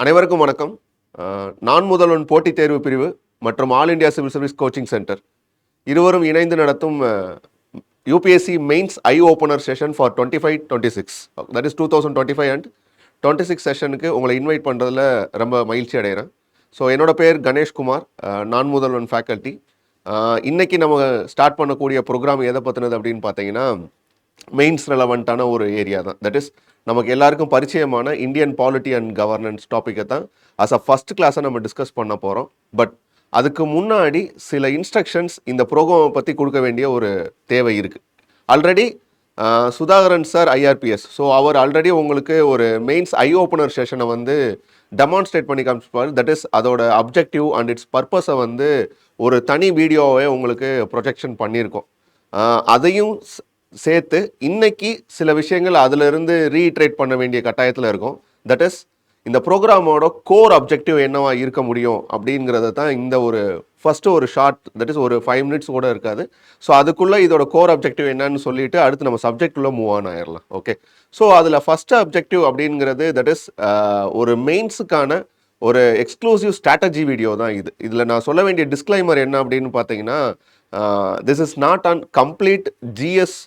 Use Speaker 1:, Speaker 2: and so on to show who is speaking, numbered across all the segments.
Speaker 1: அனைவருக்கும் வணக்கம். நான் முதல்வன் போட்டித் தேர்வு பிரிவு மற்றும் all India civil service coaching centre இருவரும் இணைந்து நடத்தும் UPSC mains eye opener session for 25-26, that is 2025 and 26 செஷனுக்கு உங்களை இன்வைட் பண்ணுறதுல ரொம்ப மகிழ்ச்சி அடைகிறேன். ஸோ என்னோட பேர் கணேஷ்குமார், நான் முதல்வன் ஃபேக்கல்ட்டி. இன்றைக்கி நம்ம ஸ்டார்ட் பண்ணக்கூடிய ப்ரோக்ராம் எதை பற்றினது அப்படின்னு பார்த்தீங்கன்னா, மெயின்ஸ் ரெலவெண்ட்டான ஒரு ஏரியா தான். தட் இஸ் நமக்கு எல்லாருக்கும் பரிச்சயமான இந்தியன் பாலிட்டி அண்ட் கவர்னன்ஸ் டாப்பிக்கை தான் அஸ் அ ஃபஸ்ட் கிளாஸை நம்ம டிஸ்கஸ் பண்ண போகிறோம். பட் அதுக்கு முன்னாடி சில இன்ஸ்ட்ரக்ஷன்ஸ் இந்த ப்ரோக்ராமை பற்றி கொடுக்க வேண்டிய ஒரு தேவை இருக்குது. ஆல்ரெடி சுதாகரன் சார் ஐஆர்பிஎஸ், ஸோ அவர் ஆல்ரெடி உங்களுக்கு ஒரு மெயின்ஸ் ஐ ஓப்பனர் செஷனை வந்து டெமான்ஸ்ட்ரேட் பண்ணி காமிச்சிருப்பார். தட் இஸ் அதோட அப்ஜெக்டிவ் அண்ட் இட்ஸ் பர்பஸை வந்து ஒரு தனி வீடியோவை உங்களுக்கு ப்ரொஜெக்ஷன் பண்ணியிருக்கோம். அதையும் சேர்த்து இன்னைக்கு சில விஷயங்கள் அதிலிருந்து ரீட்ரேட் பண்ண வேண்டிய கட்டாயத்தில் இருக்கும். தட் இஸ் இந்த ப்ரோக்ராமோட கோர் அப்ஜெக்டிவ் என்னவா இருக்க முடியும் அப்படிங்கிறத தான் இந்த ஒரு ஃபஸ்ட்டு ஒரு ஷார்ட், தட் இஸ் ஒரு 5 minutes கூட இருக்காது. ஸோ அதுக்குள்ளே இதோட கோர் அப்ஜெக்டிவ் என்னன்னு சொல்லிட்டு அடுத்து நம்ம சப்ஜெக்டுள்ளே மூவ் ஆன் ஆயிடலாம். ஓகே, ஸோ அதில் ஃபஸ்ட்டு அப்ஜெக்டிவ் அப்படிங்கிறது தட் இஸ் ஒரு மெயின்ஸுக்கான ஒரு எக்ஸ்க்ளூசிவ் ஸ்ட்ராட்டஜி வீடியோ தான் இது. இதில் நான் சொல்ல வேண்டிய டிஸ்க்ளைமர் என்ன அப்படின்னு பார்த்தீங்கன்னா, this is not an complete GS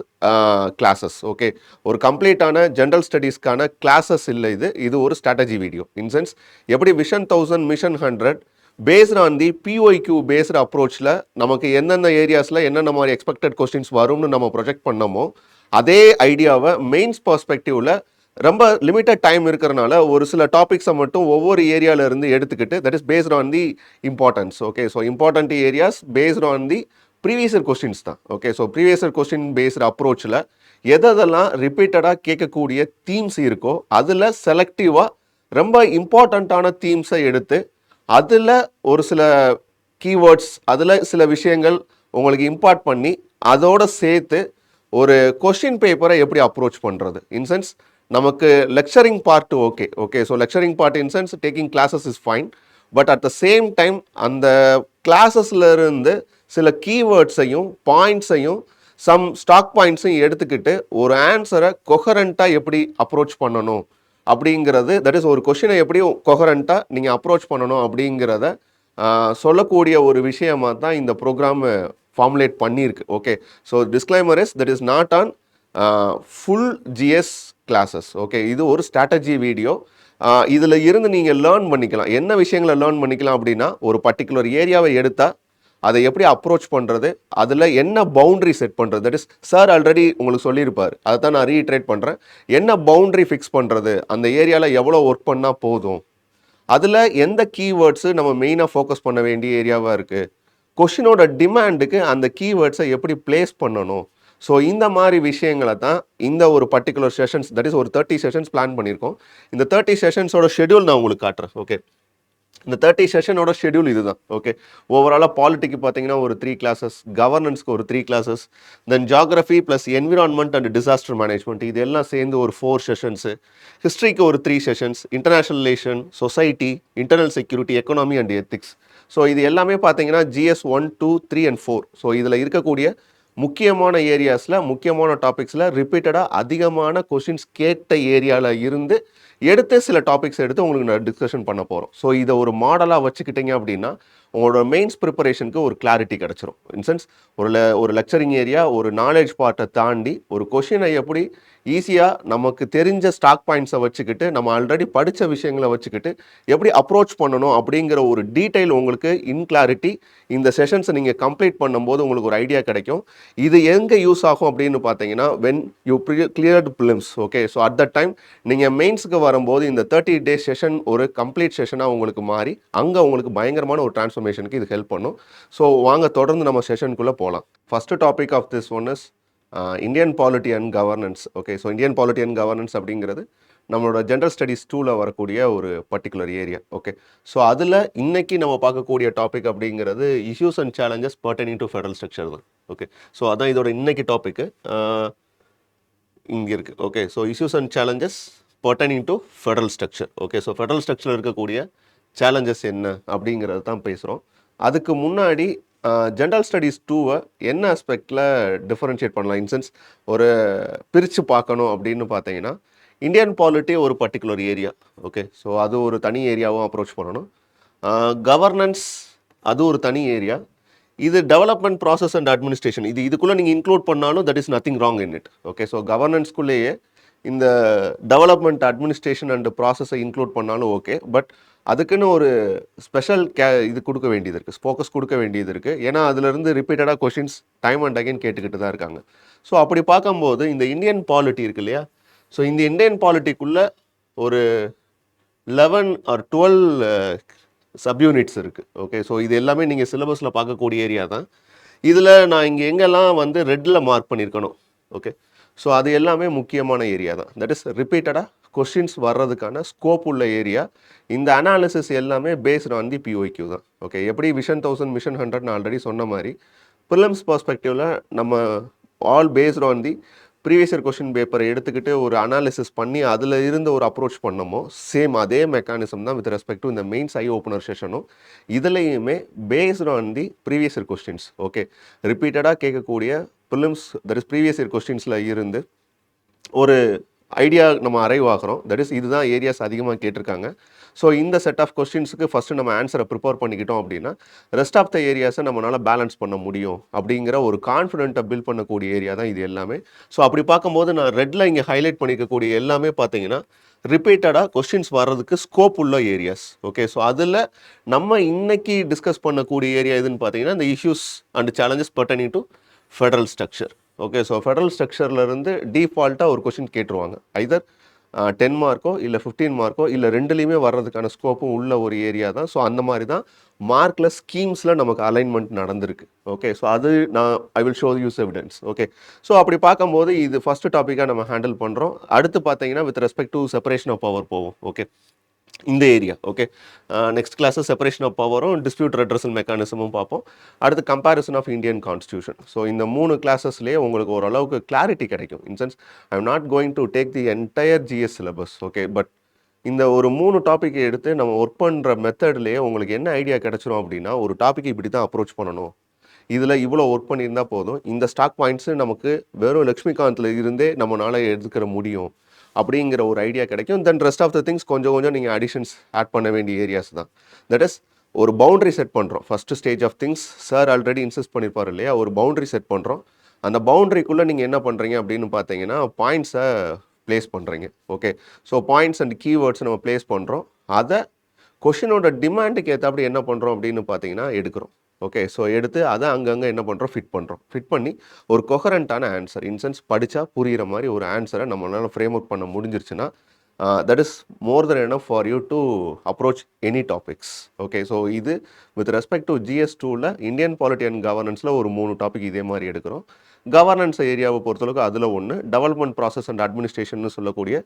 Speaker 1: classes. Okay, ஒரு கம்ப்ளீட்டான ஜென்ரல் ஸ்டடீஸ்க்கான கிளாஸஸ் இல்லை. இது ஒரு ஸ்ட்ராட்டஜி வீடியோ. இன் சென்ஸ் எப்படி vision 1000 mission 100 based on the PYQ based அப்ரோச்சில் நமக்கு எந்தெந்த ஏரியாஸில் என்னென்ன மாதிரி எக்ஸ்பெக்டட் கொஸ்டின்ஸ் வரும்னு நம்ம ப்ரொஜெக்ட் பண்ணமோ, அதே ஐடியாவை மெயின்ஸ் பர்ஸ்பெக்டிவில் ரொம்ப லிமிட்டட் டைம் இருக்கிறனால ஒரு சில டாபிக்ஸை மட்டும் ஒவ்வொரு ஏரியாவிலேருந்து எடுத்துக்கிட்டு, that is based on the importance. Okay, so important areas based on the previous year questions தான். Okay, so previous year question based அப்ரோச்சில் எதெல்லாம் ரிப்பீட்டடாக கேட்கக்கூடிய தீம்ஸ் இருக்கோ அதில் செலக்டிவாக ரொம்ப இம்பார்ட்டண்ட்டான தீம்ஸை எடுத்து அதில் ஒரு சில கீவேர்ட்ஸ், அதில் சில விஷயங்கள் உங்களுக்கு இம்பார்ட் பண்ணி அதோடு சேர்த்து ஒரு கொஸ்டின் பேப்பரை எப்படி அப்ரோச் பண்ணுறது. இன்சென்ஸ் நமக்கு lecturing part okay, so lecturing part incense taking classes is fine. But at the same time அந்த கிளாஸஸ்லேருந்து சில கீவேர்ட்ஸையும் பாயிண்ட்ஸையும் சம் ஸ்டாக் பாயிண்ட்ஸையும் எடுத்துக்கிட்டு ஒரு ஆன்சரை கொஹரண்ட்டாக எப்படி அப்ரோச் பண்ணணும் அப்படிங்கிறது, தட் இஸ் ஒரு கொஷினை எப்படி கொஹரண்ட்டாக நீங்கள் அப்ரோச் பண்ணணும் அப்படிங்கிறத சொல்லக்கூடிய ஒரு விஷயமாக தான் இந்த ப்ரோக்ராம் ஃபார்முலேட் பண்ணியிருக்கு. Okay, so disclaimer is that is not on full GS classes. Okay, இது ஒரு ஸ்ட்ராட்டஜி வீடியோ. இதில் இருந்து நீங்கள் லேர்ன் பண்ணிக்கலாம். என்ன விஷயங்களை லேர்ன் பண்ணிக்கலாம் அப்படின்னா, ஒரு பர்டிகுலர் ஏரியாவை எடுத்தால் அதை எப்படி அப்ரோச் பண்ணுறது, அதில் என்ன பவுண்ட்ரி செட் பண்ணுறது. தட் இஸ் சார் ஆல்ரெடி உங்களுக்கு சொல்லியிருப்பார், அதை தான் நான் ரீட்ரேட் பண்ணுறேன். என்ன பவுண்ட்ரி ஃபிக்ஸ் பண்ணுறது, அந்த ஏரியாவில் எவ்வளோ ஒர்க் பண்ணால் போதும், அதில் எந்த கீவேர்ட்ஸு நம்ம மெயினாக ஃபோக்கஸ் பண்ண வேண்டிய ஏரியாவாக இருக்குது, கொஷினோட டிமாண்டுக்கு அந்த கீவேர்ட்ஸை எப்படி பிளேஸ் பண்ணணும். ஸோ இந்த மாதிரி விஷயங்களை தான் இந்த ஒரு பர்டிகுலர் செஷன்ஸ், தட் இஸ் ஒரு 30 செஷன்ஸ் பிளான் பண்ணியிருக்கோம். இந்த 30 செஷன்ஸோட ஷெடியூல் நான் உங்களுக்கு காட்டுறேன். ஓகே, இந்த 30 செஷனோட ஷெடியூல் இது தான். ஓகே, ஓவராலாக பாலிட்டிக்கு பார்த்தீங்கன்னா ஒரு 3 classes, கவர்னன்ஸ்க்கு ஒரு 3 classes, then geography plus environment and disaster management இது எல்லாம் சேர்ந்து ஒரு 4 செஷன்ஸு, ஹிஸ்ட்ரிக்கு ஒரு 3 sessions, international relation, society, internal security, economy and ethics. So இது எல்லாமே பார்த்தீங்கன்னா GS 1, 2, 3 and 4. ஸோ இதில் இருக்கக்கூடிய முக்கியமான ஏரியாஸில், முக்கியமான டாபிக்ஸில் ரிப்பீட்டடாக அதிகமான கொஷின்ஸ் கேட்ட ஏரியாவில் இருந்து எடுத்து சில டாபிக்ஸ் எடுத்து உங்களுக்கு நான் டிஸ்கஷன் பண்ண போகிறோம். ஸோ இதை ஒரு மாடலாக வச்சுக்கிட்டீங்க அப்படின்னா உங்களோட மெயின்ஸ் ப்ரிப்பரேஷனுக்கு ஒரு கிளாரிட்டி கிடச்சிரும். இன்சென்ஸ் ஒரு லெக்சரிங் ஏரியா, ஒரு நாலேஜ் பார்ட்டை தாண்டி ஒரு கொஷினை எப்படி ஈஸியாக நமக்கு தெரிஞ்ச ஸ்டாக் பாயிண்ட்ஸை வச்சுக்கிட்டு, நம்ம ஆல்ரெடி படித்த விஷயங்களை வச்சுக்கிட்டு எப்படி அப்ரோச் பண்ணணும் அப்படிங்கிற ஒரு டீட்டெயில் உங்களுக்கு இன் கிளாரிட்டி இந்த செஷன்ஸை நீங்கள் கம்ப்ளீட் பண்ணும்போது உங்களுக்கு ஒரு ஐடியா கிடைக்கும். இது எங்கே யூஸ் ஆகும் அப்படின்னு பார்த்தீங்கன்னா, when you cleared films. Okay, so at the time நீங்கள் மெயின்ஸுக்கு வரும்போது இந்த 30 days செஷன் ஒரு கம்ப்ளீட் செஷனாக உங்களுக்கு மாறி அங்கே உங்களுக்கு பயங்கரமான ஒரு டிரான்ஸ்ஃபர்மேஷனுக்கு இது ஹெல்ப் பண்ணும். ஸோ வாங்க தொடர்ந்து நம்ம செஷனுக்குள்ளே போகலாம். First topic of this one is Indian polity and governance. Okay, so Indian polity and governance அப்படிங்கிறது நம்மளோட ஜென்ரல் ஸ்டடீஸ் 2ல் வரக்கூடிய ஒரு பர்டிகுலர் ஏரியா. ஓகே, ஸோ அதில் இன்னைக்கு நம்ம பார்க்கக்கூடிய டாபிக் அப்படிங்கிறது issues and challenges pertaining to federal structure தான். ஓகே, ஸோ அதான் இதோட இன்னைக்கு டாபிக்கு இங்கே இருக்குது. Okay, so issues and challenges pertaining to federal structure. Okay, so federal ஸ்ட்ரக்சரில் இருக்கக்கூடிய சேலஞ்சஸ் என்ன அப்படிங்கிறது தான் பேசுகிறோம். அதுக்கு முன்னாடி ஜென்ரல் ஸ்டடீஸ் 2வை என்ன ஆஸ்பெக்டில் டிஃபரன்ஷியேட் பண்ணலாம், இன்சென்ஸ் ஒரு பிரித்து பார்க்கணும் அப்படின்னு பார்த்தீங்கன்னா, இந்தியன் பாலிட்டி ஒரு பர்டிகுலர் ஏரியா. ஓகே, ஸோ அது ஒரு தனி ஏரியாவும் அப்ரோச் பண்ணணும். கவர்னன்ஸ் அது ஒரு தனி ஏரியா. இது டெவலப்மெண்ட் ப்ராசஸ் அண்ட் அட்மினிஸ்ட்ரேஷன், இதுக்குள்ளே நீங்கள் இன்க்ளூட் பண்ணாலும் that is nothing wrong in it. Okay, so கவர்னன்ஸ்குள்ளேயே இந்த டெவலப்மெண்ட் அட்மினிஸ்ட்ரேஷன் அண்ட் ப்ராசஸை இன்க்ளூட் பண்ணாலும் ஓகே. பட் அதுக்குன்னு ஒரு ஸ்பெஷல் இது கொடுக்க வேண்டியது இருக்குது, ஃபோக்கஸ் கொடுக்க வேண்டியது இருக்குது. ஏன்னா அதுலேருந்து ரிப்பீட்டடாக கொஷின்ஸ் டைம் அண்ட் அகைன் கேட்டுக்கிட்டு தான் இருக்காங்க. ஸோ அப்படி பார்க்கும்போது இந்த இந்தியன் பாலிட்டி இருக்கு இல்லையா, ஸோ இந்த இந்தியன் பாலிட்டிக்குள்ளே ஒரு 11 or 12 சப்யூனிட்ஸ் இருக்குது. ஓகே, ஸோ இது எல்லாமே நீங்கள் சிலபஸில் பார்க்கக்கூடிய ஏரியா தான். இதில் நான் இங்கே எங்கெல்லாம் வந்து ரெட்டில் மார்க் பண்ணியிருக்கணும். ஓகே, ஸோ அது எல்லாமே முக்கியமான ஏரியா தான். தட் இஸ் ரிப்பீட்டடாக கொஸ்டின்ஸ் வர்றதுக்கான ஸ்கோப் உள்ள ஏரியா. இந்த அனாலிசிஸ் எல்லாமே பேஸ்ட் ஆன் தி பிஒய்க்யூ தான். ஓகே, எப்படி விஷன் 1000 மிஷன் 100 நான் ஆல்ரெடி சொன்ன மாதிரி ப்ரிலிம்ஸ் பர்ஸ்பெக்டிவில் நம்ம all paste on the previous year question பேப்பரை எடுத்துக்கிட்டு ஒரு அனாலிசிஸ் பண்ணி அதில் இருந்து ஒரு அப்ரோச் பண்ணமோ சேம் அதே மெக்கானிசம் தான் வித் ரெஸ்பெக்ட் டு இந்த மெயின்ஸ் ஐ ஓப்பனர் செஷனும். இதுலேயுமே based on the previous year questions. Okay, ரிப்பீட்டடாக கேட்கக்கூடிய prelims that is previous year கொஸ்டின்ஸில் இருந்து ஒரு ஐடியா நம்ம அரைவ் ஆகிறோம். தட் இஸ் இதுதான் ஏரியாஸ் அதிகமாக கேட்டிருக்காங்க. ஸோ இந்த செட் ஆஃப் கொஸ்டின்ஸுக்கு ஃபஸ்ட்டு நம்ம ஆன்சரை ப்ரிப்பேர் பண்ணிக்கிட்டோம் அப்படின்னா ரெஸ்ட் ஆஃப் த ஏரியாஸை நம்மளால் பேலன்ஸ் பண்ண முடியும் அப்படிங்கிற ஒரு கான்ஃபிடென்ட்டை பில்ட் பண்ணக்கூடிய ஏரியா தான் இது எல்லாமே. ஸோ அப்படி பார்க்கும்போது நான் ரெட்டில் இங்கே ஹைலைட் பண்ணிக்கக்கூடிய எல்லாமே பார்த்தீங்கன்னா ரிப்பீட்டடாக கொஸ்டின்ஸ் வர்றதுக்கு ஸ்கோப் உள்ள ஏரியாஸ். ஓகே, ஸோ அதில் நம்ம இன்னைக்கு டிஸ்கஸ் பண்ணக்கூடிய ஏரியா எதுன்னு பார்த்தீங்கன்னா இந்த issues and challenges pertaining to federal structure. Okay, so federal ஸ்ட்ரக்சர்லேருந்து டிஃபால்ட்டாக ஒரு கொஷின் கேட்டுருவாங்க. ஐதர் 10 மார்க்கோ இல்லை 15 மார்க்கோ இல்லை ரெண்டுலேயுமே வர்றதுக்கான ஸ்கோப்பும் உள்ள ஒரு ஏரியா தான். ஸோ அந்த மாதிரி தான் மார்க்கில் ஸ்கீம்ஸில் நமக்கு அலைன்மெண்ட் நடந்திருக்கு. ஓகே, ஸோ அது நான் I will show use evidence. Okay, so அப்படி பார்க்கும்போது இது ஃபஸ்ட்டு டாப்பிக்காக நம்ம ஹேண்டில் பண்ணுறோம். அடுத்து பார்த்தீங்கன்னா with respect to separation of power போவோம். ஓகே, இந்த ஏரியா. ஓகே, நெக்ஸ்ட் கிளாஸில் செப்பரேஷன் ஆஃப் பவரும் டிஸ்பியூட் ரெட்ரஸல் மெக்கானிசமும் பார்ப்போம். அடுத்து comparison of Indian constitution. So இந்த 3 கிளாஸஸ்லேயே உங்களுக்கு ஓரளவுக்கு கிளாரிட்டி கிடைக்கும். In sense I am not going to take the entire GS syllabus. Okay, but இந்த ஒரு 3 டாப்பிக்கை எடுத்து நம்ம ஒர்க் பண்ணுற மெத்தட்லேயே உங்களுக்கு என்ன ஐடியா கிடைச்சிரும் அப்படின்னா ஒரு டாப்பிக் இப்படி தான் அப்ரோச் பண்ணணும், இதில் இவ்வளோ ஒர்க் பண்ணியிருந்தால் போதும், இந்த ஸ்டாக் பாயிண்ட்ஸு நமக்கு வெறும் லக்ஷ்மிகாந்தில் இருந்தே நம்மளால் எடுத்துக்கிற முடியும் அப்படிங்கிற ஒரு ஐடியா கிடைக்கும். Then rest of the things கொஞ்சம் கொஞ்சம் நீங்கள் அடிஷன்ஸ் ஆட் பண்ண வேண்டிய ஏரியாஸ் தான். தட் இஸ் ஒரு பவுண்டரி செட் பண்ணுறோம். First stage of things sir already insist பண்ணியிருப்பார் இல்லையா, ஒரு பவுண்டரி செட் பண்ணுறோம். அந்த பவுண்டரிக்குள்ளே நீங்கள் என்ன பண்ணுறீங்க அப்படின்னு பார்த்தீங்கன்னா பாயிண்ட்ஸை ப்ளேஸ் பண்ணுறீங்க. Okay, so points and keywords நம்ம ப்ளேஸ் பண்ணுறோம். அதை கொஷினோட டிமாண்டுக்கு ஏற்றாப்படி என்ன பண்ணுறோம் அப்படின்னு பார்த்தீங்கன்னா எடுக்கிறோம். ஓகே, ஸோ எடுத்து அதை அங்கங்கே என்ன பண்ணுறோம் ஃபிட் பண்ணி ஒரு கொஹரண்ட்டான ஆன்சர் இன்சென்ஸ் படித்தா புரிகிற மாதிரி ஒரு ஆன்சரை நம்மளால் ஃப்ரேம் ஒர்க் பண்ண முடிஞ்சிருச்சுன்னா that is more then enough for you to approach any topics. Okay, so இது வித் ரெஸ்பெக்ட் டு GS2ல இந்தியன் பாலிட்டி அண்ட் கவர்னன்ஸில் ஒரு 3 டாபிக் இதே மாதிரி எடுக்கிறோம். கவர்னன்ஸ் ஏரியாவை பொறுத்தளவுக்கு அதில் ஒன்று, டெவலப்மெண்ட் ப்ராசஸ் அண்ட் அட்மினிஸ்ட்ரேஷன் சொல்லக்கூடிய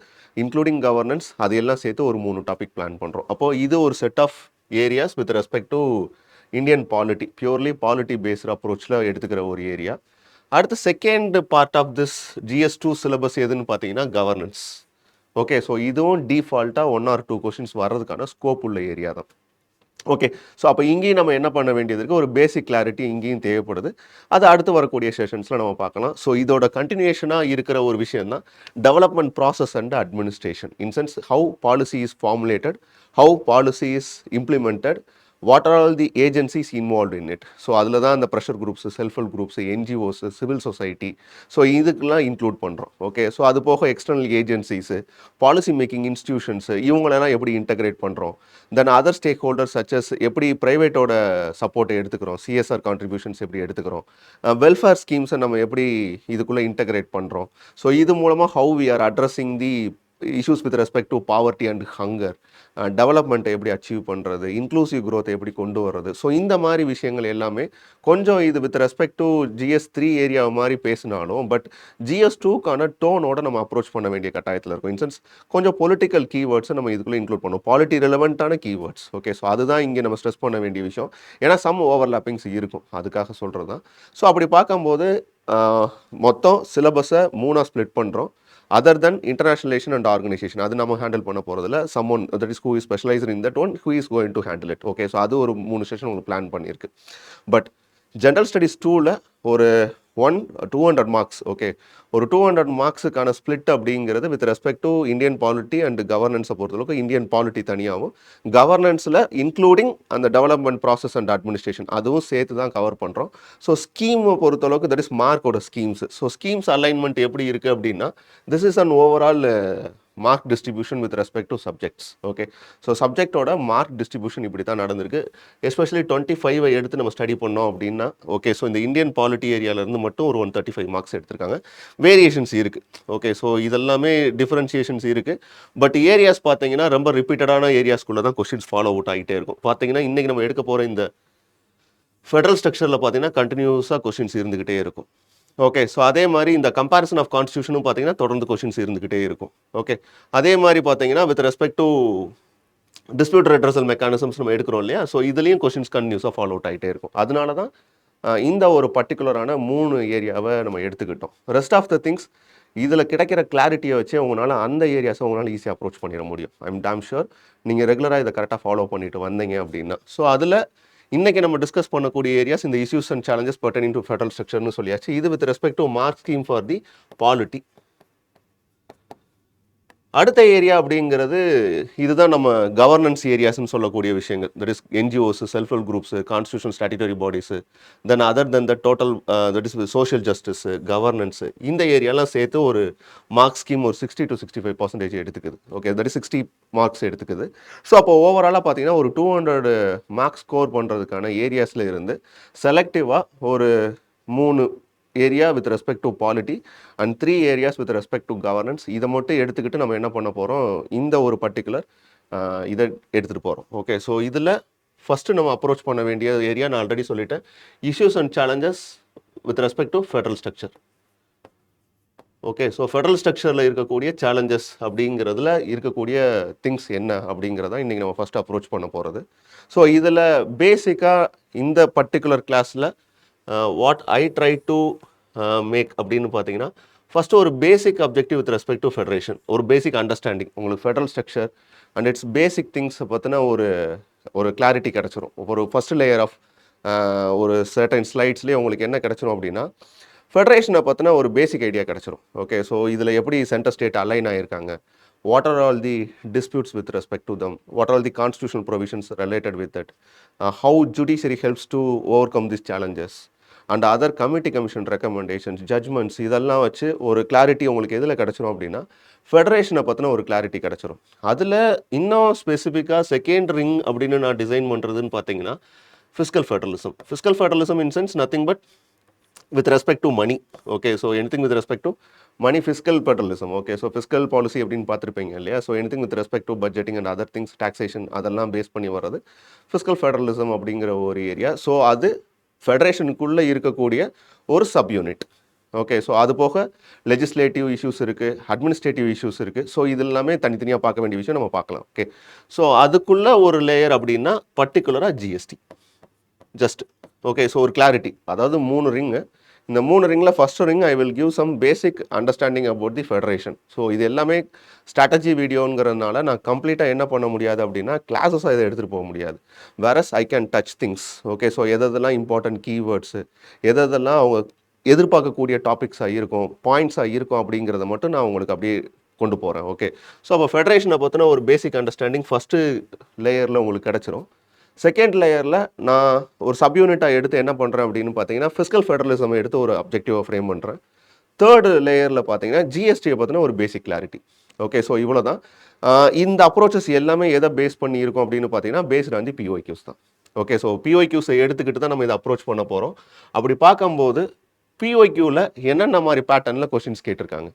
Speaker 1: இன்க்ளூடிங் கவர்னன்ஸ் அது எல்லாம் சேர்த்து ஒரு 3 டாபிக் பிளான் பண்ணுறோம். அப்போது இது ஒரு set of areas with respect to Indian polity, purely polity based அப்ரோச்சில் எடுத்துக்கிற ஒரு ஏரியா. அடுத்து second part of this GS2 syllabus எதுன்னு பார்த்தீங்கன்னா கவர்னன்ஸ். ஓகே, ஸோ இதுவும் டிஃபால்ட்டாக 1 or 2 கொஷின்ஸ் வர்றதுக்கான ஸ்கோப் உள்ள ஏரியா தான். ஓகே, ஸோ அப்போ இங்கேயும் நம்ம என்ன பண்ண வேண்டியது இருக்குது, ஒரு பேசிக் கிளாரிட்டி இங்கேயும் தேவைப்படுது. அது அடுத்து வரக்கூடிய செஷன்ஸில் நம்ம பார்க்கலாம். ஸோ இதோட கண்டினியூஷனாக இருக்கிற ஒரு விஷயம் தான் development process and administration. In sense how policy is formulated, how policy is implemented, what are all the agencies involve in it. So அதில் தான் அந்த pressure groups, self help groups, NGOs, civil society, so இதுக்கெல்லாம் include பண்ணுறோம். Okay, so அது போக external agencies, policy making institutions, இவங்களெல்லாம் எப்படி integrate பண்ணுறோம். தென் அதர் ஸ்டேக் ஹோல்டர்ஸ் சச்சஸ் எப்படி ப்ரைவேட்டோட சப்போர்ட்டை எடுத்துக்கிறோம், CSR கான்ட்ரிபியூஷன்ஸ் எப்படி எடுத்துக்கிறோம், வெல்ஃபேர் ஸ்கீம்ஸை நம்ம எப்படி இதுக்குள்ளே இன்டகிரேட் பண்ணுறோம். ஸோ இது மூலமாக how we are addressing the issues with respect to poverty and hunger, டெவலப்மெண்ட்டை எப்படி அச்சீவ் பண்ணுறது, இன்க்ளூசிவ் க்ரோத்தை எப்படி கொண்டு வர்றது. ஸோ இந்த மாதிரி விஷயங்கள் எல்லாமே கொஞ்சம் இது with respect to GS3 area மாதிரி பேசினாலும் பட் GS2க்கான டோனோட நம்ம அப்ரோச் பண்ண வேண்டிய கட்டாயத்தில் இருக்கும். இன்சென்ஸ் கொஞ்சம் பொலிட்டிக்கல் கீவேர்ட்ஸை நம்ம இதுக்குள்ளே இன்க்ளூட் பண்ணுவோம், பாலிட்டி ரெலவெண்ட்டான கீவேர்ட்ஸ். ஓகே, ஸோ அதுதான் இங்கே நம்ம ஸ்ட்ரெஸ் பண்ண வேண்டிய விஷயம். ஏன்னா சம் ஓவர்லாப்பிங்ஸ் இருக்கும், அதுக்காக சொல்கிறது தான். ஸோ அப்படி பார்க்கும்போது மொத்தம் சிலபஸை 3 ஸ்ப்ளிட் பண்ணுறோம். அதர் தென் இன்டர்நேஷனலேஷன் அண்ட் ஆர்கனைசேஷன் அது நம்ம ஹேண்டில் பண்ண போகிறதுல someone that is who is specialised in that one, who is going to handle it. Okay, so அது ஒரு 3 செஷன் உங்களுக்கு பிளான் பண்ணியிருக்கு. பட் ஜென்ரல் ஸ்டடீஸ் 2ல ஒரு 200 மார்க்ஸ். ஓகே, ஒரு 200 மார்க்ஸுக்கான ஸ்பிளிட் அப்படிங்கிறது with respect to Indian polity and கவர்னன்ஸை பொறுத்தளவுக்கு இந்தியன் பாலிட்டி தனியாகவும், கவர்னன்ஸில் இன்க்ளூடிங் அந்த டெவலப்மெண்ட் ப்ராசஸ் அண்ட் அட்மினிஸ்ட்ரேஷன் அதுவும் சேர்த்து தான் கவர் பண்ணுறோம். ஸோ ஸ்கீமை பொறுத்தளவுக்கு தட் இஸ் மார்க்கோட ஸ்கீம்ஸ். ஸோ ஸ்கீம்ஸ் அலைன்மெண்ட் எப்படி இருக்குது அப்படின்னா, this is an overall mark distribution with respect to subjects. Okay, so சப்ஜெக்டோட மார்க் டிஸ்ட்ரிபியூஷன் இப்படி தான் நடந்திருக்கு. எஸ்பெஷலி 25 எடுத்து நம்ம ஸ்டடி பண்ணோம் அப்படின்னா, ஓகே, ஸோ இந்த இந்தியன் பாலிட்டி ஏரியாவிலேருந்து மட்டும் ஒரு 135 மார்க்ஸ் எடுத்திருக்காங்க. வேரியேஷன்ஸ் இருக்குது. ஓகே, ஸோ இதெல்லாமே டிஃப்ரென்சியேஷன்ஸ் இருக்குது. பட் ஏரியாஸ் பார்த்தீங்கன்னா ரொம்ப ரிப்பீட்டடான ஏரியாஸ்குள்ளே தான் கொஸ்டின்ஸ் ஃபாலோ அவுட் ஆகிட்டே இருக்கும். பார்த்தீங்கன்னா இன்றைக்கி நம்ம எடுக்க போகிற இந்த ஃபெடரல் ஸ்ட்ரக்சரில் பார்த்தீங்கன்னா கண்டினியூஸாக கொஸ்டின்ஸ் இருந்துக்கிட்டே இருக்கும். ஓகே, ஸோ அதே மாதிரி இந்த கம்பேரிசன் ஆஃப் கான்ஸ்டியூஷனும் பார்த்தீங்கன்னா தொடர்ந்து கொஷின்ஸ் இருந்துகிட்டே இருக்கும். ஓகே, அதே மாதிரி பார்த்தீங்கன்னா with respect to dispute redressal mechanisms நம்ம எடுக்கிறோம் இல்லையா, ஸோ இதுலேயும் கொஷின்ஸ் கண்டினியூஸாக ஃபாலோ அவுட் ஆகிட்டே இருக்கும். அதனால தான் இந்த ஒரு பர்டிகுலரான 3 ஏரியாவை நம்ம எடுத்துக்கிட்டோம். ரெஸ்ட் ஆஃப் த திங்ஸ் இதில் கிடைக்கிற கிளாரிட்டியை வச்சு உங்களால் அந்த ஏரியாஸை உங்களால் ஈஸியாக அப்ரோச் பண்ணிட முடியும். ஐ எம் டேம் ஷுர் நீங்கள் ரெகுலராக இதை கரெக்டாக ஃபாலோ பண்ணிட்டு வந்தீங்க அப்படின்னா. ஸோ அதில் இன்றைக்கி நம்ம டிஸ்கஸ் பண்ணக்கூடிய ஏரியாஸ் இந்த issues and challenges pertaining to federal ஸ்ட்ரக்சர்னு சொல்லியாச்சு. இது with respect to mark scheme for the polity. அடுத்த ஏரியா அப்படிங்கிறது இதுதான் நம்ம கவர்னன்ஸ் ஏரியாஸ்ன்னு சொல்லக்கூடிய விஷயங்கள். That is NGOs, self help groups, constitution statutory bodies, then other than the total that is social justice, governance, இந்த ஏரியாலாம் சேர்த்து ஒரு மார்க் ஸ்கீம் ஒரு 60 to 65% எடுத்துக்குது. ஓகே, தட் இஸ் 60 மார்க்ஸ் எடுத்துக்குது. ஸோ அப்போ ஓவராலாக பார்த்தீங்கன்னா ஒரு 200 மார்க்ஸ் ஸ்கோர் பண்ணுறதுக்கான ஏரியாஸில் இருந்து செலக்டிவாக ஒரு 3 area with respect to polity and 3 areas with respect to governance. இதை மட்டும் எடுத்துக்கிட்டு நம்ம என்ன பண்ண போகிறோம், இந்த ஒரு பர்டிகுலர் இதை எடுத்துகிட்டு போகிறோம். ஓகே, ஸோ இதில் ஃபஸ்ட்டு நம்ம அப்ரோச் பண்ண வேண்டிய ஏரியா நான் ஆல்ரெடி சொல்லிட்டேன், issues and challenges with respect to federal structure. Okay, so federal ஸ்ட்ரக்சரில் இருக்கக்கூடிய சேலஞ்சஸ் அப்படிங்கிறதுல இருக்கக்கூடிய திங்ஸ் என்ன அப்படிங்கிறத இன்றைக்கி நம்ம ஃபஸ்ட்டு அப்ரோச் பண்ண போகிறது. ஸோ இதில் பேசிக்காக இந்த பர்டிகுலர் கிளாஸில் what I try to make அப்படின்னு பார்த்தீங்கன்னா, ஃபஸ்ட்டு ஒரு basic objective with respect to federation, ஒரு பேசிக் அண்டர்ஸ்டாண்டிங், உங்களுக்கு federal structure and its basic திங்ஸை பற்றின ஒரு கிளாரிட்டி கிடச்சிரும். ஒரு ஃபஸ்ட் லேயர் ஆஃப் ஒரு சர்டன் ஸ்லைட்ஸ்லேயே உங்களுக்கு என்ன கிடச்சிரும் அப்படின்னா, ஃபெடரேஷனை பற்றின ஒரு பேசிக் ஐடியா கிடச்சிரும். ஓகே, ஸோ இதில் எப்படி சென்டர் ஸ்டேட் அலைன் ஆகியிருக்காங்க, what are all the disputes with respect to them, what are all the constitutional provisions related with it, how judiciary helps to overcome these challenges and other committee commission recommendations, judgments, இதெல்லாம் வச்சு ஒரு clarity உங்களுக்கு எதில் கிடச்சிரும் அப்படின்னா ஃபெடரேஷனை பற்றின ஒரு கிளாரிட்டி கிடச்சிரும். அதில் இன்னும் ஸ்பெசிஃபிக்காக செகண்ட் ரிங் அப்படின்னு நான் டிசைன் பண்ணுறதுன்னு பார்த்தீங்கன்னா fiscal federalism. Fiscal federalism in sense nothing but with respect to money. Okay, so anything with respect to money, fiscal federalism. Okay, so fiscal policy அப்படின்னு பார்த்துருப்பீங்க இல்லையா, so anything with respect to budgeting and other things, taxation, அதெல்லாம் base பண்ணி வர்றது fiscal federalism அப்படிங்கிற ஒரு area. So அது ஃபெடரேஷனுக்குள்ளே இருக்கக்கூடிய ஒரு சப் யூனிட். ஓகே, ஸோ அது போக லெஜிஸ்லேட்டிவ் இஷ்யூஸ் இருக்குது, அட்மினிஸ்ட்ரேட்டிவ் இஷ்யூஸ் இருக்குது. ஸோ இது எல்லாமே தனித்தனியாக பார்க்க வேண்டிய விஷயம், நம்ம பார்க்கலாம். ஓகே, ஸோ அதுக்குள்ளே ஒரு லேயர் அப்படின்னா பர்டிகுலராக ஜிஎஸ்டி ஜஸ்ட். ஓகே, ஸோ ஒரு கிளாரிட்டி, அதாவது 3 ரிங்கு. இந்த 3 ரிங்கில் first ring I will give some basic understanding about the federation. So இது எல்லாமே ஸ்ட்ராட்டஜி வீடியோங்கிறதுனால நான் கம்ப்ளீட்டாக என்ன பண்ண முடியாது அப்படின்னா கிளாஸஸாக இதை எடுத்துகிட்டு போக முடியாது. Whereas I can touch things. Okay, so எதெல்லாம் இம்பார்ட்டன்ட் கீவேர்ட்ஸு, எதெல்லாம் அவங்க எதிர்பார்க்கக்கூடிய டாபிக்ஸாக இருக்கும், பாயிண்ட்ஸாக இருக்கும் அப்படிங்கிறத மட்டும் நான் உங்களுக்கு அப்படியே கொண்டு போகிறேன். ஓகே, ஸோ அப்போ ஃபெடரேஷனை பற்றின ஒரு பேசிக் அண்டர்ஸ்டாண்டிங் ஃபஸ்ட்டு லேயரில் உங்களுக்கு கிடச்சிரும். செகண்ட் லேயரில் நான் ஒரு சப் யூனிட்டாக எடுத்து என்ன பண்ணுறேன் அப்படின்னு பார்த்தீங்கன்னா ஃபிஸ்கல் ஃபெடரலிசம் எடுத்து ஒரு அப்ஜெக்டிவாக ஃப்ரேம் பண்ணுறேன். தேர்டு லேயரில் பார்த்தீங்கன்னா ஜிஎஸ்டியை பற்றின ஒரு பேசிக் கிளாரிட்டி. ஓகே, ஸோ இவ்வளோ தான். இந்த அப்ரோச்சஸ் எல்லாமே எதை பேஸ் பண்ணி இருக்கும் அப்படின்னு பார்த்தீங்கன்னா பேஸ்ட் ஆன் தி பிஒய்க்யூஸ் தான். ஓகே, ஸோ பிஒய்க்யூஸை எடுத்துக்கிட்டு தான் நம்ம இதை அப்ரோச் பண்ண போகிறோம். அப்படி பார்க்கும்போது பிஒய்க்யூவில் என்னென்ன மாதிரி பேட்டர்னில் கொஷின்ஸ் கேட்டிருக்காங்க.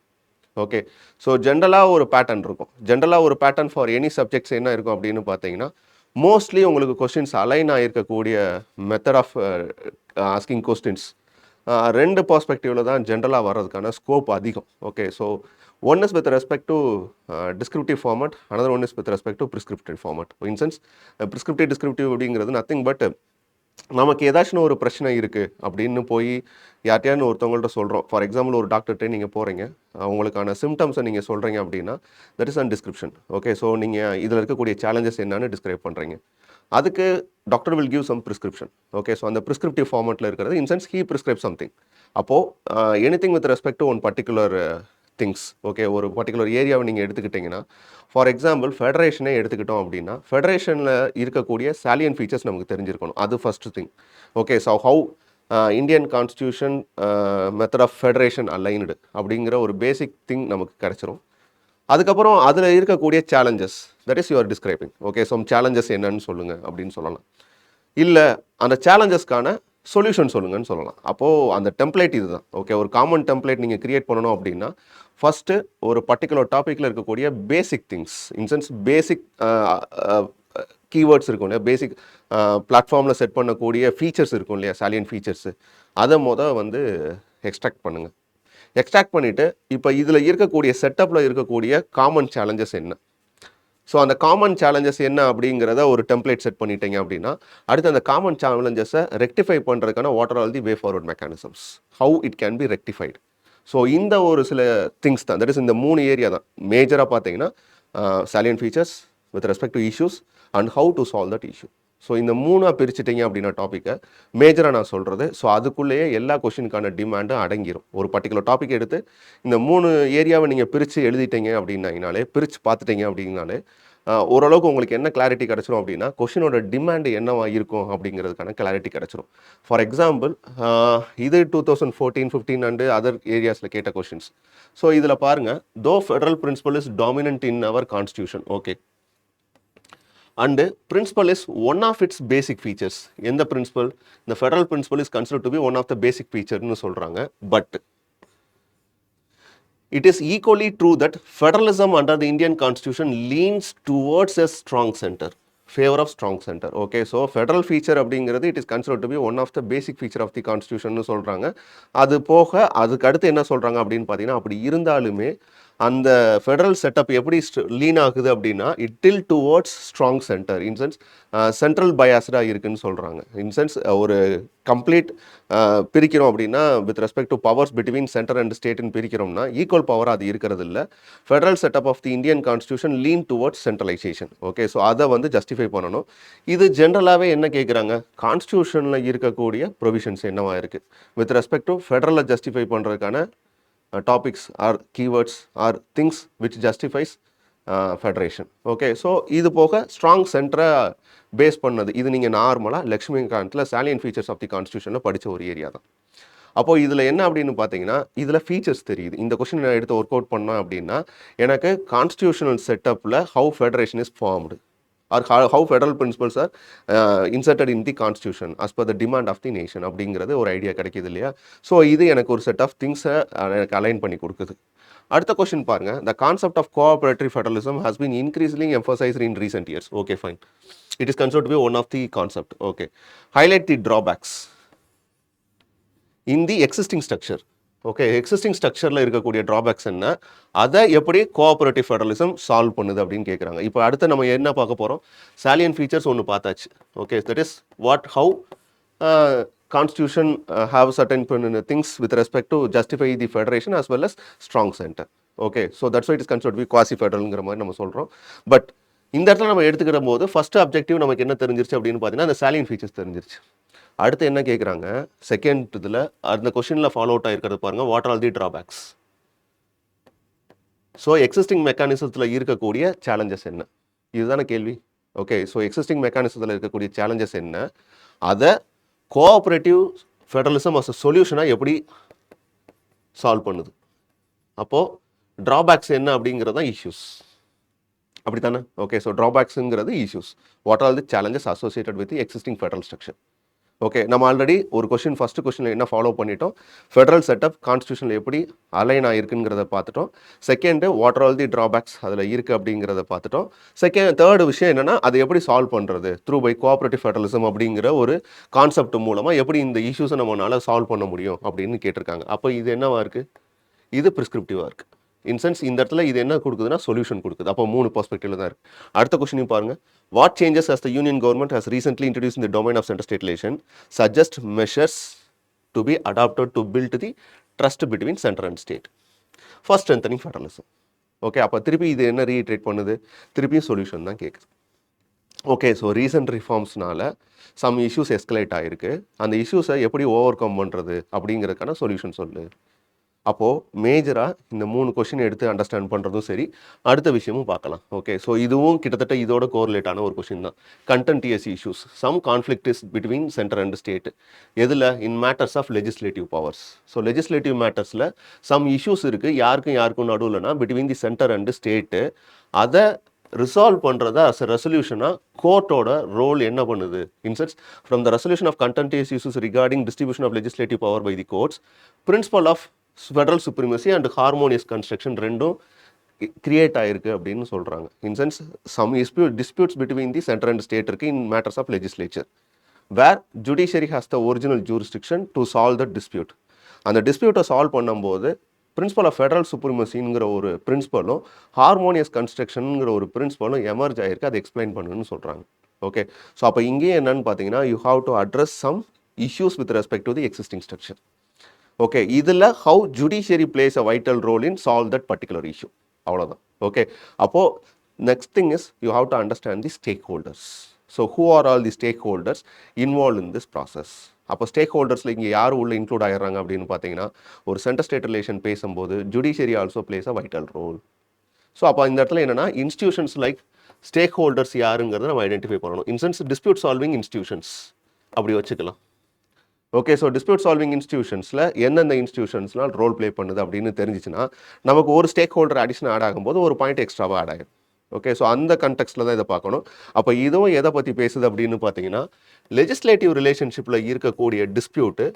Speaker 1: ஓகே, ஸோ ஜென்ரலாக ஒரு பேட்டர்ன் இருக்கும். ஜென்ரலாக ஒரு பேட்டர்ன் ஃபார் எனி சப்ஜெக்ட்ஸ் என்ன இருக்கும் அப்படின்னு பார்த்தீங்கன்னா மோஸ்ட்லி உங்களுக்கு கொஸ்டின்ஸ் அலைன் ஆகிருக்கக்கூடிய மெத்தட் ஆஃப் ஆஸ்கிங் கொஸ்டின்ஸ் 2 பர்ஸ்பெக்டிவில் தான் ஜென்ரலாக வர்றதுக்கான ஸ்கோப் அதிகம். Okay, so one is with respect to descriptive format, another one is with respect to prescriptive format. In sense descriptive அப்படிங்கிறது நத்திங் பட் நமக்கு ஏதாச்சும் ஒரு பிரச்சனை இருக்குது அப்படின்னு போய் யார்ட்டையான்னு ஒருத்தவங்கள்ட்ட சொல்கிறோம். ஃபார் எக்ஸாம்பிள் ஒரு டாக்டர்கிட்ட நீங்கள் போகிறீங்க, அவங்களுக்கான சிம்டம்ஸை நீங்கள் சொல்கிறீங்க அப்படின்னா that is an description. Okay, so நீங்கள் இதில் இருக்கக்கூடிய சேலஞ்சஸ் என்னன்னு டிஸ்கிரைப் பண்ணுறீங்க. அதுக்கு doctor will give some prescription. Okay, so அந்த ப்ரிஸ்கிரிப்டிவ் ஃபார்மெட்டில் இருக்கிறது in sense he prescribe something. அப்போது anything with respect to one particular things, okay, ஒரு பர்டிகுலர் ஏரியாவை நீங்கள் எடுத்துக்கிட்டிங்கன்னா, ஃபார் எக்ஸாம்பிள் ஃபெடரேஷனே எடுத்துக்கிட்டோம் அப்படின்னா, ஃபெடரேஷனில் இருக்கக்கூடிய சாலியன் ஃபீச்சர்ஸ் நமக்கு தெரிஞ்சிருக்கணும். அது first thing. Okay, so how Indian constitution method of federation aligned அப்படிங்கிற ஒரு பேசிக் திங் நமக்கு கிடச்சிரும். அதுக்கப்புறம் அதில் இருக்கக்கூடிய challenges, that is you're describing. Okay, so challenges என்னன்னு சொல்லுங்கள் அப்படின்னு சொல்லலாம். இல்லை அந்த சேலஞ்சஸ்க்கான சொல்யூஷன் சொல்லுங்கன்னு சொல்லலாம். அப்போது அந்த டெம்ப்ளேட் இது தான். ஓகே, ஒரு காமன் டெம்ப்ளேட் நீங்கள் க்ரியேட் பண்ணணும் அப்படின்னா ஃபஸ்ட்டு ஒரு பர்டிகுலர் டாப்பிக்கில் இருக்கக்கூடிய பேசிக் திங்ஸ், இன்சென்ஸ் பேசிக் கீவேர்ட்ஸ் இருக்கும் இல்லையா, பேசிக் பிளாட்ஃபார்மில் செட் பண்ணக்கூடிய ஃபீச்சர்ஸ் இருக்கும் இல்லையா, சாலியன் ஃபீச்சர்ஸு, அதை வந்து எக்ஸ்ட்ராக்ட் பண்ணுங்கள். எக்ஸ்ட்ராக்ட் பண்ணிவிட்டு இப்போ இதில் இருக்கக்கூடிய செட்டப்பில் இருக்கக்கூடிய காமன் சேலஞ்சஸ் என்ன, ஸோ அந்த காமன் சேலஞ்சஸ் என்ன அப்படிங்கிறத ஒரு டெம்ப்ளேட் செட் பண்ணிட்டீங்க அப்படின்னா, அடுத்து அந்த காமன் சேலஞ்சஸை ரெக்டிஃபை பண்ணுறதுக்கான what are all the way forward mechanisms, how it can be rectified. So இந்த ஒரு சில திங்ஸ் தான், தட் இஸ் இந்த 3 ஏரியா தான் மேஜராக பார்த்தீங்கன்னா, சாலியன் features with respect to issues and how to solve that issue. So இந்த 3ஆக பிரிச்சுட்டிங்க அப்படின்னா டாப்பிக்கை மேஜராக நான் சொல்கிறது. ஸோ அதுக்குள்ளேயே எல்லா கொஷினுக்கான டிமாண்டும் அடங்கிடும். ஒரு பர்டிகுலர் டாபிக் எடுத்து இந்த 3 ஏரியாவை நீங்கள் பிரித்து எழுதிட்டீங்க அப்படின்னாலே, பிரித்து பார்த்துட்டீங்க அப்படின்னாலே ஓரளவுக்கு உங்களுக்கு என்ன கிளாரிட்டி கிடச்சிரும் அப்படின்னா, கொஷினோட டிமாண்டு என்னவா இருக்கும் அப்படிங்கிறதுக்கான கிளாரிட்டி கிடச்சிரும். ஃபார் எக்ஸாம்பிள் இது 2014, 15 அண்டு அதர் ஏரியாஸில் கேட்ட கொஷின்ஸ். ஸோ இதில் பாருங்கள், though federal principle is dominant in our constitution, okay, and principle is one of its basic features. எந்த principle? The federal principle is considered to be one of the basic features னு சொல்றாங்க. But it is equally true that federalism under the Indian constitution leans towards a strong center, favor of strong center. Okay, so federal feature அப்படிங்கிறது it is considered to be one of the basic feature of the constitution னு சொல்றாங்க. அது போக அதுக்கு அடுத்து என்ன சொல்றாங்க அப்படின்னு பார்த்தீங்கன்னா, அப்படி இருந்தாலுமே அந்த ஃபெடரல் செட்டப் எப்படி லீன் ஆகுது அப்படின்னா, it tilt towards strong centre, in sense central பயாஸ்டாக இருக்குன்னு சொல்கிறாங்க. இன்சென்ஸ் ஒரு கம்ப்ளீட் பிரிக்கிறோம் அப்படின்னா, with respect to powers between centre and ஸ்டேட்னு பிரிக்கிறோம்னா ஈக்குவல் பவர் அது இருக்கிறது இல்லை. Federal setup of the Indian constitution lean towards centralisation. Okay, so அதை ஜஸ்டிஃபை பண்ணணும். இது ஜென்ரலாகவே என்ன கேட்குறாங்க, கான்ஸ்டியூஷனில் இருக்கக்கூடிய ப்ரொவிஷன்ஸ் என்னவா இருக்குது வித் ரெஸ்பெக்ட் டு ஃபெடரலை ஜஸ்டிஃபை பண்ணுறதுக்கான topics or keywords or things which justifies federation. Okay, so இது போக ஸ்ட்ராங் சென்டரை பேஸ் பண்ணது. இது நீங்கள் நார்மலாக லக்ஷ்மிகாந்தில் சாலியன் ஃபீச்சர்ஸ் ஆஃப் தி கான்ஸ்டியூஷனில் படித்த ஒரு ஏரியா தான். அப்போது இதில் என்ன அப்படின்னு பார்த்தீங்கன்னா, இதில் ஃபீச்சர்ஸ் தெரியுது. இந்த கொஸ்டின் நான் எடுத்து ஒர்க் அவுட் பண்ணேன் அப்படின்னா, எனக்கு கான்ஸ்டியூஷனல் செட்டப்பில் how federation is formed or how federal principles are inserted in the constitution as per the demand of the nation அப்படிங்கிறது ஒரு ஐடியா கிடைக்கிது இல்லையா. ஸோ இது எனக்கு ஒரு செட் ஆஃப் திங்ஸை எனக்கு அலைன் பண்ணி கொடுக்குது. அடுத்த கொஸ்டின் பாருங்க, the concept of cooperative federalism has been increasingly emphasized in recent years. Okay, fine, it is considered to be one of the concept. Okay, highlight the drawbacks in the existing structure. Okay, existing ஸ்ட்ரக்சரில் இருக்கக்கூடிய drawbacks என்ன, அதை எப்படி cooperative federalism solve பண்ணுது அப்படின்னு கேட்குறாங்க. இப்போ அடுத்து நம்ம என்ன பார்க்க போகிறோம், சாலியன் ஃபீச்சர்ஸ் ஒன்று பார்த்தாச்சு. Okay, that is what how constitution have certain things with respect to justify the federation as well as strong centre. Okay, so that's it is considered be quasi ஃபெடரல்ங்கிற மாதிரி நம்ம சொல்கிறோம். பட் இந்த இடத்துல நம்ம எடுத்துக்கிற போது ஃபஸ்ட்டு அப்ஜெக்டிவ் நமக்கு என்ன தெரிஞ்சிருச்சு அப்படின்னு பார்த்தீங்கன்னா, அந்த சாலியன் ஃபீச்சர்ஸ் தெரிஞ்சிருச்சு. அடுத்து என்ன கேட்குறாங்க, செகண்ட் இதில் அந்த கொஷினில் ஃபாலோ அவுட் ஆகிருக்கிறது பாருங்கள், what are all the drawbacks. So existing மெக்கானிசத்தில் இருக்கக்கூடிய சேலஞ்சஸ் என்ன, இதுதான கேள்வி. ஓகே, ஸோ எக்ஸிஸ்டிங் மெக்கானிசத்தில் இருக்கக்கூடிய சேலஞ்சஸ் என்ன, அதை கோஆப்ரேட்டிவ் ஃபெடரலிசம் அஸ் அ சொல்யூஷனாக எப்படி சால்வ் பண்ணுது. அப்போது ட்ராபேக்ஸ் என்ன அப்படிங்கிறது தான் இஷ்யூஸ், அப்படி தானே. ஓகே, ஸோ ட்ராபேக்ஸுங்கிறது issues, what are the challenges associated with the existing federal structure. Okay, நம்ம ஆல்ரெடி ஒரு கொஸ்டின் ஃபஸ்ட்டு கொஸ்டினில் என்ன ஃபாலோ பண்ணிட்டோம், ஃபெடரல் செட்டப் கான்ஸ்டியூஷனில் எப்படி அலைன் ஆகிருக்குங்கிறத பார்த்துட்டோம். Second what are all the drawbacks அதில் இருக்குது அப்படிங்கிறத பார்த்துட்டோம். தேர்டு விஷயம் என்னென்னா, அதை எப்படி சால்வ் பண்ணுறது த்ரூ பை கோஆப்ரேட்டிவ் ஃபெடரலிசம் அப்படிங்கிற ஒரு கான்செப்ட் மூலமாக எப்படி இந்த இஷ்யூஸை நம்மளால் சால்வ் பண்ண முடியும் அப்படின்னு கேட்டிருக்காங்க. அப்போ இது என்னவா இருக்குது, இது ப்ரிஸ்கிரிப்டிவாக இருக்குது. இன்சென்ஸ் இந்த இடத்துல இது என்ன கொடுக்குதுன்னா சொல்யூஷன் கொடுக்குது. அப்போ 3 பெர்ஸ்பெக்டிவ்ல தான் இருக்குது. அடுத்த கொஸ்டின் பாருங்க, what changes as the union government has recently introduced in the domain of center state relation suggest measures to be adopted to build the trust between center and state for strengthening federalism. Okay, அப்போ திருப்பி இது என்ன reiterate பண்ணுது, திருப்பியும் solution தான் கேட்குது. Okay, so recent ரிஃபார்ம்ஸ்னால some issues escalate ஆகிருக்கு. அந்த இஷ்யூஸை எப்படி ஓவர் கம் பண்ணுறது அப்படிங்கிறதுக்கான சொல்யூஷன் சொல்லு. அப்போது மேஜராக இந்த 3 கொஷின் எடுத்து அண்டர்ஸ்டாண்ட் பண்ணுறதும் சரி, அடுத்த விஷயமும் பார்க்கலாம். ஓகே, ஸோ இதுவும் கிட்டத்தட்ட இதோட கோரிலேட்டான ஒரு கொஷின் தான். Contentious issues, some conflict is between centre and state. எதில்? In matters of legislative powers. So legislative மேட்டர்ஸில் சம் இஷ்யூஸ் இருக்குது, யாருக்கும் நடுவில்னா between the centre and state. அதை ரிசால்வ் பண்ணுறதா அஸ் அ ரெசல்யூஷனாக கோர்ட்டோட ரோல் என்ன பண்ணுது? In sense from the resolution of contentious issues regarding distribution of legislative power by the courts, principle of federal supremacy and harmonious construction ரெண்டும் create ஆயிருக்கு அப்படின்னு சொல்கிறாங்க. Incense some disputes between the centre and state இருக்குது in matters of legislature, where judiciary has the original jurisdiction to solve the dispute. அந்த டிஸ்பியூட்டை solve பண்ணும்போது principle of federal சுப்ரீமசிங்கிற ஒரு பிரின்சிபலும் ஹார்மோனியஸ் கன்ஸ்ட்ரக்ஷனுங்கிற ஒரு பிரின்சிபலும் எமர்ஜ் ஆகிருக்கு. அதை எக்ஸ்பிளைன் பண்ணுன்னு சொல்கிறாங்க. ஓகே, ஸோ அப்போ இங்கேயே என்னன்னு பார்த்தீங்கன்னா, you have to address some issues with respect to the existing structure. Okay, இதில் how judiciary plays a vital role in solve that particular issue, அவ்வளோதான். ஓகே, அப்போது next thing is you have to understand the stakeholders. So who are all the stakeholders involve in this process? அப்போ ஸ்டேக் ஹோல்டர்ஸில் இங்கே யார் உள்ள include ஆகிடுறாங்க அப்படின்னு பார்த்தீங்கன்னா, ஒரு சென்டர் ஸ்டேட் ரிலேஷன் பேசும்போது judiciary also place a vital role. So அப்போ இந்த இடத்துல என்னென்னா, இன்ஸ்டியூஷன்ஸ் லைக் ஸ்டேக் ஹோல்டர்ஸ் யாருங்கிறத நம்ம ஐடென்டிஃபை பண்ணணும். இன்சென்ஸ் டிஸ்பியூட் சால்விங் இன்ஸ்டியூஷன்ஸ் அப்படி வச்சுக்கலாம். ஓகே, ஸோ டிஸ்பியூட் சால்விங் இன்ஸ்டியூஷன்ஸில் எந்தெந்த இன்ஸ்டியூஷன்ஸ்னால் ரோல் ப்ளே பண்ணுது அப்படின்னு தெரிஞ்சிச்சுன்னா, நமக்கு ஒரு ஸ்டேக் ஹோல்டர் அடிஷன் ஆட் ஆகும்போது ஒரு பாயிண்ட் எக்ஸ்ட்ராவாக ஆட் ஆகிடும். ஓகே, ஸோ அந்த கண்டெக்ஸ்ட்டில் தான் இதை பார்க்கணும். அப்போ இதுவும் எதை பற்றி பேசுது அப்படின்னு பார்த்தீங்கன்னா, லெஜிஸ்லேட்டிவ் ரிலேஷன்ஷிப்பில் இருக்கக்கூடிய டிஸ்பியூட்டு,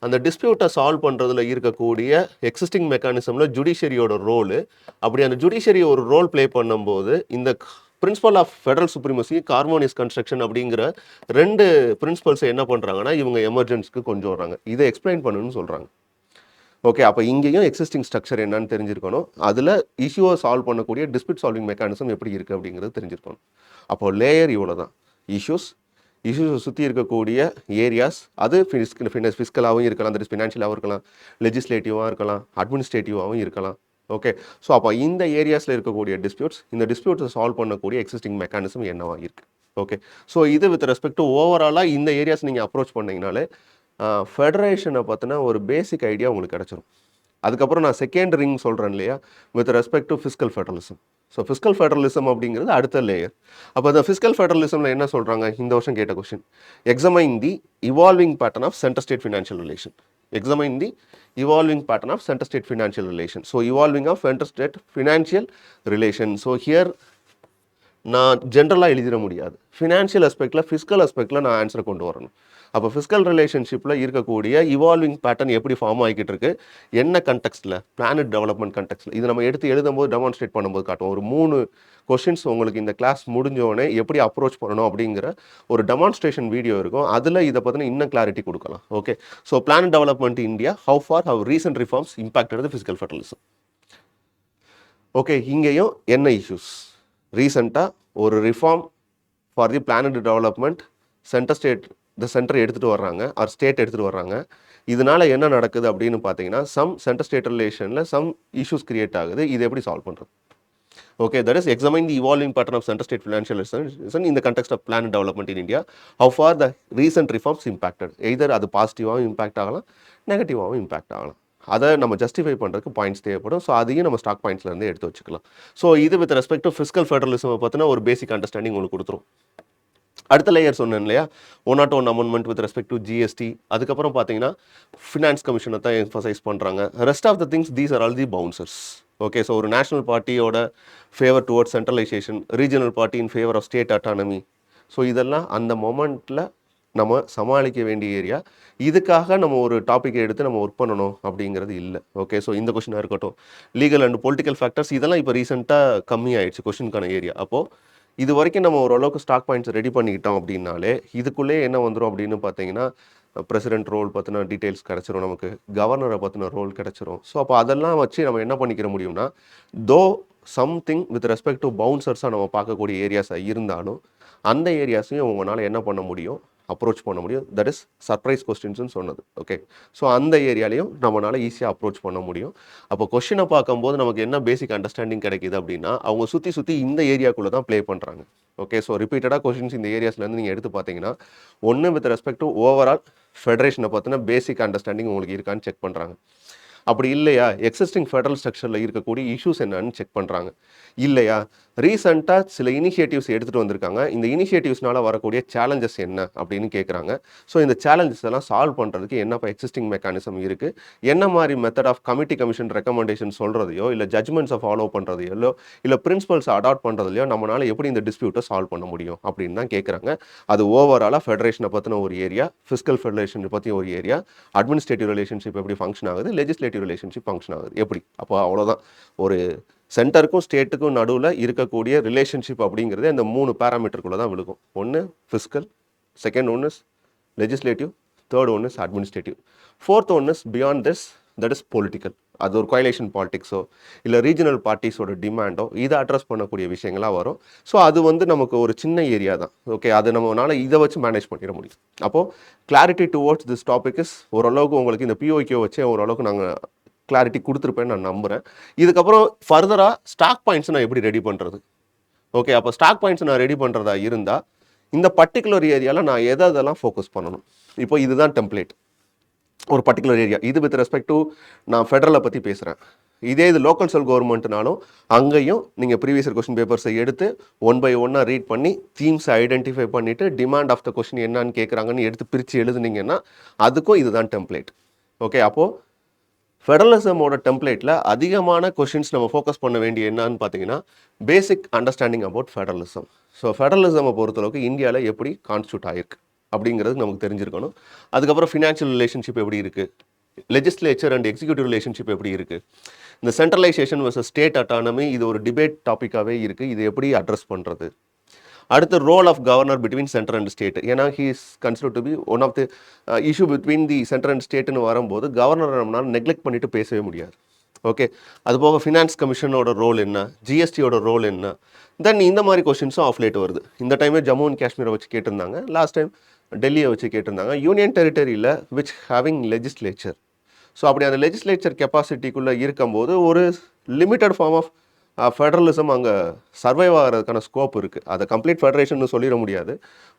Speaker 1: அந்த டிஸ்பியூட்டை சால்வ் பண்ணுறதுல இருக்கக்கூடிய எக்ஸிஸ்டிங் மெக்கானிசமில் ஜுடிஷியரியோட ரோலு, அப்படி அந்த ஜுடிஷியரி ஒரு ரோல் ப்ளே பண்ணும்போது இந்த principle of federal supremacy, harmonious construction அப்படிங்கிற 2 பிரின்சிபல்ஸை என்ன பண்ணுறாங்கன்னா, இவங்க எமர்ஜென்ஸ்க்கு கொஞ்சம் வர்றாங்க. இதை எக்ஸ்பிளைன் பண்ணணும்னு சொல்கிறாங்க. ஓகே, அப்போ இங்கேயும் எக்ஸிஸ்டிங் ஸ்ட்ரக்சர் என்னன்னு தெரிஞ்சிருக்கணும். அதில் இஷ்யூவை சால்வ் பண்ணக்கூடிய டிஸ்பியூட் சால்விங் மெக்கானிசம் எப்படி இருக்குது அப்படிங்கிறது தெரிஞ்சிருக்கணும். அப்போது லேயர் இவ்வளோ தான். இஷ்யூஸை சுற்றி இருக்கக்கூடிய ஏரியாஸ், அது ஃபிஸ்கலாகவும் இருக்கலாம், தட் இஸ் ஃபினான்ஷியலாகவும் இருக்கலாம், லெஜிஸ்லேட்டிவாக இருக்கலாம், அட்மினிஸ்ட்ரேட்டிவாகவும் இருக்கலாம். ஓகே, ஸோ அப்போ இந்த ஏரியாஸில் இருக்கக்கூடிய டிஸ்பியூட்ஸ், இந்த டிஸ்பியூட்ஸை சால்வ் பண்ணக்கூடிய எக்ஸிஸ்டிங் மெக்கானிசம் என்னவா இருக்குது? ஓகே, ஸோ இது வித் ரெஸ்பெக்ட் டு ஓவராலாக இந்த ஏரியாஸ் நீங்கள் அப்ரோச் பண்ணிங்கனாலே ஃபெடரேஷனை பற்றின ஒரு பேசிக் ஐடியா உங்களுக்கு கிடச்சிரும். அதுக்கப்புறம் நான் செகண்ட் ரிங் சொல்கிறேன் இல்லையா, with respect to fiscal federalism. So fiscal federalism அப்படிங்கிறது அடுத்த லேயர். அப்போ அந்த ஃபிஸ்கல் ஃபெடரலிசமில் என்ன சொல்கிறாங்க, இந்த வருஷம் கேட்ட question, examine the evolving pattern of centre state financial relation. Examine the evolving pattern of center state financial relation. So evolving of center state financial relation. So here நான் ஜென்ரலாக எழுதிட முடியாது. ஃபினான்ஷியல் அஸ்பெக்டில், ஃபிஸ்கல் அஸ்பெக்டில் நான் ஆன்சரை கொண்டு வரணும். அப்போ ஃபிஸ்கல் ரிலேஷன்ஷிப்பில் இருக்கக்கூடிய இவால்விங் பேட்டர்ன் எப்படி ஃபார்ம் ஆகிக்கிட்டு இருக்கு, என்ன கண்டெக்ஸ்ட்டில், பிளானட் டெவலப்மெண்ட் கண்டெக்ஸ்ட்டில், இது நம்ம எடுத்து எழுதும்போது டெமான்ஸ்ட்ரேட் பண்ணும்போது காட்டும். ஒரு 3 கொஷின்ஸ் உங்களுக்கு இந்த கிளாஸ் முடிஞ்சோடனே எப்படி அப்ரோச் பண்ணணும் அப்படிங்கிற ஒரு டெமான்ஸ்ட்ரேஷன் வீடியோ இருக்கும். அதில் இதை பற்றின இன்னும் கிளாரிட்டி கொடுக்கலாம். Okay, so planned development India, how recent reforms impacted the fiscal federalism. Okay, இங்கேயும் என்ன இஷ்யூஸ், ரீசெண்டாக ஒரு reform for the planned development centre எடுத்துகிட்டு வர்றாங்க, ஆர் ஸ்டேட் எடுத்துகிட்டு வர்றாங்க. இதனால் என்ன நடக்குது அப்படின்னு பார்த்தீங்கன்னா, சம் சென்டர் ஸ்டேட் ரிலேஷனில் சம் இஷ்யூஸ் கிரியேட் ஆகுது. இது எப்படி சால்வ் பண்ணுறது? Okay, that is examine the evolving pattern of centre state financial relation in the context of planned development in India, how far the recent reforms impacted. Either அது பாசிட்டிவாகவும் impact ஆகலாம், நெகட்டிவாகவும் impact ஆகலாம். அதை நம்ம ஜஸ்டிஃபை பண்ணுறதுக்கு points தேவைப்படும். So அதையும் நம்ம ஸ்டாக் பாயிண்ட்ஸ்லேருந்து எடுத்து வச்சுக்கலாம். ஸோ இது with respect to fiscal federalism பற்றின ஒரு பேசிக் அண்டர்ஸ்டாண்டிங் உங்களுக்கு கொடுத்துரும். அடுத்த லேயர் சொன்னேன் இல்லையா, 101 amendment with respect to GST. அதுக்கப்புறம் பார்த்தீங்கன்னா ஃபினான்ஸ் கமிஷனை தான் எம்பசைஸ் பண்ணுறாங்க. Rest of the things these are all the bouncers. Okay, so ஒரு நேஷனல் பார்ட்டியோட favour towards centralisation, regional party in favour of state autonomy. So இதெல்லாம் அந்த மொமெண்ட்டில் நம்ம சமாளிக்க வேண்டிய ஏரியா. இதுக்காக நம்ம ஒரு டாப்பிக்கை எடுத்து நம்ம ஒர்க் பண்ணணும் அப்படிங்கிறது இல்லை. ஓகே, ஸோ இந்த கொஷினாக இருக்கட்டும், லீகல் அண்ட் பொலிட்டிக்கல் ஃபேக்டர்ஸ், இதெல்லாம் இப்போ ரீசெண்டாக கம்மி ஆயிடுச்சு கொஷினுக்கான ஏரியா. அப்போது இது வரைக்கும் நம்ம ஓரளவுக்கு ஸ்டாக் பாயிண்ட்ஸ் ரெடி பண்ணிக்கிட்டோம் அப்படின்னாலே இதுக்குள்ளே என்ன வந்துடும் அப்படின்னு பார்த்தீங்கன்னா, பிரசிடென்ட் ரோல் பற்றின டீட்டெயில்ஸ் கிடச்சிரும், நமக்கு கவர்னரை பற்றின ரோல் கிடச்சிரும். ஸோ அப்போ அதெல்லாம் வச்சு நம்ம என்ன பண்ணிக்கிற முடியும்னா, தோ சம்திங் வித் ரெஸ்பெக்ட் டு பவுன்சர்ஸாக நம்ம பார்க்கக்கூடிய ஏரியாஸாக இருந்தாலும் அந்த ஏரியாஸையும் உங்களால் என்ன பண்ண முடியும், அப்ரோச் பண்ண முடியும். தட் இஸ் சர்ப்ரைஸ் கொஸ்டின்ஸ்னு சொன்னது. ஓகே, ஸோ அந்த ஏரியாலையும் நம்மளால் ஈஸியாக அப்ரோச் பண்ண முடியும். அப்போ கொஸ்டினை பார்க்கும்போது நமக்கு என்ன பேசிக் அண்டர்ஸ்டாண்டிங் கிடைக்குது அப்படின்னா, அவங்க சுற்றி சுற்றி இந்த ஏரியாக்குள்ளே தான் ப்ளே பண்ணுறாங்க. ஓகே, ஸோ ரிப்பீட்டடாக கொஸ்டின்ஸ் இந்த ஏரியாஸ்லேருந்து நீங்கள் எடுத்து பார்த்தீங்கன்னா, ஒன்று வித் ரெஸ்பெக்ட் டு ஓவரால் ஃபெடரேஷனை பற்றின பேசிக் அண்டர்ஸ்டாண்டிங் உங்களுக்கு இருக்கான்னு செக் பண்ணுறாங்க. அப்படி இல்லையா, எக்ஸிஸ்டிங் ஃபெடரல் ஸ்ட்ரக்சரில் இருக்கக்கூடிய இஷ்யூஸ் என்னன்னு செக் பண்ணுறாங்க. இல்லையா, ரீசெண்டாக சில இனிஷியேட்டிவ்ஸ் எடுத்துகிட்டு வந்திருக்காங்க, இந்த இனிஷியேட்டிவ்ஸ்னால வரக்கூடிய சேலஞ்சஸ் என்ன அப்படின்னு கேட்குறாங்க. ஸோ இந்த சேலஞ்சஸ் எல்லாம் சால்வ் பண்ணுறதுக்கு என்னப்பா எக்ஸிஸ்டிங் மெக்கானிசம் இருக்குது, என்ன மாதிரி method of committee commission recommendation சொல்கிறதையோ இல்லை ஜட்மெண்ட்ஸை ஃபாலோ பண்ணுறதையோ இல்லை பிரின்சிபல்ஸை அடாப்ட் பண்ணுறதையோ நம்மளால் எப்படி இந்த டிஸ்பியூட்டை சால்வ் பண்ண முடியும் அப்படின்னு தான் கேட்குறாங்க. அது ஓவராலாக ஃபெடரேஷனை பற்றின ஒரு ஏரியா, ஃபிஸ்கல் ஃபெடரேஷன் பற்றி ஒரு ஏரியா, அட்மினிஸ்ட்ரேட்டிவ் ரிலேஷன்ஷிப் எப்படி ஃபங்க்ஷன் ஆகுது, லெஜிஸ்லேட்டிவ் ரிலேஷன்ஷிப் ஃபங்க்ஷன் ஆகுது எப்படி. அப்போ அவ்வளோதான், ஒரு சென்டருக்கும் ஸ்டேட்டுக்கும் நடுவில் இருக்கக்கூடிய ரிலேஷன்ஷிப் அப்படிங்கிறது அந்த 3 பேராமீட்டருக்குள்ளே தான் விழுகும். ஒன்று fiscal, second one is legislative, third one is administrative, fourth one is beyond this, that is political. அது ஒரு கோயலேஷன் பாலிடிக்ஸோ இல்லை ரீஜனல் பார்ட்டிஸோட டிமாண்டோ இதை அட்ரஸ் பண்ணக்கூடிய விஷயங்களாக வரும். ஸோ அது நமக்கு ஒரு சின்ன ஏரியா தான். ஓகே, அது நம்மளால் இதை வச்சு மேனேஜ் பண்ணிட முடியும். அப்போது clarity towards this topic is ஓரளவுக்கு உங்களுக்கு இந்த பிஓக்யூ வச்சு ஓரளவுக்கு நாங்கள் கிளாரிட்டி கொடுத்துருப்பேன்னு நான் நம்புகிறேன். இதுக்கப்புறம் ஃபர்தராக ஸ்டாக் பாயிண்ட்ஸ் நான் எப்படி ரெடி பண்ணுறது. ஓகே, அப்போ ஸ்டாக் பாயிண்ட்ஸ் நான் ரெடி பண்ணுறதா இருந்தால் இந்த பர்டிகுலர் ஏரியாவில் நான் எதெல்லாம் ஃபோக்கஸ் பண்ணணும். இப்போ இதுதான் டெம்ப்ளேட், ஒரு பர்டிகுலர் ஏரியா. இது வித் ரெஸ்பெக்ட் டு நான் ஃபெடரலை பற்றி பேசுகிறேன். இதே இது லோக்கல் செல் கவர்மெண்ட்னாலும் அங்கேயும் நீங்கள் ப்ரீவியஸ் கொஸ்டின் பேப்பர்ஸை எடுத்து 1 by 1 ரீட் பண்ணி தீம்ஸை ஐடென்டிஃபை பண்ணிவிட்டு டிமாண்ட் ஆஃப் த கொஸ்டின் என்னன்னு கேட்குறாங்கன்னு எடுத்து பிரித்து எழுதுனீங்கன்னா அதுக்கும் இதுதான் டெம்ப்ளேட். ஓகே, அப்போது ஃபெடரலிசமோட டெம்ப்ளேட்டில் அதிகமான கொஷின்ஸ் நம்ம ஃபோக்கஸ் பண்ண வேண்டிய என்னன்னு பார்த்தீங்கன்னா basic understanding about federalism. So ஃபெடரலிசமை பொறுத்தளவுக்கு இந்தியாவில் எப்படி கான்ஸ்டியூட் ஆகிருக்கு அப்படிங்கிறது நமக்கு தெரிஞ்சிருக்கணும். அதுக்கப்புறம் ஃபினான்ஷியல் ரிலேஷன்ஷிப் எப்படி இருக்குது, லெஜிஸ்லேச்சர் அண்ட் எக்ஸிக்யூட்டிவ் ரிலேஷன்ஷிப் எப்படி இருக்குது, இந்த சென்ட்ரலைசேஷன் வர்சஸ் ஸ்டேட் அட்டானமி இது ஒரு டிபேட் டாப்பிக்காகவே இருக்குது. இது எப்படி அட்ரஸ் பண்ணுறது. அடுத்து role of governor between centre and state. ஏன்னா he is considered to be one of the issue between the centre and ஸ்டேட்னு வரும்போது கவர்னர் நம்மளால் நெக்லெக்ட் பண்ணிட்டு பேசவே முடியாது. ஓகே, அதுபோக ஃபினான்ஸ் கமிஷனோட ரோல் என்ன, ஜிஎஸ்டியோட ரோல் என்ன, தென் இந்த மாதிரி கொஸ்டின்ஸும் ஆஃப் லேட் வருது. இந்த டைமே ஜம்மு அண்ட் காஷ்மீரை வச்சு கேட்டிருந்தாங்க, லாஸ்ட் டைம் டெல்லியை வச்சு கேட்டிருந்தாங்க. யூனியன் டெரிட்டரியில் விச் ஹேவிங் லெஜிஸ்லேச்சர். ஸோ அப்படி அந்த லெஜிஸ்லேச்சர் கெப்பாசிட்டிக்குள்ளே இருக்கும்போது ஒரு லிமிட்டட் ஃபார்ம் ஆஃப் ஃபெடரலிசம் அங்கே சர்வைவ் ஆகிறதுக்கான ஸ்கோப் இருக்குது. அதை கம்ப்ளீட் ஃபெடரேஷன் சொல்லிட முடியாது.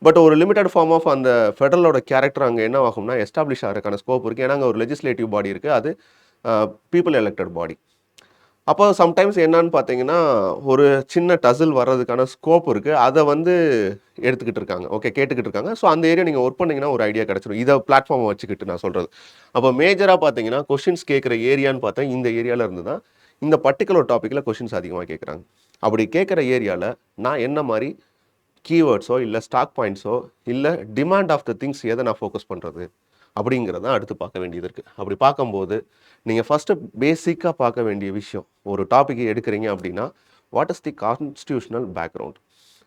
Speaker 1: பட் ஒரு லிமிட்டட் ஃபார்ம் ஆஃப் அந்த ஃபெடரலோட கேரக்டர் அங்கே என்ன ஆகும்னா எஸ்டாப்ளிஷ் ஆகிறதுக்கான ஸ்கோப் இருக்குது. ஏன்னா அங்கே ஒரு லெஜிஸ்லேட்டிவ் பாடி இருக்குது, அது பீப்புள் எலெக்டட் பாடி. அப்போ சம்டைம்ஸ் என்னன்னு பார்த்தீங்கன்னா ஒரு சின்ன டசில் வர்றதுக்கான ஸ்கோப் இருக்குது. அதை எடுத்துக்கிட்டு இருக்காங்க, ஓகே, கேட்டுக்கிட்டு இருக்காங்க. ஸோ அந்த ஏரியா நீங்கள் ஒர்க் பண்ணிங்கன்னா ஒரு ஐடியா கிடச்சிடும். இதை பிளாட்ஃபார்மை வச்சுக்கிட்டு நான் சொல்கிறது. அப்போ மேஜராக பார்த்தீங்கன்னா கொஷின்ஸ் கேட்குற ஏரியான்னு பார்த்தா இந்த ஏரியாவில் இருந்து தான் இந்த பர்டிகுலர் டாப்பிக்கில் கொஷின்ஸ் அதிகமாக கேட்குறாங்க. அப்படி கேட்குற ஏரியாவில் நான் என்ன மாதிரி கீவேர்ட்ஸோ இல்லை ஸ்டாக் பாயிண்ட்ஸோ இல்லை டிமாண்ட் ஆஃப் த திங்ஸ் எதை நான் ஃபோக்கஸ் பண்ணுறது அப்படிங்கிறத அடுத்து பார்க்க வேண்டியது இருக்குது. அப்படி பார்க்கும்போது நீங்கள் ஃபஸ்ட்டு பேசிக்காக பார்க்க வேண்டிய விஷயம், ஒரு டாப்பிக்கை எடுக்கிறீங்க அப்படின்னா what is the constitutional background.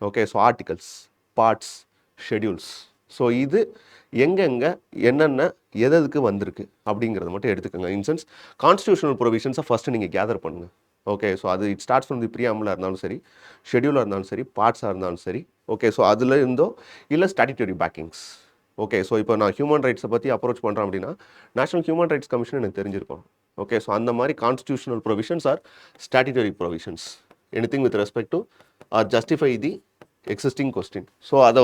Speaker 1: Okay, so articles, parts, schedules, so இது எங்கெங்கே என்னென்ன எதுக்கு வந்திருக்கு அப்படிங்கிறத மட்டும் எடுத்துக்கோங்க. இன்சென்ஸ் கான்ஸ்டியூஷனல் ப்ரொவிஷன்ஸை ஃபஸ்ட்டு நீங்கள் கேதர் பண்ணுங்கள். ஓகே, ஸோ அது இட் ஸ்டார்ட்ஸ் ஃப்ரம் தி ப்ரீஆம்பிளாக இருந்தாலும் சரி, ஷெடியூலாக இருந்தாலும் சரி, பார்ட்ஸாக இருந்தாலும் சரி. ஓகே, ஸோ அதில் இருந்தோ இல்லை ஸ்டாட்யூட்டரி பேக்கிங்ஸ். ஓகே, ஸோ இப்போ நான் ஹியூமன் ரைட்ஸை பற்றி அப்ரோச் பண்ணுறேன் அப்படின்னா நேஷனல் ஹியூமன் ரைட்ஸ் கமிஷன் எனக்கு தெரிஞ்சிருக்கும். ஓகே, ஸோ அந்த மாதிரி constitutional provisions or statutory provisions anything with respect to or justify the existing question. So அதை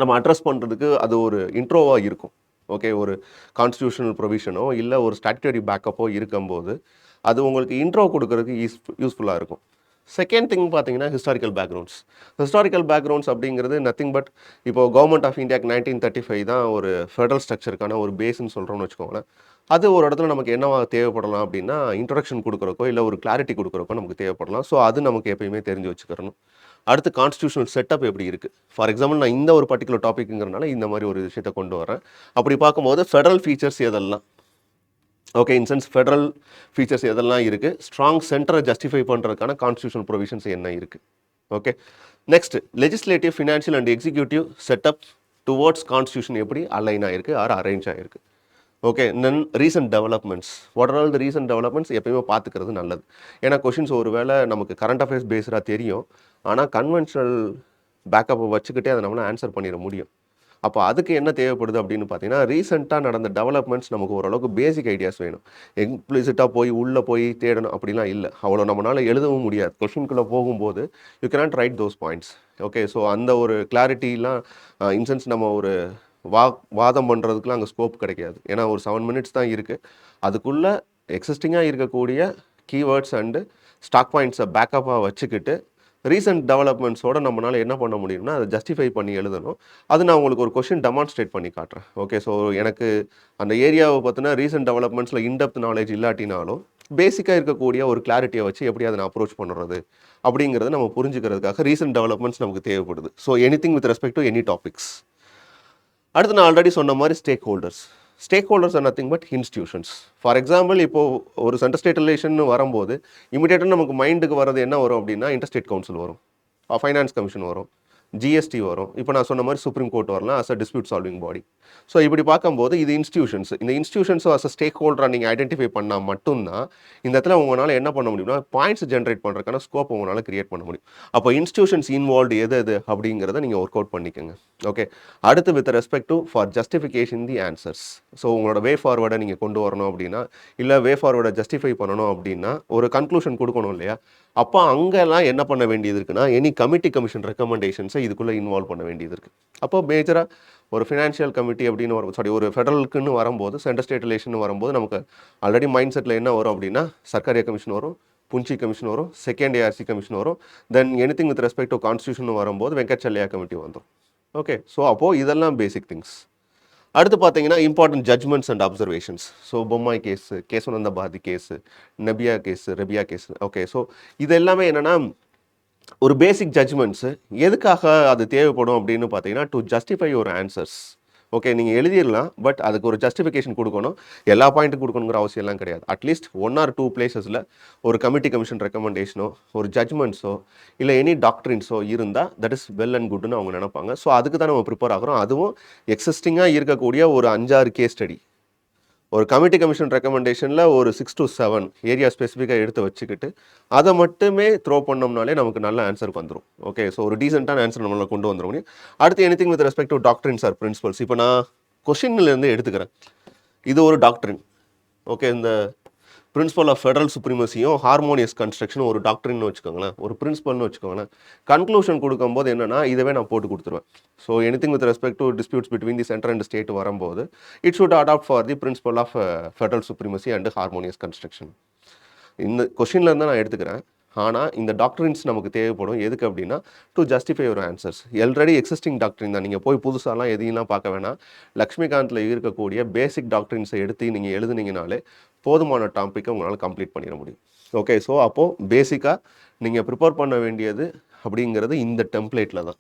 Speaker 1: நம்ம அட்ரஸ் பண்ணுறதுக்கு அது ஒரு இன்ட்ரோவாக இருக்கும். ஓகே, ஒரு கான்ஸ்டியூஷனல் ப்ரொவிஷனோ இல்லை ஒரு ஸ்டாட்யூட்டரி பேக்கப்போ இருக்கும்போது அது உங்களுக்கு இன்ட்ரோ கொடுக்கறதுக்கு யூஸ்ஃபுல்லாக இருக்கும். செகண்ட் திங் பார்த்தீங்கன்னா ஹிஸ்டாரிக்கல் பேக்ரவுண்ட்ஸ். ஹிஸ்டாரிக்கல் பேக்ரவுண்ட்ஸ் அப்படிங்கிறது நத்திங் பட் இப்போ கவர்மெண்ட் ஆஃப் இந்தியாக்கு 1935 தான் ஒரு ஃபெடரல் ஸ்ட்ரக்சருக்கான ஒரு பேஸ்ன்னு சொல்கிறோம்னு வச்சுக்கோங்களேன். அது ஒரு இடத்துல நமக்கு என்னவா தேவைப்படலாம் அப்படின்னா இன்ட்ரடக்ஷன் கொடுக்குறக்கோ இல்லை ஒரு கிளாரிட்டி கொடுக்குறக்கோ நமக்கு தேவைப்படலாம். ஸோ அது நமக்கு எப்பயுமே தெரிஞ்சு வச்சுக்கிறணும். அடுத்து கான்ஸ்டியூஷனல் செட்டப் எப்படி இருக்குது. ஃபார் எக்ஸாம்பிள் நான் இந்த ஒரு பர்டிகுலர் டாப்பிக்குங்கிறனால இந்த மாதிரி ஒரு விஷயத்தை கொண்டு வரேன். அப்படி பார்க்கும்போது ஃபெடரல் ஃபீச்சர்ஸ் எதெல்லாம், ஓகே, இன்சென்ஸ் ஃபெடரல் ஃபீச்சர்ஸ் எதெல்லாம் இருக்குது, ஸ்ட்ராங் சென்டரை ஜஸ்டிஃபை பண்ணுறதுக்கான கான்ஸ்டியூஷனல் ப்ரொவிஷன்ஸ் என்ன இருக்குது. Okay, next legislative, financial and executive setup towards constitution எப்படி அலைன் ஆகிருக்கு ஆர் அரேஞ்ச் ஆகிருக்கு. Okay, then recent developments, what are all the recent developments எப்பயுமே பார்த்துக்கிறது நல்லது. ஏன்னா கொஷின்ஸ் ஒரு வேளை நமக்கு கரண்ட் அஃபேர்ஸ் பேஸ்டாக தெரியும், ஆனால் கன்வென்ஷனல் பேக்கப்பை வச்சுக்கிட்டே அதை நம்மளால் ஆன்சர் பண்ணிட முடியும். அப்போ அதுக்கு என்ன தேவைப்படுது அப்படின்னு பார்த்தீங்கன்னா, ரீசெண்டாக நடந்த டெவலப்மெண்ட்ஸ் நமக்கு ஓரளவுக்கு பேசிக் ஐடியாஸ் வேணும். எக்ஸ்ப்ளிசிட்டாக போய் உள்ளே போய் தேடணும் அப்படிலாம் இல்ல. அவ்வளோ நம்மனால எழுதவும் முடியாது. கொஸ்டின்குள்ளே போகும்போது you cannot right those points. Okay. So அந்த ஒரு கிளாரிட்டிலாம் இன்சென்ஸ் நம்ம ஒரு வாதம் பண்ணுறதுக்குலாம் அங்கே ஸ்கோப் கிடைக்காது. ஏன்னா ஒரு 7 மினிட்ஸ் தான் இருக்குது. அதுக்குள்ளே எக்ஸிஸ்டிங்காக இருக்கக்கூடிய கீவேர்ட்ஸ் அண்டு ஸ்டாக் பாயிண்ட்ஸை பேக்கப்பாக வச்சுக்கிட்டு ரீசெண்ட் டெவலப்மெண்ட்ஸோட நம்மளால் என்ன பண்ண முடியும்னா அதை ஜஸ்டிஃபை பண்ணி எழுதணும். அது நான் உங்களுக்கு ஒரு கொஷின் டெமான்ஸ்ட்ரேட் பண்ணி காட்டுறேன். ஓகே. ஸோ எனக்கு அந்த ஏரியாவை பற்றின ரீசெண்ட் டெவலப்மெண்ட்ஸில் இன்டெப்த் நாலேஜ் இல்லாட்டினாலும் பேசிக்காக இருக்கக்கூடிய ஒரு கிளாரிட்டியை வச்சு எப்படி அதை நான் அப்ரோச் பண்ணுறது அப்படிங்கிறத நம்ம புரிஞ்சுக்கிறதுக்காக ரீசெண்ட் டெவலப்மெண்ட்ஸ் நமக்கு தேவைப்படுது. So anything with respect to any topics. அடுத்து நான் ஆல்ரெடி சொன்ன மாதிரி stakeholders are nothing but institutions. For example, இப்போது ஒரு சென்டர் ஸ்டேட் ரிலேஷன் வரும்போது இமீடியட்டாக நமக்கு மைண்டுக்கு வரது என்ன வரும் அப்படின்னா, இன்டர்ஸ்டேட் கவுன்சில் வரும், ஃபைனான்ஸ் கமிஷன் வரும், ஜிஎஸ்டி வரும். இப்போ நான் சொன்ன மாதிரி சுப்ரீம் கோர்ட் வரலாம் as a dispute solving body. So இப்படி பார்க்கும்போது இது இன்ஸ்டியூஷன்ஸ். இந்த இன்ஸ்டியூஷன்ஸும் அஸ் அ ஸ்டேக் ஹோல்டராக நீங்கள் ஐடென்டிஃபை பண்ணால் மட்டும்தான் இந்த இடத்துல உங்களால் என்ன பண்ண முடியும்னா பாயிண்ட்ஸ் ஜென்ரேட் பண்ணுறதுக்கான ஸ்கோப் உங்களால் கிரியேட் பண்ண முடியும். அப்போ இன்ஸ்டியூஷன்ஸ் இன்வால்வ்டு எது அப்படிங்கிறத நீங்கள் ஒர்க் அவுட் பண்ணிக்கோங்க. ஓகே. அடுத்து with respect to for justification the answers. So உங்களோட வே ஃபார்வர்டை நீங்கள் கொண்டு வரணும் அப்படின்னா, இல்லை வே ஃபார்வர்டை ஜஸ்டிஃபை பண்ணணும் அப்படின்னா ஒரு கன்க்ளூஷன் கொடுக்கணும் இல்லையா? அப்போ அங்கெல்லாம் என்ன பண்ண வேண்டியது இருக்குன்னா, எனி கமிட்டி கமிஷன் ரெக்கமெண்டேஷன்ஸை இதுக்குள்ளே இன்வால்வ் பண்ண வேண்டியது இருக்குது. அப்போ மேஜராக ஒரு ஃபினான்ஷியல் கமிட்டி அப்படின்னு ஒரு ஃபெடரலுக்குன்னு வரும்போது, சென்டர் ஸ்டேட் ரிலேஷன் வரும்போது நமக்கு ஆல்ரெடி மைண்ட் செட்டில் என்ன வரும் அப்படின்னா, சர்க்காரியா கமிஷன் வரும், புஞ்சி கமிஷன் வரும், செகண்ட் ஏஆர்சி கமிஷன் வரும், then anything with respect to constitution வரும்போது வெங்கட்சல்லையா கமிட்டி வந்துடும். ஓகே. ஸோ அப்போது இதெல்லாம் பேசிக் திங்ஸ். அடுத்து பார்த்தீங்கன்னா important judgments and observations. So Bommai case, Kesavananda Bharati case, Nabam case, Rebia case. Okay. So இது எல்லாமே என்னென்னா ஒரு பேசிக் ஜட்மெண்ட்ஸு. எதுக்காக அது தேவைப்படும் அப்படின்னு பார்த்தீங்கன்னா, to justify your answers. Okay. நீங்கள் எழுதிடலாம், பட் அதுக்கு ஒரு ஜஸ்டிஃபிகேஷன் கொடுக்கணும். எல்லா பாயிண்ட்டும் கொடுக்கணுங்கிற அவசியம்லாம் கிடையாது. அட்லீஸ்ட் 1 or 2 பிளேசஸில் ஒரு கமிட்டி கமிஷன் ரெக்கமெண்டேஷனோ, ஒரு ஜட்மெண்ட்ஸோ, இல்லை எனி டாக்ட்ரின்ஸோ இருந்தால் தட் இஸ் வெல் அண்ட் குட்னு அவங்க நினைப்பாங்க. ஸோ அதுக்கு தான் நம்ம ப்ரிப்பேர் ஆகிறோம். அதுவும் எக்ஸிஸ்டிங்காக இருக்கக்கூடிய ஒரு 5-6 கேஸ் ஸ்டடி, ஒரு கமிட்டி கமிஷன் ரெக்கமெண்டேஷனில் ஒரு 6 to 7 ஏரியா ஸ்பெசிஃபிக்காக எடுத்து வச்சுக்கிட்டு அதை மட்டுமே த்ரோ பண்ணோம்னாலே நமக்கு நல்ல ஆன்சருக்கு வந்துடும். ஓகே. ஸோ ஒரு டீசெண்டான ஆன்சர் நம்மளால் கொண்டு வந்துட முடியும். அடுத்து anything with respect to doctrines or principles. இப்போ நான் கொஷின்லேருந்து எடுத்துக்கிறேன், இது ஒரு டாக்ட்ரின். ஓகே. இந்த பிரின்சிபல் ஆஃப் ஃபெடரல் சுப்ரீமசியும் ஹார்மோனியஸ் கன்ஸ்ட்ரக்ஷனும் ஒரு டாக்டரின்னு வச்சுக்கோங்களேன், ஒரு பிரின்சிபல்னு வச்சுக்கோங்களேன். கன்க்ளூஷன் கொடுக்கும்போது என்னென்னா இதவே நான் போட்டு கொடுத்துருவேன். So anything with respect to disputes between the centre and state வரும்போது it should adopt for the principle of federal supremacy and harmonious construction. இந்த கொஷின்லேருந்து நான் எடுத்துக்கிறேன். ஆனால் இந்த டாக்டரின்ஸ் நமக்கு தேவைப்படும். எதுக்கு அப்படின்னா, to justify your answers. Already existing doctrine தான். நீங்கள் போய் புதுசாலாம் எதையும் பார்க்க வேணாம். லக்ஷ்மிகாந்தில் இருக்கக்கூடிய பேசிக் டாக்டரின்ஸை எடுத்து நீங்கள் எழுதுனீங்கனாலே போதுமான டாப்பிக்கை உங்களால் கம்ப்ளீட் பண்ணிட முடியும். ஓகே. ஸோ அப்போது பேசிக்காக நீங்கள் ப்ரிப்பேர் பண்ண வேண்டியது அப்படிங்கிறது இந்த டெம்ப்ளேட்டில் தான்.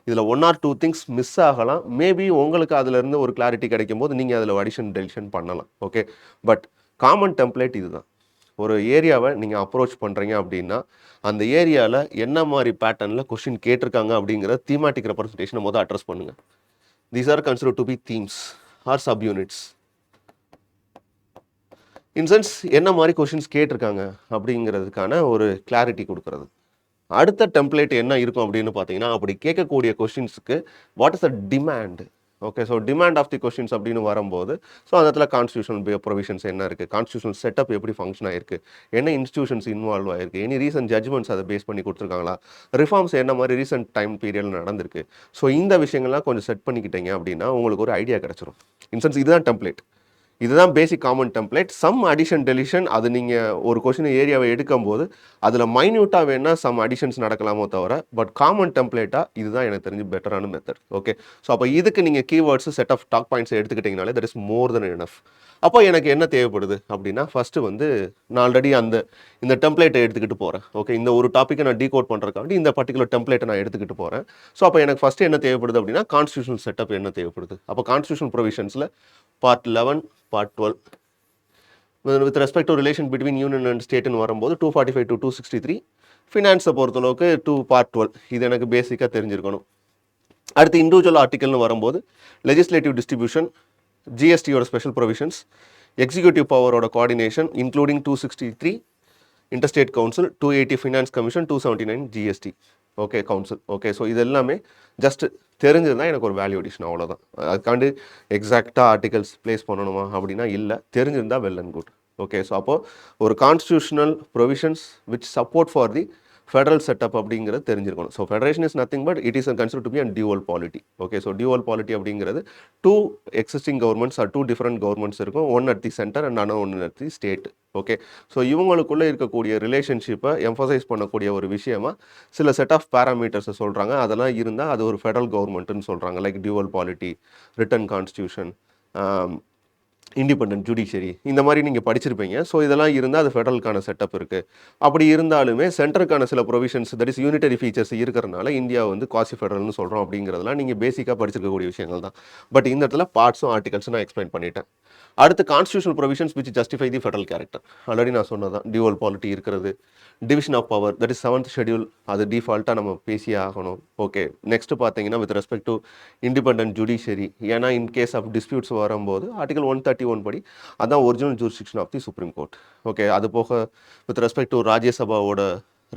Speaker 1: இதில் 1 or 2 திங்ஸ் மிஸ் ஆகலாம். மேபி உங்களுக்கு அதிலேருந்து ஒரு கிளாரிட்டி கிடைக்கும் போது நீங்கள் அதில் அடிஷன் டெலிஷன் பண்ணலாம். ஓகே. பட் காமன் டெம்ப்ளேட் இதுதான். ஒரு ஏரியாவை நீங்கள் அப்ரோச் பண்ணுறீங்க அப்படின்னா அந்த ஏரியாவில் என்ன மாதிரி பேட்டர்னில் கொஷின் கேட்டிருக்காங்க அப்படிங்கிற தீமாட்டிக் ரெப்ரசன்டேஷனை முதல் அட்ரஸ் பண்ணுங்கள். These are considered to be themes or sub units. In sense என்ன மாதிரி கொஷின்ஸ் கேட்டிருக்காங்க அப்படிங்கிறதுக்கான ஒரு கிளாரிட்டி கொடுக்குறது. அடுத்த டெம்ப்ளேட் என்ன இருக்கும் அப்படின்னு பார்த்தீங்கன்னா, அப்படி கேட்கக்கூடிய கொஷின்ஸுக்கு what is the demand. Okay. So demand of the questions அப்படின்னு வரும்போது ஸோ அந்த இடத்துல கான்ஸ்டியூஷனல் ப்ரொவிஷன்ஸ் என்ன இருக்குது, கான்ஸ்டியூஷனல் செட்டப் எப்படி ஃபங்க்ஷன் ஆயிருக்கு, என்ன இன்ஸ்டியூஷன்ஸ் இன்வால்வ் ஆயிருக்கு, எனி ரீசன்ட் ஜட்மெண்ட்ஸ் அதை பேஸ் பண்ணி கொடுத்துருக்காங்களா, ரிஃபார்ம்ஸ் என்ன மாதிரி ரீசெண்ட் டைம் பீரியடில் நடந்திருக்கு. ஸோ இந்த விஷயங்கள்லாம் கொஞ்சம் செட் பண்ணிக்கிட்டீங்க அப்படின்னா உங்களுக்கு ஒரு ஐடியா கிடச்சிரும். இன்சென்ஸ் இதுதான் டெம்ப்ளேட், இதுதான் basic common template. Some addition deletion அது நீங்கள் ஒரு கொஷின் ஏரியாவை எடுக்கும்போது அதில் மைன்யூட்டாக வேணால் சம் அடிஷன்ஸ் நடக்கலாமோ தவிர, பட் காமன் டெம்ப்ளேட்டாக இதுதான் எனக்கு தெரிஞ்சு பெட்டரான மெத்தட். ஓகே. ஸோ அப்போ இதுக்கு நீங்கள் keywords set of talk points எடுத்துக்கிட்டிங்கனாலே that is more then enough. அப்போ எனக்கு என்ன தேவைப்படுது அப்படின்னா, ஃபஸ்ட்டு நான் ஆல்ரெடி இந்த டெம்ப்ளேட்டை எடுத்துக்கிட்டு போகிறேன். ஓகே. இந்த ஒரு டாப்பிக்கை நான் டீகோட் பண்ணுறதுக்காண்டி இந்த பர்டிகுலர் டெம்ப்ளேட்டை நான் எடுத்துக்கிட்டு போகிறேன். ஸோ அப்போ எனக்கு ஃபஸ்ட்டு என்ன தேவைப்படுது அப்படின்னா, கான்ஸ்டியூஷனல் செட்டப் என்ன தேவைப்படுது. அப்போ கான்ஸ்டியூஷனல் ப்ரொவிஷன்ஸில் part 11, part 12 with respect to relation between union and ஸ்டேட்னு வரும்போது 245 to 263. ஃபினான்ஸை பொறுத்தளவுக்கு பார்ட் 12 இது எனக்கு பேசிக்காக தெரிஞ்சிருக்கணும். அடுத்து இண்டிவிஜுவல் ஆர்டிக்கல்னு வரும்போது லெஜிஸ்லேட்டிவ் டிஸ்ட்ரிபியூஷன், ஜிஎஸ்டியோட ஸ்பெஷல் ப்ரொவிஷன்ஸ், எக்ஸிக்யூட்டிவ் பவரோட coordination including 263 interstate council, 280 finance commission, 279 GST. Okay council. Okay so இது எல்லாமே ஜஸ்ட் தெரிஞ்சதுதான் எனக்கு ஒரு வேல்யூ அடிஷன் அவ்வளோதான். அதுக்காண்டு எக்ஸாக்டாக ஆர்டிகல்ஸ் ப்ளேஸ் பண்ணணுமா அப்படின்னா இல்லை, தெரிஞ்சிருந்தா well and good. Okay so அப்போது ஒரு constitutional provisions which support for the federal setup அப்படிங்கிறது தெரிஞ்சிருக்கணும். So federation is nothing but it is consider to be and dual polity. Okay so dual polity அப்படிங்கிறது two existing governments or two different governments இருக்கும், one at the centre and another one at the state. Okay so இவங்களுக்குள்ளே இருக்கக்கூடிய ரிலேஷன்ஷிப்பை emphasize பண்ணக்கூடிய ஒரு விஷயமா சில set of பேராமீட்டர்ஸை சொல்கிறாங்க. அதெல்லாம் இருந்தால் அது ஒரு ஃபெடரல் கவர்மெண்ட்டுன்னு சொல்கிறாங்க. Like dual polity, return constitution, independent judiciary, இந்த மாதிரி நீங்கள் படிச்சிருப்பீங்க. ஸோ இதெல்லாம் இருந்தால் அது ஃபெடரலுக்கான செட்டப் இருக்குது. அப்படி இருந்தாலுமே சென்டருக்கான சில provisions that is unitary features இருக்கிறனால இந்தியா வந்து குவாசி ஃபெடரல்னு சொல்கிறோம். அப்படிங்கிறதெல்லாம் நீங்கள் பேசிக்காக படிச்சிருக்கக்கூடிய விஷயங்கள் தான். பட் இந்த இடத்துல பார்ட்ஸும் ஆர்டிகல்ஸும் நான் எக்ஸ்பிளைன் பண்ணிட்டேன். அடுத்து constitutional provisions which justify the federal character. Already நான் சொன்னதான், டியூவல் பாலிட்டி இருக்கிறது, division of power that is 7th schedule, அது டிஃபால்ட்டாக நம்ம பேசியே ஆகணும். ஓகே நெக்ஸ்ட் பார்த்தீங்கன்னா with respect to independent judiciary, ஏன்னா இன் கேஸ் ஆஃப் டிஸ்பியூட்ஸ் வரும்போது ஆர்டிகல் 131 படி அதான் original jurisdiction of the supreme court. Okay அது போக வித் ரெஸ்பெக்ட் டு ராஜ்யசபாவோட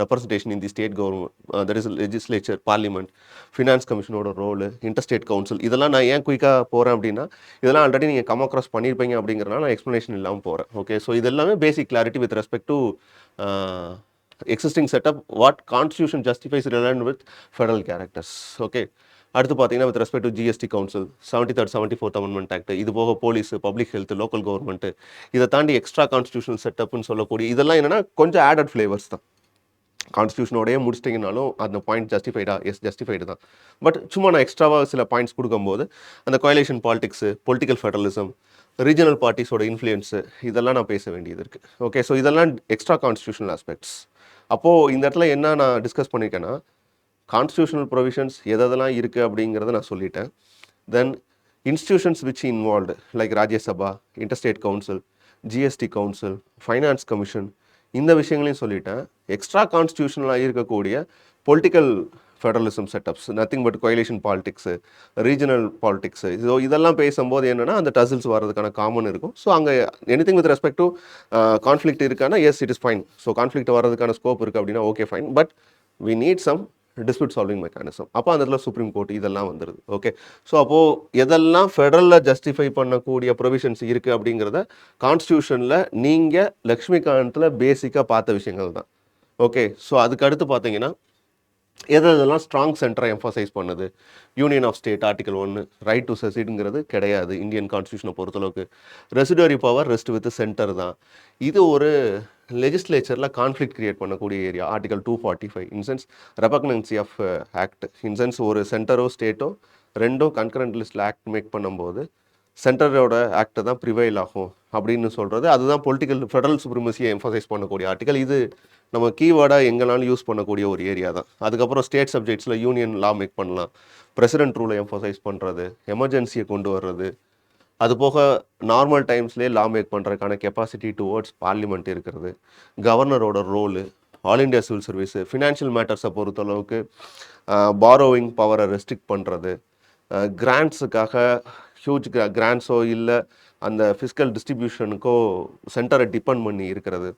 Speaker 1: representation in the state government, that is legislature, parliament, finance கமிஷனோட roll, interstate council, இதெல்லாம் நான் ஏன் குயிக்காக போகிறேன் அப்படின்னா இதெல்லாம் ஆல்ரெடி நீங்கள் கம் அக்ராஸ் பண்ணியிருப்பீங்க அப்படிங்கிறனால நான் எக்ஸ்ப்ளனேஷன் இல்லாமல் போகிறேன். ஓகே ஸோ இது எல்லாமே basic clarity with respect to existing setup, what constitution justifies relevant with federal characters. Okay, அடுத்து பார்த்தீங்கன்னா with respect to GST council, 73rd 74th amendment act, இது போக police, public health, local government, இதை தாண்டி extra constitutional செட்டப்னு சொல்லக்கூடிய இதெல்லாம் என்னென்னா கொஞ்சம் ஆடட் ஃப்ளேவர்ஸ் தான். கான்ஸ்டியூஷனோடையே முடிச்சிட்டிங்கனாலும் அந்த பாயிண்ட் ஜஸ்டிஃபைடா, எஸ் ஜஸ்டிஃபைடு தான். பட் சும்மா நான் எக்ஸ்ட்ராவாக சில பாயிண்ட்ஸ் கொடுக்கும்போது அந்த coalition politics, political federalism, regional பார்ட்டிஸோட இன்ஃப்ளூயன்ஸு, இதெல்லாம் நான் பேச வேண்டியது இருக்குது. ஓகே ஸோ இதெல்லாம் எக்ஸ்ட்ரா கான்ஸ்டியூஷனல் ஆஸ்பெக்ட்ஸ். அப்போது இந்த இடத்துல என்ன நான் டிஸ்கஸ் பண்ணியிருக்கேன்னா கான்ஸ்டியூஷனல் ப்ரொவிஷன்ஸ் எதெல்லாம் இருக்குது அப்படிங்கிறத நான் சொல்லிட்டேன். Then institutions which involved like Rajya Sabha, interstate council, GST council, finance commission, இந்த விஷயங்களையும் சொல்லிட்டேன். எக்ஸ்ட்ரா கான்ஸ்டியூஷனலாக இருக்கக்கூடிய political federalism setups, nothing but coalition politics, regional politics, so இதெல்லாம் பேசும்போது என்னென்னா அந்த டசில்ஸ் வர்றதுக்கான காமன் இருக்கும். ஸோ அங்கே anything with respect to conflict இருக்கானா, yes it is fine. So conflict வர்றதுக்கான ஸ்கோப் இருக்குது அப்படின்னா okay fine, but we need some dispute solving mechanism. அப்போ அந்த இடத்துல சுப்ரீம் கோர்ட் இதெல்லாம் வந்துடுது. ஓகே ஸோ அப்போது எதெல்லாம் ஃபெடரலில் ஜஸ்டிஃபை பண்ணக்கூடிய ப்ரொவிஷன்ஸ் இருக்குது அப்படிங்கிறத கான்ஸ்டியூஷனில் நீங்கள் லக்ஷ்மிகாந்தில் பேசிக்காக பார்த்த விஷயங்கள் தான். ஓகே ஸோ அதுக்கு அடுத்து பார்த்தீங்கன்னா எதெல்லாம் ஸ்ட்ராங் சென்டரை எம்ஃபசைஸ் பண்ணுது, union of state article 1, right to செசிடுங்கிறது கிடையாது இந்தியன் கான்ஸ்டியூஷனை பொறுத்தளவுக்கு. Residuary power rest with centre தான். இது ஒரு லெஜிஸ்லேச்சரில் கான்ஃப்ளிக்ட் கிரியேட் பண்ணக்கூடிய area. Article 245 in sense repugnancy of act, in sense ஒரு சென்டரோ ஸ்டேட்டோ ரெண்டும் கன்கரண்ட் லிஸ்ட்டில் ஆக்ட் மேக் பண்ணும்போது சென்டரோட ஆக்டை தான் ப்ரிவைல் ஆகும் அப்படின்னு சொல்கிறது. அதுதான் பொலிட்டிக்கல் ஃபெடரல் சுப்ரீமசியை எம்ஃபசைஸ் பண்ணக்கூடிய ஆர்டிகல். இது நம்ம கீவேர்டாக எங்கேனாலும் யூஸ் பண்ணக்கூடிய ஒரு ஏரியா தான். அதுக்கப்புறம் ஸ்டேட் சப்ஜெக்ட்ஸில் யூனியன் லா மேக் பண்ணலாம், பிரசிடென்ட் ரூலை எம்ஃபசைஸ் பண்ணுறது, எமர்ஜென்சியை கொண்டு வர்றது, அது போக நார்மல் டைம்ஸ்லேயே லா மேக் பண்ணுறதுக்கான கெப்பாசிட்டி டுவோர்ட்ஸ் பார்லிமெண்ட் இருக்கிறது, கவர்னரோட role, all India civil service, financial மேட்டர்ஸை பொறுத்தளவுக்கு பாரோவிங் பவரை ரெஸ்ட்ரிக்ட் பண்ணுறது, கிராண்ட்ஸுக்காக ஹியூஜ் கிராண்ட்ஸோ இல்லை அந்த ஃபிஸ்கல் டிஸ்ட்ரிபியூஷனுக்கோ சென்டரை டிபெண்ட் பண்ணி இருக்கிறது,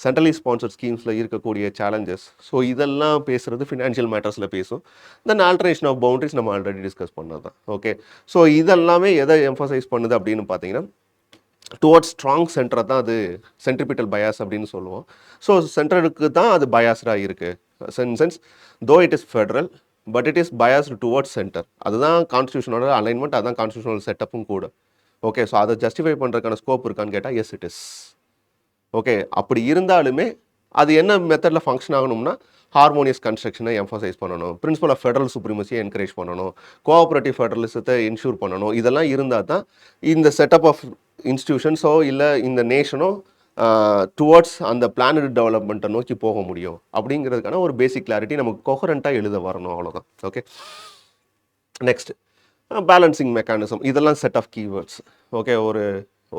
Speaker 1: சென்ட்ரலி ஸ்பான்சர்ட் ஸ்கீம்ஸில் இருக்கக்கூடிய சேலஞ்சஸ், ஸோ இதெல்லாம் பேசுகிறது ஃபினான்ஷியல் மேட்டர்ஸில் பேசும். தென் ஆல்ட்ரேஷன் ஆஃப் பவுண்டரிஸ் நம்ம ஆல்ரெடி டிஸ்கஸ் பண்ணது தான். ஓகே ஸோ இதெல்லாமே எதை எம்ஃபசைஸ் பண்ணுது அப்படின்னு பார்த்தீங்கன்னா டுவர்ட்ஸ் ஸ்ட்ராங் சென்டரை தான் அது சென்ட்ரிபிட்டல் பயாஸ் அப்படின்னு சொல்லுவோம். ஸோ சென்டருக்கு தான் அது பயாஸ்டாக இருக்குது. Sense though it is federal but it is biased towards centre. அதுதான் கான்ஸ்டியூஷனோட அலைன்மெண்ட், அதுதான் கான்ஸ்டியூஷனல் செட்டப்பும் கூட. ஓகே ஸோ அதை ஜஸ்டிஃபை பண்ணுறதுக்கான ஸ்கோப் இருக்கான்னு கேட்டால் எஸ் இட் இஸ். ஓகே அப்படி இருந்தாலுமே அது என்ன மெத்தடில் ஃபங்க்ஷன் ஆகணும்னா ஹார்மோனியஸ் கன்ஸ்ட்ரக்ஷனை எம்ஃபசைஸ் பண்ணணும், பிரின்சிபல் ஆஃப் ஃபெடரல் சுப்ரீமசியை என்கரேஜ் பண்ணணும், கோஆப்ரேட்டிவ் ஃபெடரலிசத்தை இன்ஷூர் பண்ணணும். இதெல்லாம் இருந்தால் தான் இந்த செட்டப் ஆஃப் இன்ஸ்டிடியூஷன்ஸோ இல்லை இந்த நேஷனோ டுவர்ட்ஸ் அந்த பிளானட் டெவலப்மெண்ட்டை நோக்கி போக முடியும் அப்படிங்கிறதுக்கான ஒரு பேசிக் கிளாரிட்டி நமக்கு கொஹரண்ட்டாக எழுத வரணும், அவ்வளோதான். ஓகே நெக்ஸ்ட் பேலன்சிங் மெக்கானிசம், இதெல்லாம் செட் ஆஃப் கீவேர்ட்ஸ். ஓகே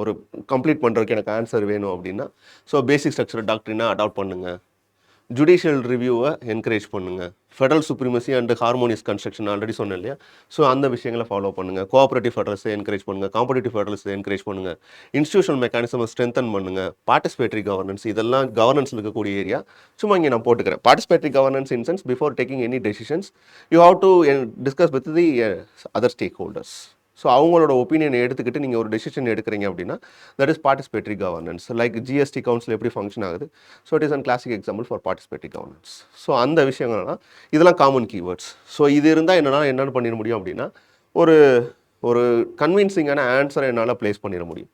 Speaker 1: ஒரு கம்ப்ளீட் பண்ணுறதுக்கு எனக்கு ஆன்சர் வேணும் அப்படின்னா ஸோ பேசிக் ஸ்ட்ரக்சர் டாக்டரினா அடாப்ட் பண்ணுங்கள், ஜுடிஷியல் ரிவ்யூவை என்கரேஜ் பண்ணுங்கள். Federal supremacy and harmonious construction already சொன்னேன் இல்லையா? ஸோ அந்த விஷயங்களை ஃபாலோ பண்ணுங்கள். கோஆப்ரேட்டிவ் ஃபெடரல்ஸை என்கரேஜ் பண்ணுங்கள். காம்படிட்டிவ் ஃபெடரல்ஸை என்கரேஜ் பண்ணுங்கள். இன்ஸ்டியூஷனல் மெக்கானிசமை ஸ்ட்ரென்தன் பண்ணுங்கள். பார்ட்டிசிபேட்டரி கவர்னன்ஸ், இதெல்லாம் கவர்னன்ஸில் இருக்கக்கூடிய ஏரியா. சும்மா இங்கே நான் போட்டுக்கிறேன். Participatory governance in sense before taking any decisions you have to discuss with the other stakeholders. So அவங்களோட ஒப்பீனியனை எடுத்துக்கிட்டு நீங்கள் ஒரு டெசிஷன் எடுக்கிறீங்க அப்படின்னா that is participatory governance. Like GST council எப்படி ஃபங்க்ஷன் ஆகுது. So it is an classic example for participatory governance. So அந்த விஷயங்கள்லாம் இதெல்லாம் காமன் கீவேர்ட்ஸ். ஸோ இது இருந்தால் என்னென்னு பண்ணிட முடியும் அப்படின்னா ஒரு ஒரு கன்வின்சிங்கான ஆன்சரை என்னால் ப்ளேஸ் பண்ணிட முடியும்.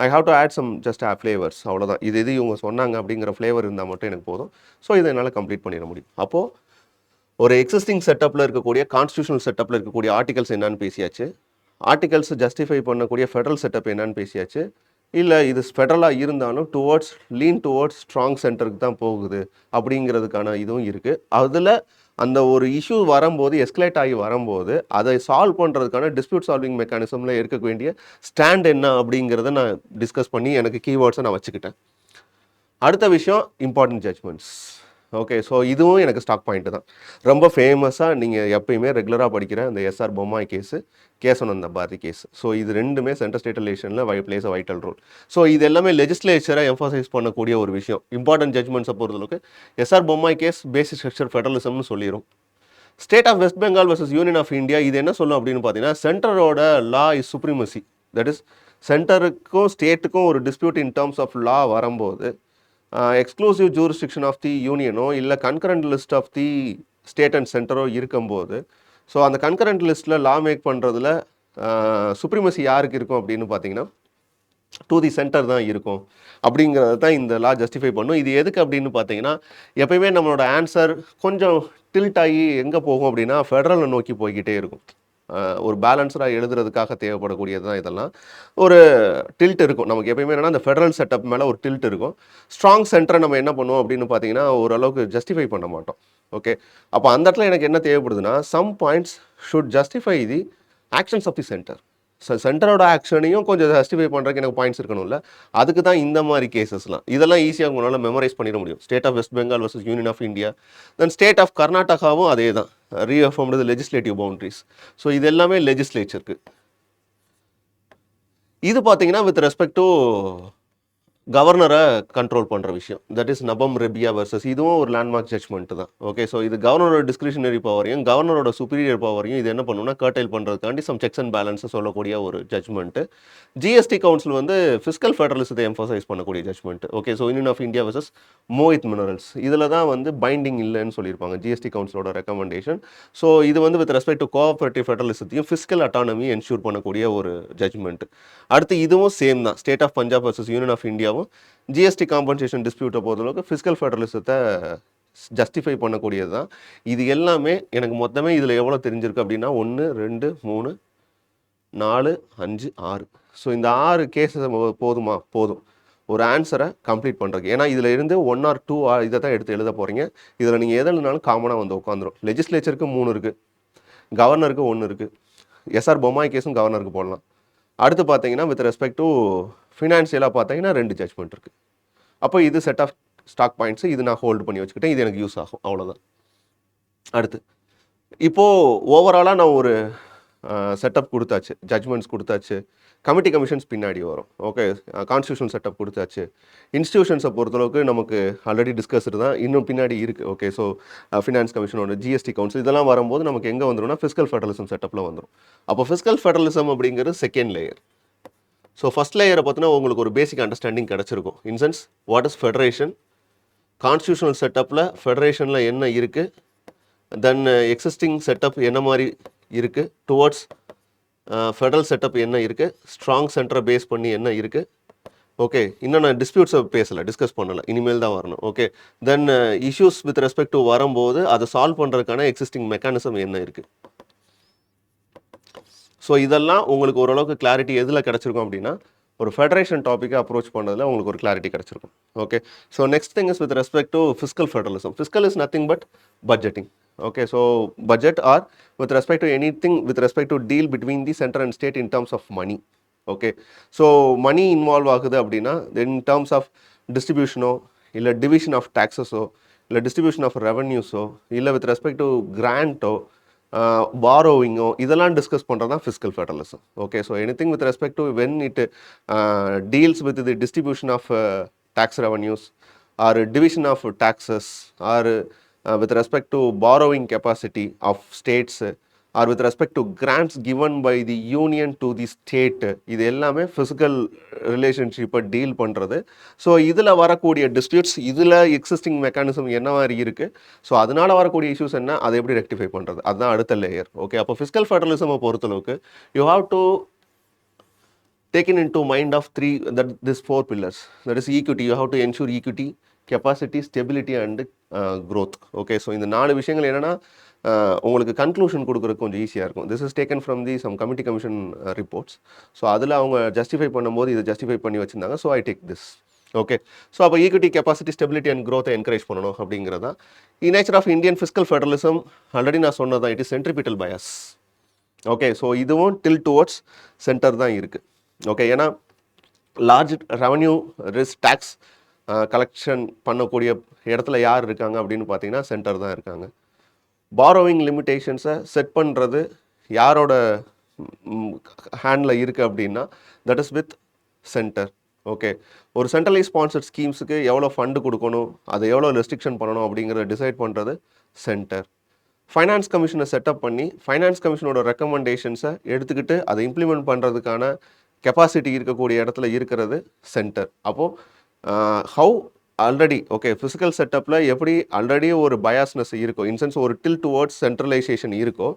Speaker 1: I have to add some just flavours, அவ்வளோதான். இது இவங்க சொன்னாங்க அப்படிங்கிற ஃப்ளேவர் இருந்தால் மட்டும் எனக்கு போதும். ஸோ இதை என்னால் கம்ப்ளீட் பண்ணிட முடியும். அப்போது ஒரு எக்ஸிஸ்டிங் செட்டப்பில் இருக்கக்கூடிய கான்ஸ்டியூஷனல் செட்டப்பில் இருக்கக்கூடிய ஆர்டிகல்ஸ் என்னன்னு பேசியாச்சு. ஆர்டிகல்ஸ் ஜஸ்டிஃபை பண்ணக்கூடிய ஃபெடரல் செட்டப் என்னன்னு பேசியாச்சு. இல்லை இது ஃபெடரலாக இருந்தாலும் லீன் டுவோர்ட்ஸ் ஸ்ட்ராங் சென்டருக்கு தான் போகுது அப்படிங்கிறதுக்கான இதுவும் இருக்குது. அதில் அந்த ஒரு இஷ்யூ வரும்போது எஸ்கலேட் ஆகி வரும்போது அதை சால்வ் பண்ணுறதுக்கான டிஸ்பியூட் சால்விங் மெக்கானிசமில் இருக்க வேண்டிய ஸ்டாண்ட் என்ன அப்படிங்கிறத நான் டிஸ்கஸ் பண்ணி எனக்கு கீவேர்ட்ஸை நான் வச்சுக்கிட்டேன். அடுத்த விஷயம் இம்பார்ட்டன்ட் ஜட்ஜ்மெண்ட்ஸ். ஓகே, ஸோ இதுவும் எனக்கு ஸ்டாக் பாயிண்ட்டு தான். ரொம்ப ஃபேமஸாக நீங்கள் எப்பயுமே ரெகுலராக படிக்கிற அந்த SR Bommai case, Kesavananda Bharati case. So இது ரெண்டுமே சென்ட்ரல் ஸ்டேட் ரிலேஷனில் place a vital role. So இது எல்லாமே லெஜிஸ்லேச்சரை எம்ஃபசைஸ் பண்ணக்கூடிய ஒரு விஷயம். இம்பார்ட்டன்ட் ஜட்மெண்ட்ஸை பொறுத்தளவுக்கு SR Bommai case basic structure ஃபெடரலிசம்னு சொல்லிடும். State of West Bengal versus union of India இது என்ன சொல்லும் அப்படின்னு பார்த்தீங்கன்னா சென்டரோட law is supremacy. That is சென்டருக்கும் ஸ்டேட்டுக்கும் ஒரு dispute in terms of law வரும்போது எக்ஸ்க்ளூசிவ் ஜூரிஸ்டிக்ஷன் ஆஃப் தி யூனியனோ இல்லை concurrent list of the state and சென்டரோ இருக்கும்போது ஸோ அந்த கன்கரண்ட் லிஸ்ட்டில் லா மேக் பண்ணுறதுல சுப்ரீமசி யாருக்கு இருக்கும் அப்படின்னு பார்த்தீங்கன்னா டு தி சென்டர் தான் இருக்கும் அப்படிங்கிறது தான் இந்த லா ஜஸ்டிஃபை பண்ணும். இது எதுக்கு அப்படின்னு பார்த்தீங்கன்னா எப்பயுமே நம்மளோட ஆன்சர் கொஞ்சம் டில்ட் ஆகி எங்கே போகும் அப்படின்னா ஃபெடரலை நோக்கி போய்கிட்டே இருக்கும். ஒரு பேலன்ஸராக எழுதுறதுக்காக தேவைப்படக்கூடியது தான் இதெல்லாம். ஒரு டில்ட் இருக்கும் நமக்கு எப்பயுமே. என்னென்னா அந்த ஃபெடரல் செட்டப் மேலே ஒரு டில்ட் இருக்கும். ஸ்ட்ராங் சென்டரை நம்ம என்ன பண்ணுவோம் அப்படின்னு பார்த்தீங்கன்னா ஓரளவுக்கு ஜஸ்டிஃபை பண்ண மாட்டோம். ஓகே, அப்போ அந்த இடத்துல எனக்கு என்ன தேவைப்படுதுன்னா some points should justify the actions of the centre. So சென்டரோட ஆக்ஷனையும் கொஞ்சம் ஜஸ்டிஃபை பண்ணுறதுக்கு எனக்கு பாயிண்ட்ஸ் இருக்கணும்ல. அதுக்கு தான் இந்த மாதிரி கேசஸ்லாம். இதெல்லாம் ஈஸியாக உங்களால் மெமரைஸ் பண்ணிட முடியும். State of West Bengal versus union of India. Then state of கர்நாடகாவும் அதே தான். ரீஅஃபர்ம்டு லெஜிஸ்லேட்டிவ் பவுண்டரிஸ். ஸோ இது எல்லாமே லெஜிஸ்லேச்சருக்கு. இது பார்த்தீங்கன்னா வித் ரெஸ்பெக்ட் டு கவர்னரை கண்ட்ரோல் பண்ணுற விஷயம். That is Nabam Rebia versus இதுவும் ஒரு லேண்ட்மார்க் ஜட்மெண்ட் தான். ஓகே, ஸோ இது கவர்னரோட டிஸ்கிரிஷனரி பவரையும் கவர்னரோட சுப்பீரியர் பவரையும் இது என்ன பண்ணுன்னா கர்டைல் பண்ணுறதுக்காண்டி சம் செக்ஸ் அண்ட் பேலன்ஸை சொல்லக்கூடிய ஒரு ஜட்மெண்ட்டு. ஜிஎஸ்டி கவுன்சில் வந்து ஃபிஸ்கல் ஃபெடரலிசத்தை எம்ஃபசைஸ் பண்ணக்கூடிய judgment. Okay, so Union of India versus Mohit Minerals இதில் தான் வந்து பைண்டிங் இல்லைன்னு சொல்லியிருப்பாங்க ஜிஎஸ்டி கவுன்சிலோட ரெக்கமெண்டேஷன். ஸோ இது வந்து வித் ரெஸ்பெக்ட் டு கோஆபரேட்டிவ் ஃபெடரலிசத்தையும் ஃபிஸ்கல் அட்டானமி என்ஷூர் பண்ணக்கூடிய ஒரு ஜட்மெண்ட். அடுத்து இதுவும் சேம் தான். State of Punjab versus union of இந்தியாவும் ஜிஎஸ்டி காம்பன்சேஷன் டிஸ்பியூட்டை பொறுத்தளவுக்கு ஃபிஸ்கல் ஃபெடரலிசத்தை ஜஸ்டிஃபை பண்ணக்கூடியது தான். இது எல்லாமே எனக்கு மொத்தமே இதில் எவ்வளோ தெரிஞ்சிருக்கு அப்படின்னா 1 2 3 4 5 6. ஸோ இந்த 6 கேஸஸ் போதும் ஒரு ஆன்சரை கம்ப்ளீட் பண்ணுறதுக்கு. ஏன்னா இதில் இருந்து 1 or 2 இதை தான் எடுத்து எழுத போகிறீங்க. இதில் நீங்கள் எதுனாலும் காமனாக வந்து உட்காந்துரும். லெஜிஸ்லேச்சருக்கு 3 இருக்குது, கவர்னருக்கு 1 இருக்குது. எஸ்ஆர் பொம்மாய் கேஸும் கவர்னருக்கு போடலாம். அடுத்து பார்த்தீங்கன்னா வித் ரெஸ்பெக்ட் டு ஃபினான்ஷியலாக பார்த்தீங்கன்னா 2 ஜட்மெண்ட் இருக்குது. அப்போ இது செட் ஆஃப் ஸ்டாக் பாயிண்ட்ஸு. இது நான் ஹோல்டு பண்ணி வச்சுக்கிட்டேன். இது எனக்கு யூஸ் ஆகும், அவ்வளோதான். அடுத்து இப்போது ஓவராலாக நான் ஒரு செட்டப் கொடுத்தாச்சு, ஜட்மெண்ட்ஸ் கொடுத்தாச்சு, கமிட்டி கமிஷன்ஸ் பின்னாடி வரும். ஓகே, கான்ஸ்டியூஷன் செட்டப் கொடுத்தாச்சு. இன்ஸ்டியூஷன்ஸை பொறுத்தளவுக்கு நமக்கு ஆல்ரெடி டிஸ்கஸ்டு தான், இன்னும் பின்னாடி இருக்குது. ஓகே, ஸோ ஃபினான்ஸ் கமிஷனோட ஜிஎஸ்டி கவுன்சில் இதெல்லாம் வரும்போது நமக்கு எங்கே வந்துடும்னா ஃபிஸ்கல் ஃபெடரலிசம் செட்டப்பில் வந்துடும். அப்போ ஃபிஸ்கல் ஃபெடரலிசம் அப்படிங்கிறது செகண்ட் லேயர். ஸோ ஃபஸ்ட் லேயரை பார்த்தினா உங்களுக்கு ஒரு பேசிக் அண்டர்ஸ்டாண்டிங் கிடச்சிருக்கும். In sense what is federation, constitutional செட்டப்பில் ஃபெடரேஷனில் என்ன இருக்குது, தென் எக்ஸிஸ்டிங் செட்டப் என்ன மாதிரி இருக்குது, டுவர்ட்ஸ் ஃபெடரல் செட்டப் என்ன இருக்குது, ஸ்ட்ராங் சென்டரை பேஸ் பண்ணி என்ன இருக்குது. ஓகே, இன்னும் நான் டிஸ்பியூட்ஸை டிஸ்கஸ் பண்ணலை, இனிமேல் தான் வரணும். Okay, then issues with respect to வரும்போது அதை சால்வ் பண்ணுறதுக்கான எக்ஸிஸ்டிங் மெக்கானிசம் என்ன இருக்குது. ஸோ இதெல்லாம் உங்களுக்கு ஓரளவுக்கு கிளாரிட்டி எதில் கிடச்சிருக்கும் அப்படின்னா ஒரு ஃபெடரேஷன் டாப்பிக்கை அப்ரோச் பண்ணுறதுல உங்களுக்கு ஒரு கிளாரிட்டி கிடச்சிருக்கும். Okay, so next thing is with respect to fiscal federalism. Fiscal is nothing but budgeting. Okay, so budget or with respect to anything with respect to deal between the centre and state in terms of money. Okay, so money involve ஆகுது அப்படின்னா இன் terms of டிஸ்ட்ரிபியூஷனோ இல்லை division of டேக்ஸஸோ இல்லை distribution of ரெவன்யூஸோ இல்லை with respect to கிராண்டோ பாரோவிங்கோ இதெல்லாம் discuss பண்ணுறது தான் fiscal federalism. Okay, so anything with respect to when it deals with the distribution of tax revenues or division of taxes or with respect to borrowing capacity of states or with respect to grants given by the union to the state, இது எல்லாமே physical relationship deal பண்ணுறது. So இதில் வரக்கூடிய disputes, இதில் existing mechanism என்ன மாதிரி இருக்குது, so அதனால் வரக்கூடிய இஷ்யூஸ் என்ன, அதை எப்படி ரெக்டிஃபை பண்ணுறது, அதுதான் அடுத்த லேயர். ஓகே, அப்போ ஃபிஸ்கல் ஃபெடரலிசமை பொறுத்தளவுக்கு you have to taken into mind of these four pillars. That is equity. You have to ensure equity, capacity, stability and growth. Okay, so இந்த 4 விஷயங்கள் என்னன்னா உங்களுக்கு கன்க்ளூஷன் கொடுக்குறதுக்கு கொஞ்சம் ஈஸியாக இருக்கும். This is taken from the some committee commission reports. So அதில் அவங்க ஜஸ்டிஃபை பண்ணும்போது இதை ஜஸ்டிஃபை பண்ணி வச்சுருந்தாங்க. So I take this. Okay, so அப்போ ஈக்விட்டி, கெப்பாசிட்டி, ஸ்டெபிலிட்டி அண்ட் க்ரோத்தை என்கரேஜ் பண்ணணும் அப்படிங்கிறது தான் nature of Indian fiscal federalism. Already நான் சொன்னது தான், it is centripetal bias. Okay, so இதுவும் டில் டுவர்ட்ஸ் சென்டர் தான் இருக்குது. ஓகே, ஏன்னா large revenue risk tax collection பண்ணக்கூடிய இடத்துல யார் இருக்காங்க அப்படின்னு பார்த்தீங்கன்னா சென்டர் தான் இருக்காங்க. பாரோவிங் லிமிட்டேஷன்ஸை செட் பண்ணுறது யாரோட ஹேண்டில் இருக்குது அப்படின்னா that is with centre. Okay, ஒரு சென்ட்ரலைஸ் ஸ்பான்சர்ட் ஸ்கீம்ஸுக்கு எவ்வளோ ஃபண்டு கொடுக்கணும், அதை எவ்வளோ ரெஸ்ட்ரிக்ஷன் பண்ணணும் அப்படிங்கிறத டிசைட் பண்ணுறது சென்டர். ஃபைனான்ஸ் கமிஷனை செட்டப் பண்ணி ஃபைனான்ஸ் கமிஷனோட ரெக்கமெண்டேஷன்ஸை எடுத்துக்கிட்டு அதை இம்ப்ளிமெண்ட் பண்ணுறதுக்கான கெப்பாசிட்டி இருக்கக்கூடிய இடத்துல இருக்கிறது சென்டர். அப்போது ஹவு ஆல்ரெடி ஓகே ஃபிசிக்கல் செட்டப்பில் எப்படி ஆல்ரெடி ஒரு பயாஸ்னஸ் இருக்கோ, இன்சென்ஸ் ஒரு டில் டுவோர்ட்ஸ் சென்ட்ரலைசேஷன் இருக்கோ,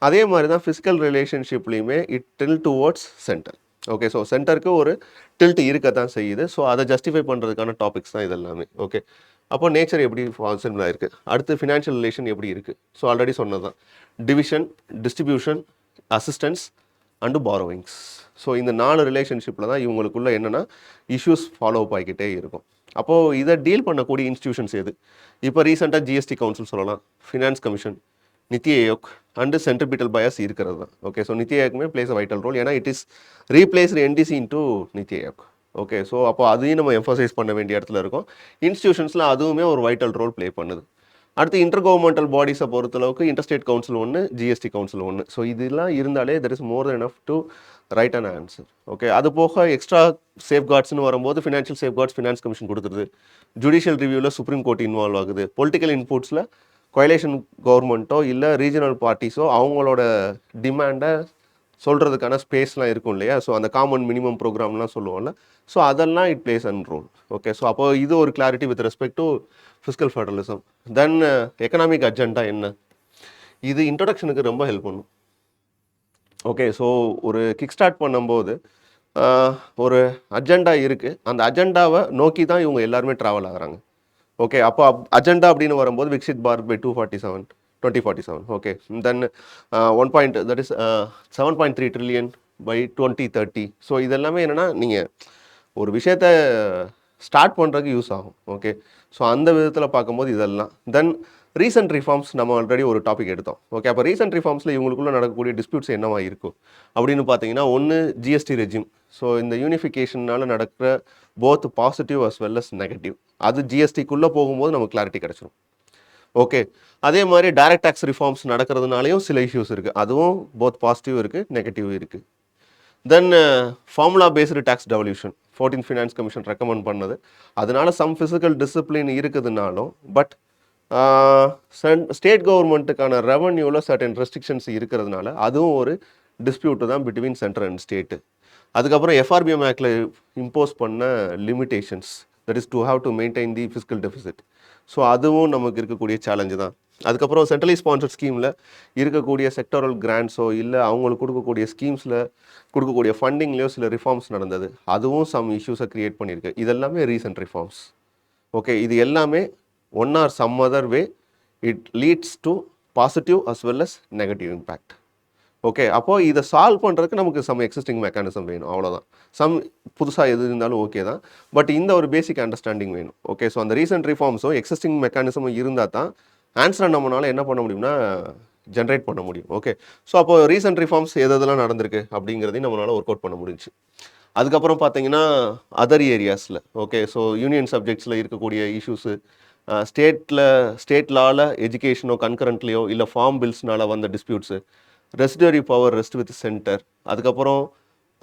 Speaker 1: அதே மாதிரி தான் ஃபிசிக்கல் ரிலேஷன்ஷிப்லேயுமே it tilt towards centre. Okay, so சென்டருக்கு ஒரு டில்ட் இருக்க தான் செய்யுது. ஸோ அதை ஜஸ்டிஃபை பண்ணுறதுக்கான டாபிக்ஸ் தான் இதெல்லாமே. ஓகே, அப்போ நேச்சர் எப்படி ஃபான்சிபிளாக இருக்குது, அடுத்து ஃபினான்ஷியல் ரிலேஷன் எப்படி இருக்குது. ஸோ ஆல்ரெடி சொன்னது தான் division, distribution, assistance and borrowings. So இந்த 4 ரிலேஷன்ஷிப்பில் தான் இவங்களுக்குள்ள என்னென்னா இஷ்யூஸ் ஃபாலோ அப் ஆகிக்கிட்டே இருக்கும். அப்போது இதை டீல் பண்ணக்கூடிய இன்ஸ்டியூஷன்ஸ் எது, இப்போ ரீசெண்டாக ஜிஎஸ்டி கவுன்சில் சொல்லலாம், finance commission, NITI Aayog and centripetal bias இருக்கிறது தான். ஓகே, ஸோ நித்தி ஆயோக்குமே பிளேஸ் அ வைட்டல் ரோல், ஏன்னா it is replaced NDC into NITI Aayog. Okay, so அப்போ அதையும் நம்ம எம்ஃபசைஸ் பண்ண வேண்டிய இடத்துல இருக்கும். இன்ஸ்டியூஷன்ஸில் அதுவுமே ஒரு வைட்டல் ரோல் ப்ளே பண்ணுது. அடுத்து இன்டர் கவர்மெண்டல் பாடிஸை பொறுத்தளவுக்கு இன்டர்ஸ்டேட் கவுன்சில் ஒன்று, ஜிஎஸ்டி கவுன்சில் ஒன்று. ஸோ இதெல்லாம் இருந்தாலே there is more then enough to right and answer. Okay, அது போக எக்ஸ்ட்ரா சேஃப்கார்ட்ஸ்னு வரும்போது ஃபினான்ஷியல் சேஃப்கார்ட்ஸ் ஃபினான்ஸ் கமிஷன் கொடுத்துருது, ஜுடிஷியல் ரிவ்யூவில் சுப்ரீம் கோர்ட் இன்வால்வ் ஆகுது, பொலிட்டிக்கல் இன்புட்ஸில் கொயலேஷன் கவர்மெண்ட்டோ இல்லை ரீஜனல் பார்ட்டிஸோ அவங்களோட டிமாண்டை சொல்கிறதுக்கான ஸ்பேஸ்லாம் இருக்கும் இல்லையா. ஸோ அந்த காமன் மினிமம் ப்ரோக்ராம்லாம் சொல்லுவோம்ல, ஸோ அதெல்லாம் it place and role. Okay, so அப்போ இது ஒரு clarity with respect to fiscal federalism. Then economic agenda என்ன, இது இன்ட்ரொடக்ஷனுக்கு ரொம்ப ஹெல்ப் பண்ணும். ஓகே, ஸோ ஒரு கிக் ஸ்டார்ட் பண்ணும்போது ஒரு அஜெண்டா இருக்குது, அந்த அஜெண்டாவை நோக்கி தான் இவங்க எல்லாருமே ட்ராவல் ஆகுறாங்க. ஓகே, அப்போ அஜெண்டா அப்படின்னு வரும்போது Viksit Bharat by 2047. Okay, then 7.3 trillion by 2030. So இதெல்லாமே என்னென்னா நீங்கள் ஒரு விஷயத்தை ஸ்டார்ட் பண்ணுறதுக்கு யூஸ் ஆகும். ஓகே, ஸோ அந்த விதத்தில் பார்க்கும்போது இதெல்லாம். தென் ரீசன்ட் ரிஃபார்ம்ஸ் நம்ம ஆல்ரெடி ஒரு டாபிக் எடுத்தோம். ஓகே, அப்போ ரீசன்ட் ரிஃபார்ம்ஸில் இவங்களுக்குள்ள நடக்கக்கூடிய டிஸ்பியூட்ஸ் என்னவா இருக்கும் அப்படின்னு பார்த்தீங்கன்னா, ஒன்று ஜிஎஸ்டி ரெஜிம். ஸோ இந்த யூனிஃபிகேஷனால் நடக்கிற both positive as well as negative, அது ஜிஎஸ்டிக்குள்ளே போகும்போது நமக்கு கிளாரிட்டி கிடச்சிடும். ஓகே, அதே மாதிரி டைரக்ட் டேக்ஸ் ரிஃபார்ம்ஸ் நடக்கிறதுனாலையும் சில இஷ்யூஸ் இருக்குது, அதுவும் போத் பாசிட்டிவ் இருக்குது நெகட்டிவ் இருக்குது. Then formula based tax devolution 14th finance commission recommend பண்ணது, அதனால சம் ஃபிசிக்கல் டிசிப்ளின் இருக்குதுனாலும் பட் ஸ்டேட் கவர்மெண்ட்டுக்கான ரெவன்யூவில் சர்டன் ரெஸ்ட்ரிக்ஷன்ஸ் இருக்கிறதுனால அதுவும் ஒரு டிஸ்பியூட்டு தான் பிட்வீன் சென்ட்ரல் அண்ட் ஸ்டேட்டு. அதுக்கப்புறம் எஃப்ஆர்பிஎம் ஆக்டில் இம்போஸ் பண்ண limitations, that is to have to maintain the fiscal deficit. So அதுவும் நமக்கு இருக்கக்கூடிய சேலஞ்சு தான். அதுக்கப்புறம் சென்ட்ரலி ஸ்பான்சர்ட் ஸ்கீமில் இருக்கக்கூடிய செக்டரல் கிராண்ட்ஸோ இல்லை அவங்களுக்கு கொடுக்கக்கூடிய ஸ்கீம்ஸில் கொடுக்கக்கூடிய ஃபண்டிங்லேயோ சில ரிஃபார்ம்ஸ் நடந்தது, அதுவும் சம் இஷ்யூஸை க்ரியேட் பண்ணியிருக்கு. இதெல்லாமே ரீசன்ட் ரிஃபார்ம்ஸ். ஓகே, இது எல்லாமே one or some other way it leads to positive as well as negative impact. Okay, அப்போது இதை சால்வ் பண்ணுறதுக்கு நமக்கு சம் எக்ஸிஸ்டிங் மெக்கானிசம் வேணும், அவ்வளோதான். சம் புதுசாக எது இருந்தாலும் ஓகே தான், பட் இந்த ஒரு பேசிக் அண்டர்ஸ்டாண்டிங் வேணும். ஓகே, ஸோ அந்த ரீசன்ட் ரிஃபார்ம்ஸும் எக்ஸிஸ்டிங் மெக்கானிசமும் இருந்தால் தான் ஆன்சரை நம்மளால் என்ன பண்ண முடியும்னா ஜென்ரேட் பண்ண முடியும். ஓகே, ஸோ அப்போது ரீசன்ட் ரிஃபார்ம்ஸ் எதெல்லாம் நடந்திருக்கு அப்படிங்கிறதையும் நம்மளால் ஒர்க் அவுட் பண்ண முடிஞ்சு. அதுக்கப்புறம் பார்த்தீங்கன்னா அதர் ஏரியாஸில், ஓகே, ஸோ யூனியன் சப்ஜெக்ட்ஸில் இருக்கக்கூடிய இஷ்யூஸு, ஸ்டேட் லாவில் எஜுகேஷனோ கன்கரண்ட்லேயோ இல்லை ஃபார்ம் பில்ஸ்னால வந்த disputes, residuary power rest with centre, அதுக்கப்புறம்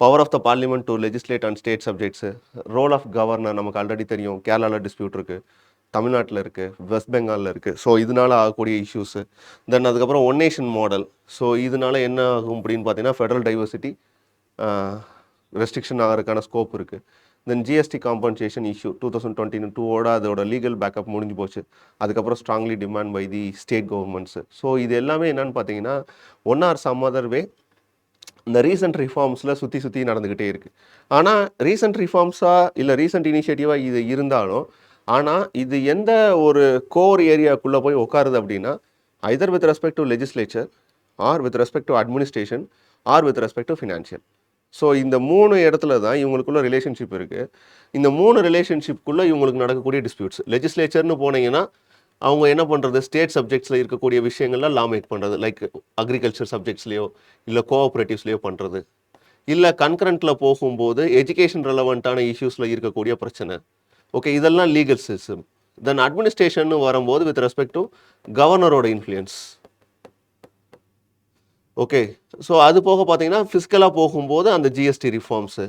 Speaker 1: power of the parliament to legislate on state subjects, role of governor நமக்கு ஆல்ரெடி தெரியும், கேரளாவில் டிஸ்பியூட் இருக்குது, தமிழ்நாட்டில் இருக்குது, வெஸ்ட் பெங்காலில் இருக்குது. ஸோ இதனால் ஆகக்கூடிய இஷ்யூஸு. தென் அதுக்கப்புறம் ஒன் நேஷன் மாடல். ஸோ இதனால் என்ன ஆகும் அப்படின்னு பார்த்தீங்கன்னா ஃபெடரல் டைவர்சிட்டி ரெஸ்ட்ரிக்ஷன் ஆகிறதுக்கான ஸ்கோப் இருக்குது. தென் ஜிஎஸ்டி காம்பன்சேஷன் இஷ்யூ 2022 அதோட லீகல் பேக்கப் முடிஞ்சு போச்சு. அதுக்கப்புறம் strongly demand by the state governments. So இது எல்லாமே என்னென்னு பார்த்தீங்கன்னா one or some other way இந்த ரீசெண்ட் ரிஃபார்ம்ஸில் சுற்றி நடந்துக்கிட்டே இருக்குது. ஆனால் ரீசெண்ட் ரிஃபார்ம்ஸாக இல்லை ரீசெண்ட் இனிஷியேட்டிவாக இது இருந்தாலும், ஆனால் இது எந்த ஒரு கோர் ஏரியாவுக்குள்ளே போய் உட்காருது அப்படின்னா either with respect to legislature or with respect to administration or with respect to financial. So இந்த 3 இடத்துல தான் இவங்களுக்குள்ள ரிலேஷன்ஷிப் இருக்குது. இந்த 3 ரிலேஷன்ஷிப்புக்குள்ளே இவங்களுக்கு நடக்கக்கூடிய டிஸ்பியூட்ஸ். லெஜிஸ்லேச்சர்னு போனீங்கன்னா அவங்க என்ன பண்ணுறது, ஸ்டேட் சப்ஜெக்ட்ஸில் இருக்கக்கூடிய விஷயங்கள்லாம் லா மேக் பண்ணுறது, லைக் அக்ரிகல்ச்சர் சப்ஜெக்ட்ஸ்லையோ இல்லை கோஆப்ரேட்டிவ்ஸ்லையோ பண்ணுறது. இல்லை கன்கரண்ட்டில் போகும்போது எஜுகேஷன் ரெலவெண்ட்டான இஷ்யூஸில் இருக்கக்கூடிய பிரச்சனை. ஓகே, இதெல்லாம் லீகல் சிஸ்டம். தென் அட்மினிஸ்ட்ரேஷன் வரும்போது வித் ரெஸ்பெக்ட் டு கவர்னரோட இன்ஃப்ளூயன்ஸ். ஓகே, ஸோ அது போக பார்த்தீங்கன்னா ஃபிஸ்கலாக போகும்போது அந்த GST reforms,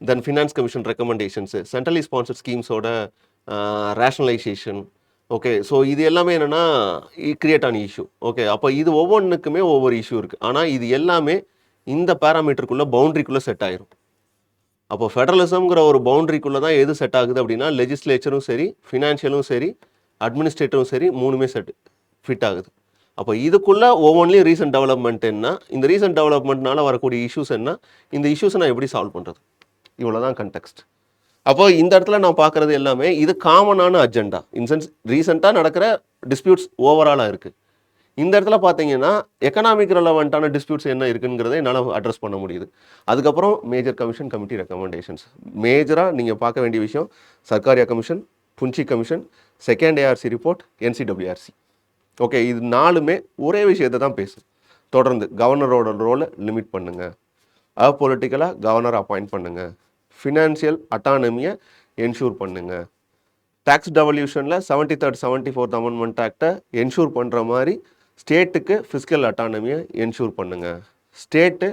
Speaker 1: then finance commission recommendations, centrally sponsored ஸ்கீம்ஸோட ரேஷனலைசேஷன். ஓகே, ஸோ இது எல்லாமே என்னென்னா கிரியேட் ஆன இஷ்யூ. ஓகே, அப்போ இது ஒவ்வொன்றுக்குமே ஒவ்வொரு இஷ்யூ இருக்குது. ஆனால் இது எல்லாமே இந்த பேராமீட்டருக்குள்ளே பவுண்ட்ரிக்குள்ளே செட் ஆயிரும். அப்போ ஃபெடரலிசம்ங்கிற ஒரு பவுண்ட்ரிக்குள்ளே தான் எது செட் ஆகுது அப்படின்னா லெஜிஸ்லேச்சரும் சரி, ஃபினான்ஷியலும் சரி, அட்மினிஸ்ட்ரேட்டரும் சரி, 3மே ஃபிட் ஆகுது. அப்போ இதுக்குள்ளே ஒவ்வொன்றிலையும் ரீசன்ட் டெவலப்மெண்ட் என்ன, இந்த ரீசன்ட் டெவலப்மெண்ட்னால வரக்கூடிய இஷ்யூஸ் என்ன, இந்த இஷ்யூஸை நான் எப்படி சால்வ் பண்ணுறது, இவ்வளோ தான் கண்டெக்ஸ்ட். அப்போ இந்த இடத்துல நான் பார்க்குறது எல்லாமே இது காமனான அஜெண்டா. இன்சென்ஸ் ரீசெண்டாக நடக்கிற டிஸ்பியூட்ஸ் ஓவராலாக இருக்குது. இந்த இடத்துல பார்த்தீங்கன்னா எக்கனாமிக் ரெலவெண்ட்டான டிஸ்பியூட்ஸ் என்ன இருக்குங்கிறத என்னால் அட்ரஸ் பண்ண முடியுது. அதுக்கப்புறம் மேஜர் கமிஷன் கமிட்டி ரெக்கமெண்டேஷன்ஸ். மேஜராக நீங்கள் பார்க்க வேண்டிய விஷயம் Sarkaria commission, Punchhi commission, second ARC report, NCWRC. Okay, இது 4மே ஒரே விஷயத்தை தான் பேசும். தொடர்ந்து கவர்னரோட ரோலை லிமிட் பண்ணுங்கள், பொலிட்டிக்கலாக கவர்னர் அப்பாயிண்ட் பண்ணுங்கள், ஃபினான்ஷியல் அட்டானமியை என்ஷூர் பண்ணுங்கள், டேக்ஸ் டெவல்யூஷனில் 73rd 74th அமெண்ட்மெண்ட் ஆக்டை என்ஷூர் பண்ணுற மாதிரி ஸ்டேட்டுக்கு ஃபிஸ்கல் அட்டானமியை என்ஷூர் பண்ணுங்கள், ஸ்டேட்டு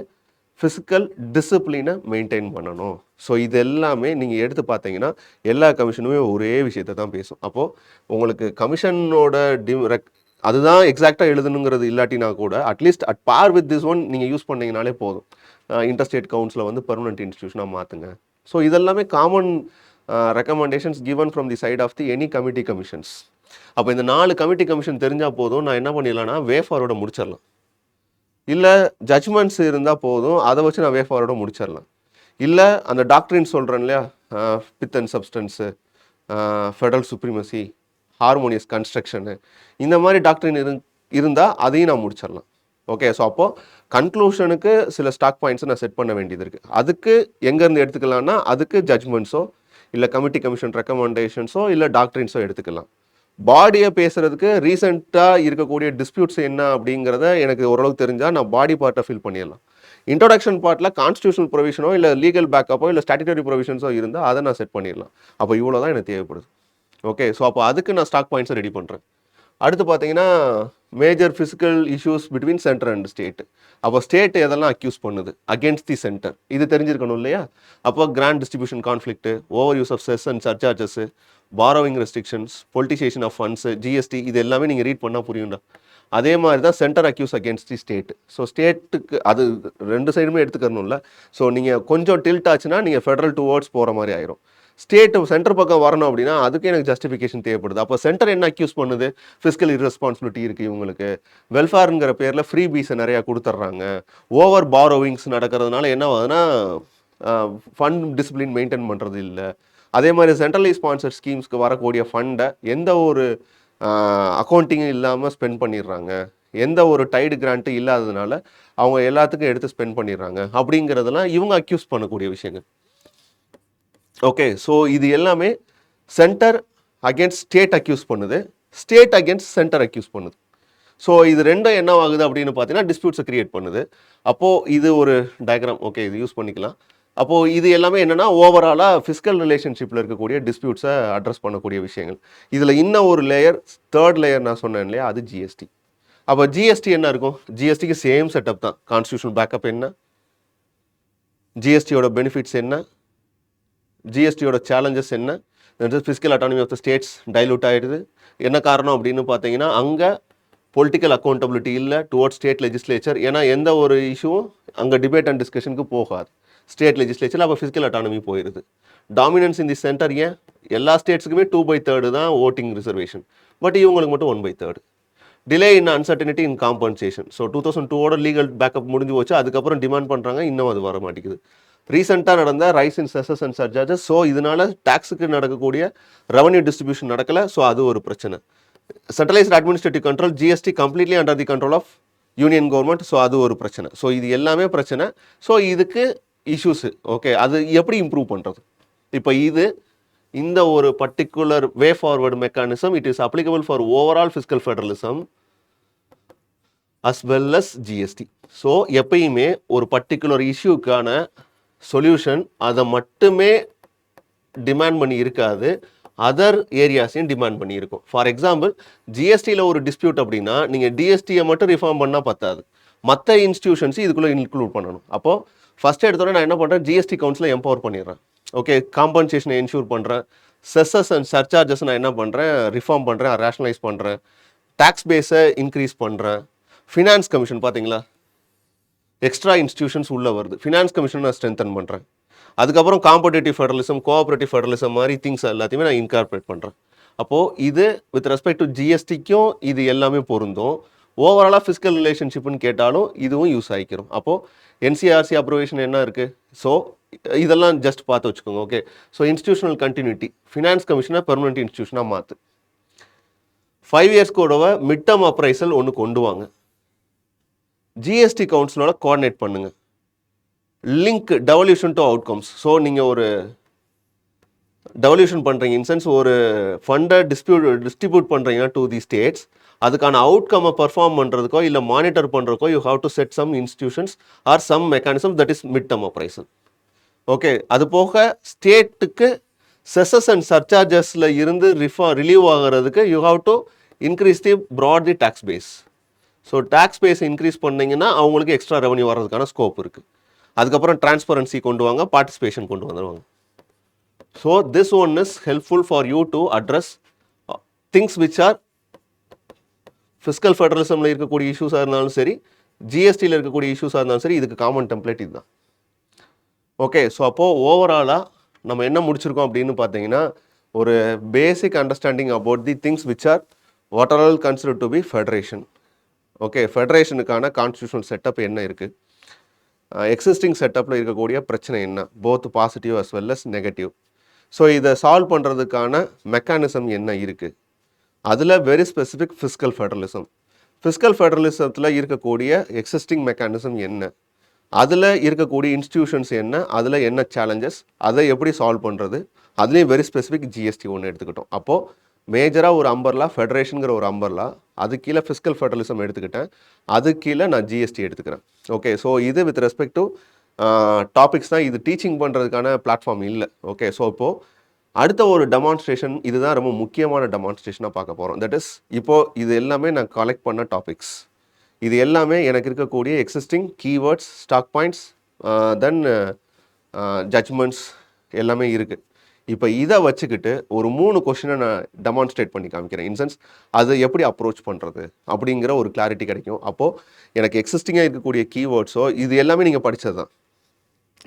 Speaker 1: ஃபிசிக்கல் டிசிப்ளினை மெயின்டைன் பண்ணணும். ஸோ இது எல்லாமே நீங்கள் எடுத்து பார்த்தீங்கன்னா எல்லா கமிஷனுமே ஒரே விஷயத்தை தான் பேசும். அப்போது உங்களுக்கு கமிஷனோட அதுதான் எக்ஸாக்டாக எழுதணுங்கிறது இல்லாட்டினா கூட at least at par with this one நீங்கள் யூஸ் பண்ணிங்கனாலே போதும். இன்டர்ஸ்டேட் கவுன்சிலை வந்து பெர்மனன்ட் இன்ஸ்டிடியூஷனாக மாற்றுங்க. ஸோ இதெல்லாமே common recommendations given from the side of the any committee commissions. அப்போ இந்த 4 கமிட்டி கமிஷன் தெரிஞ்சால் போதும், நான் என்ன பண்ணிடலாம்னா வே ஃபார்வர்டை முடிச்சிடலாம். இல்லை ஜட்ஜ்மெண்ட்ஸ் இருந்தால் போதும், அதை வச்சு நான் வே ஃபார்வர்டை முடிச்சிடலாம். இல்லை அந்த டாக்டரின் சொல்கிறேன் இல்லையா, pith and substance, federal supremacy, harmonious construction, இந்த மாதிரி டாக்டரின் இருந்தால் அதையும் நான் முடிச்சிடலாம். ஓகே, ஸோ அப்போது கன்க்ளூஷனுக்கு சில ஸ்டாக் பாயிண்ட்ஸை நான் செட் பண்ண வேண்டியது இருக்குது. அதுக்கு எங்கேருந்து எடுத்துக்கலாம்னா அதுக்கு ஜட்ஜ்மெண்ட்ஸோ இல்லை கமிட்டி கமிஷன் ரெக்கமெண்டேஷன்ஸோ இல்லை டாக்டரின்ஸோ எடுத்துக்கலாம். பாடியை பேசுகிறதுக்கு ரீசெண்டாக இருக்கக்கூடிய டிஸ்பியூட்ஸ் என்ன அப்படிங்கிறத எனக்கு ஓரளவுக்கு தெரிஞ்சால் நான் பாடி பார்ட்டை ஃபில் பண்ணிடலாம். இன்ட்ரோடக்ஷன் பார்ட்டில் கான்ஸ்டியூஷனல் ப்ரொவிஷனோ இல்லை லீகல் பேக்கப்போ இல்லை ஸ்டாட்யூட்டரி ப்ரொவிஷன்ஸோ இருந்தால் அதை நான் செட் பண்ணிடலாம். அப்போ இவ்வளோ தான் எனக்கு தேவைப்படுது. ஓகே, ஸோ அப்போ அதுக்கு நான் ஸ்டாக் பாயிண்ட்ஸை ரெடி பண்ணுறேன். அடுத்து பார்த்தீங்கன்னா major physical issues between centre and state. அப்போ ஸ்டேட் எதெல்லாம் அக்யூஸ் பண்ணுது அகேன்ஸ்ட் தி சென்டர், இது தெரிஞ்சிருக்கணும் இல்லையா. அப்போ grant distribution conflict, over use of cess and surcharges, borrowing restrictions, politicisation of funds, GST, இது எல்லாமே நீங்கள் ரீட் பண்ணால் புரியும்டா. அதே மாதிரி தான் centre accuse against the state. So ஸ்டேட்டுக்கு அது 2 சைடுமே எடுத்துக்கணும்ல. ஸோ நீங்கள் கொஞ்சம் டில்ட் ஆச்சுன்னா நீங்கள் ஃபெடரல் டுவர்ட்ஸ் போகிற மாதிரி ஆயிரும். ஸ்டேட்டு சென்டர் பக்கம் வரணும் அப்படின்னா அதுக்கு எனக்கு ஜஸ்டிஃபிகேஷன் தேவைப்படுது. அப்போ சென்டர் என்ன அக்யூஸ் பண்ணுது, ஃபிஸ்கல் இர்ரெஸ்பான்சிபிலிட்டி இருக்குது இவங்களுக்கு, வெல்ஃபேருங்கிற பேரில் ஃப்ரீ பீஸை நிறையா கொடுத்துட்றாங்க, ஓவர் பாரோவிங்ஸ் நடக்கிறதுனால என்ன ஆகுதுன்னா ஃபண்ட் டிசிப்ளின் மெயின்டைன் பண்ணுறது இல்லை. அதே மாதிரி சென்ட்ரலி ஸ்பான்சர் ஸ்கீம்ஸ்க்கு வரக்கூடிய ஃபண்டை எந்த ஒரு அக்கௌண்டிங்கும் இல்லாமல் ஸ்பெண்ட் பண்ணிடுறாங்க, எந்த ஒரு டைடு கிராண்ட்டும் இல்லாததுனால அவங்க எல்லாத்துக்கும் எடுத்து ஸ்பெண்ட் பண்ணிடுறாங்க அப்படிங்கிறதெல்லாம் இவங்க அக்யூஸ் பண்ணக்கூடிய விஷயங்கள். ஓகே, ஸோ இது எல்லாமே சென்டர் அகேன்ஸ்ட் ஸ்டேட் அக்யூஸ் பண்ணுது, ஸ்டேட் அகேன்ஸ்ட் சென்டர் அக்யூஸ் பண்ணுது. ஸோ இது ரெண்டும் என்ன ஆகுது அப்படின்னு பார்த்தீங்கன்னா டிஸ்பியூட்ஸை கிரியேட் பண்ணுது. அப்போது இது ஒரு டயக்ராம், ஓகே, இது யூஸ் பண்ணிக்கலாம். அப்போது இது எல்லாமே என்னென்னா ஓவராலாக ஃபிஸ்கல் ரிலேஷன்ஷிப்பில் இருக்கக்கூடிய டிஸ்பியூட்ஸை அட்ரஸ் பண்ணக்கூடிய விஷயங்கள். இதில் இன்னும் ஒரு லேயர், தேர்ட் லேயர் நான் சொன்னேன் இல்லையா, அது ஜிஎஸ்டி. அப்போ ஜிஎஸ்டி என்ன இருக்கும்? ஜிஎஸ்டிக்கு சேம் செட்டப் தான். கான்ஸ்டியூஷனல் பேக்கப் என்ன, ஜிஎஸ்டியோட பெனிஃபிட்ஸ் என்ன, ஜிஎஸ்டியோட சேலஞ்சஸ் என்ன, fiscal autonomy of the states dilute ஆகிடுது. என்ன காரணம் அப்படின்னு பார்த்தீங்கன்னா, அங்கே பொலிட்டிக்கல் அக்கௌண்டபிலிட்டி இல்லை டுவர்ட்ஸ் ஸ்டேட் லெஜிஸ்லேச்சர். ஏன்னா எந்த ஒரு இஷ்யூவும் அங்கே டிபேட் அண்ட் டிஸ்கஷனுக்கு போகாது ஸ்டேட் லெஜிஸ்லேச்சர். அப்போ ஃபிஸ்கல் அட்டானமி போயிடுது. Dominance in the centre. ஏன் எல்லா ஸ்டேட்ஸுக்குமே 2/3 தான் ஓட்டிங் ரிசர்வேஷன், பட் இவங்களுக்கு மட்டும் 1/3. Delay in uncertainty in compensation. So 2002 legal backup முடிஞ்சு போச்சு. அதுக்கப்புறம் டிமாண்ட் பண்ணுறாங்க, இன்னும் அது வர மாட்டேங்குது. ரீசெண்டாக நடந்த rise in cesses and surcharges. So இதனால டேக்ஸுக்கு நடக்கக்கூடிய ரெவன்யூ டிஸ்ட்ரிபியூஷன் நடக்கலை. ஸோ அது ஒரு பிரச்சனை. Centralised administrative control, GST completely under the control of union government. So அது ஒரு பிரச்சனை. ஸோ இது எல்லாமே பிரச்சனை. ஸோ இதுக்கு இஷ்யூஸு. ஓகே, அது எப்படி இம்ப்ரூவ் பண்ணுறது? இப்போ இந்த ஒரு particular way forward mechanism it is applicable for overall fiscal federalism as well as GST. So எப்பயுமே ஒரு பர்டிகுலர் இஷ்யூக்கான சொல்யூஷன் அதை மட்டுமே டிமாண்ட் பண்ணி இருக்காது, அதர் ஏரியாஸையும் டிமாண்ட் பண்ணியிருக்கும். ஃபார் எக்ஸாம்பிள், ஜிஎஸ்டியில் ஒரு டிஸ்பியூட் அப்படின்னா நீங்கள் டிஎஸ்டியை மட்டும் ரிஃபார்ம் பண்ணால் பத்தாது, மற்ற இன்ஸ்டியூஷன்ஸு இதுக்குள்ளே இன்க்ளூட் பண்ணணும். அப்போது ஃபஸ்ட் எடுத்தோடனே நான் என்ன பண்ணுறேன், ஜிஎஸ்டி கவுன்சிலை எம்பவர் பண்ணிடுறேன். ஓகே, காம்பன்சேஷனை என்ஷூர் பண்ணுறேன். செஸ்ஸஸ் அண்ட் சர்சார்ஜஸ் நான் என்ன பண்ணுறேன், ரிஃபார்ம் பண்ணுறேன், ரேஷனலைஸ் பண்ணுறேன். டேக்ஸ் பேஸை இன்க்ரீஸ் பண்ணுறேன். ஃபினான்ஸ் கமிஷன் பார்த்தீங்களா, எக்ஸ்ட்ரா இன்ஸ்டியூஷன்ஸ் உள்ளே வருது. ஃபினான்ஸ் கமிஷன் நான் ஸ்ட்ரென்தன் பண்ணுறேன். அதுக்கப்புறம் காம்படேட்டிவ் ஃபெடரலிசம், கோஆப்ரேட்டிவ் ஃபெடரலிசம் மாதிரி திங்ஸ் எல்லாத்தையுமே நான் இன்கார்பரேட் பண்ணுறேன். அப்போது இது வித் ரெஸ்பெக்ட் டு ஜிஎஸ்டிக்கும் இது எல்லாமே பொருந்தும். ஓவராலாக ஃபிஸ்கல் ரிலேஷன்ஷிப்னு கேட்டாலும் இதுவும் யூஸ் ஆகிக்கிறோம். அப்போது என்சிஆர்சி அப்ரூவேஷன் என்ன இருக்குது? ஸோ இதெல்லாம் ஜஸ்ட் பார்த்து வச்சுக்கோங்க. Okay, so institutional continuity, finance கமிஷனை பெர்மனெண்ட் இன்ஸ்டியூஷனாக மாற்று. 5 years கூடவை மிட் டேர்ம் அப்ரைசல் ஒன்று கொண்டு வாங்க. ஜிஎஸ்டி கவுன்சிலோட கோஆர்டினேட் பண்ணுங்கள். Link devolution to outcomes. நீங்கள் ஒரு டெவல்யூஷன் பண்ணுறீங்க, இன்சென்ஸ் ஒரு ஃபண்டை டிஸ்ட்ரிபியூட் பண்ணுறீங்கன்னா டு தி ஸ்டேட்ஸ், அதுக்கான அவுட்கம்மை பர்ஃபார்ம் பண்ணுறதுக்கோ இல்லை மானிட்டர் பண்ணுறதுக்கோ you have to set some institutions or some mechanism, that is mid term appraisal. Okay, அது போக ஸ்டேட்டுக்கு செசஸ் அண்ட் சர்சார்ஜஸில் இருந்து ரிலீவ் ஆகிறதுக்கு you have to increase the broad the tax base. So tax base increase பண்ணிங்கன்னா அவங்களுக்கு extra revenue வர்றதுக்கான scope இருக்குது. அதுக்கப்புறம் டிரான்ஸ்பரன்சி கொண்டு வாங்க, பார்ட்டிசிபேஷன் கொண்டு வந்துடுவாங்க. So this one is helpful for you to address things which are fiscal ஃபெடரலிசமில் இருக்கக்கூடிய இஷ்யூஸாக இருந்தாலும் சரி, ஜிஎஸ்டியில் இருக்கக்கூடிய இஷ்யூஸாக இருந்தாலும் சரி, இதுக்கு காமன் டெம்ப்ளேட் இதுதான். ஓகே, ஸோ அப்போது ஓவராலாக நம்ம என்ன முடிச்சிருக்கோம் அப்படின்னு பார்த்தீங்கன்னா, ஒரு basic understanding about the things which are what are all considered to be federation. Okay, ஃபெடரேஷனுக்கான கான்ஸ்டியூஷனல் செட்டப் என்ன இருக்குது, எக்ஸிஸ்டிங் செட்டப்பில் இருக்கக்கூடிய பிரச்சனை என்ன, both positive as well as negative. So இதை சால்வ் பண்ணுறதுக்கான மெக்கானிசம் என்ன இருக்குது, அதில் very specific fiscal federalism. Fiscal ஃபெடரலிசத்தில் இருக்கக்கூடிய எக்ஸிஸ்டிங் மெக்கானிசம் என்ன, அதில் இருக்கக்கூடிய இன்ஸ்டிடியூஷன்ஸ் என்ன, அதில் என்ன சேலஞ்சஸ், அதை எப்படி சால்வ் பண்ணுறது, அதுலேயும் வெரி ஸ்பெசிஃபிக் ஜிஎஸ்டி ஒன்று எடுத்துக்கிட்டோம். அப்போது மேஜராக ஒரு அம்பர்லா, ஃபெடரேஷனுங்கிற ஒரு அம்பர்லா, அது கீழே ஃபிஸ்கல் ஃபெடரலிசம் எடுத்துக்கிட்டேன், அது கீழே நான் ஜிஎஸ்டி எடுத்துக்கிறேன். ஓகே, ஸோ இது வித் ரெஸ்பெக்ட் டு டாபிக்ஸ் தான். இது டீச்சிங் பண்ணுறதுக்கான பிளாட்ஃபார்ம் இல்லை. ஓகே, ஸோ இப்போது அடுத்த ஒரு டெமான்ஸ்ட்ரேஷன், இதுதான் ரொம்ப முக்கியமான டெமான்ஸ்ட்ரேஷனாக பார்க்க போகிறோம். தட் இஸ், இப்போது இது எல்லாமே நான் கலெக்ட் பண்ண டாபிக்ஸ். இது எல்லாமே எனக்கு இருக்கக்கூடிய எக்ஸிஸ்டிங் கீவேர்ட்ஸ், ஸ்டாக் பாயிண்ட்ஸ், தென் ஜட்ஜ்மெண்ட்ஸ் எல்லாமே இருக்குது. இப்போ இதை வச்சுக்கிட்டு ஒரு 3 கொஷினை நான் டெமான்ஸ்ட்ரேட் பண்ணி காமிக்கிறேன். இன்சென்ஸ் அதை எப்படி அப்ரோச் பண்ணுறது அப்படிங்கிற ஒரு கிளாரிட்டி கிடைக்கும். அப்போது எனக்கு எக்ஸிஸ்டிங்காக இருக்கக்கூடிய கீவேர்ட்ஸோ இது எல்லாமே நீங்கள் படித்தது தான்.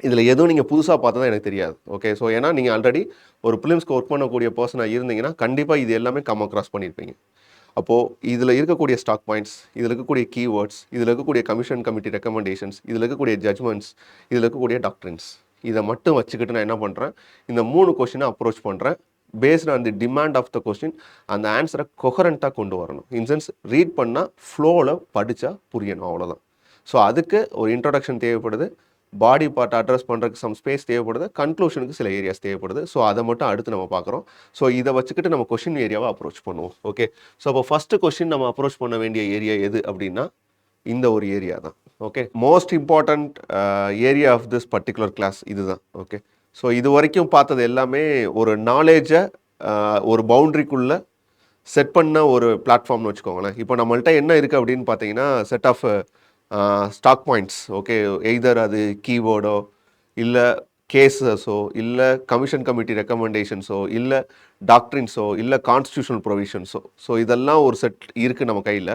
Speaker 1: இதில் எதுவும் நீங்கள் புதுசாக பார்த்தா தான் எனக்கு தெரியாது. ஓகே, ஸோ ஏன்னா நீங்கள் ஆல்ரெடி ஒரு ஃபிலிம்ஸ்க்கு ஒர்க் பண்ணக்கூடிய பர்சனாக இருந்தீங்கன்னா கண்டிப்பாக இது எல்லாமே க்ராஸ் பண்ணியிருப்பீங்க. அப்போது இதில் இருக்கக்கூடிய ஸ்டாக் பாயிண்ட்ஸ், இதில் இருக்கக்கூடிய கீவேர்ட்ஸ், இதில் இருக்கக்கூடிய கமிஷன் கமிட்டி ரெக்கமெண்டேஷன்ஸ், இதில் இருக்கக்கூடிய ஜட்ஜ்மெண்ட்ஸ், இதில் இருக்கக்கூடிய டாக்ட்ரின்ஸ், இதை மட்டும் வச்சுக்கிட்டு நான் என்ன பண்ணுறேன், இந்த 3 கொஷினை அப்ரோச் பண்ணுறேன். Based on the demand of the question அந்த ஆன்சரை கொஹரண்ட்டாக கொண்டு வரணும். இன்சென்ஸ் ரீட் பண்ணால் ஃப்ளோவில் படித்தா புரியணும், அவ்வளோதான். ஸோ அதுக்கு ஒரு இன்ட்ரடக்ஷன் தேவைப்படுது, பாடி பார்ட் அட்ரஸ் பண்ணுறதுக்கு சம் ஸ்பேஸ் தேவைப்படுது, கன்க்ளூஷனுக்கு சில ஏரியாஸ் தேவைப்படுது. ஸோ அதை மட்டும் அடுத்து நம்ம பார்க்குறோம். ஸோ இதை வச்சுக்கிட்டு நம்ம கொஷின் ஏரியாவை அப்ரோச் பண்ணுவோம். ஓகே, ஸோ அப்போ ஃபஸ்ட்டு கொஷின் நம்ம அப்ரோச் பண்ண வேண்டிய ஏரியா எது அப்படின்னா இந்த ஒரு ஏரியா தான். Okay, most important area of this particular class இதுதான். ஓகே, ஸோ இது வரைக்கும் பார்த்தது எல்லாமே ஒரு நாலேஜை ஒரு பவுண்ட்ரிக்குள்ளே செட் பண்ண ஒரு பிளாட்ஃபார்ம்னு வச்சுக்கோங்களேன். இப்போ நம்மள்ட்ட என்ன இருக்குது அப்படின்னு பார்த்தீங்கன்னா, set of stock points. Okay, either அது கீவேர்டோ இல்லை கேசஸோ இல்லை கமிஷன் கமிட்டி ரெக்கமெண்டேஷன்ஸோ இல்லை டாக்ட்ரின்ஸோ இல்லை கான்ஸ்டியூஷனல் ப்ரொவிஷன்ஸோ, ஸோ இதெல்லாம் ஒரு செட் இருக்குது நம்ம கையில்.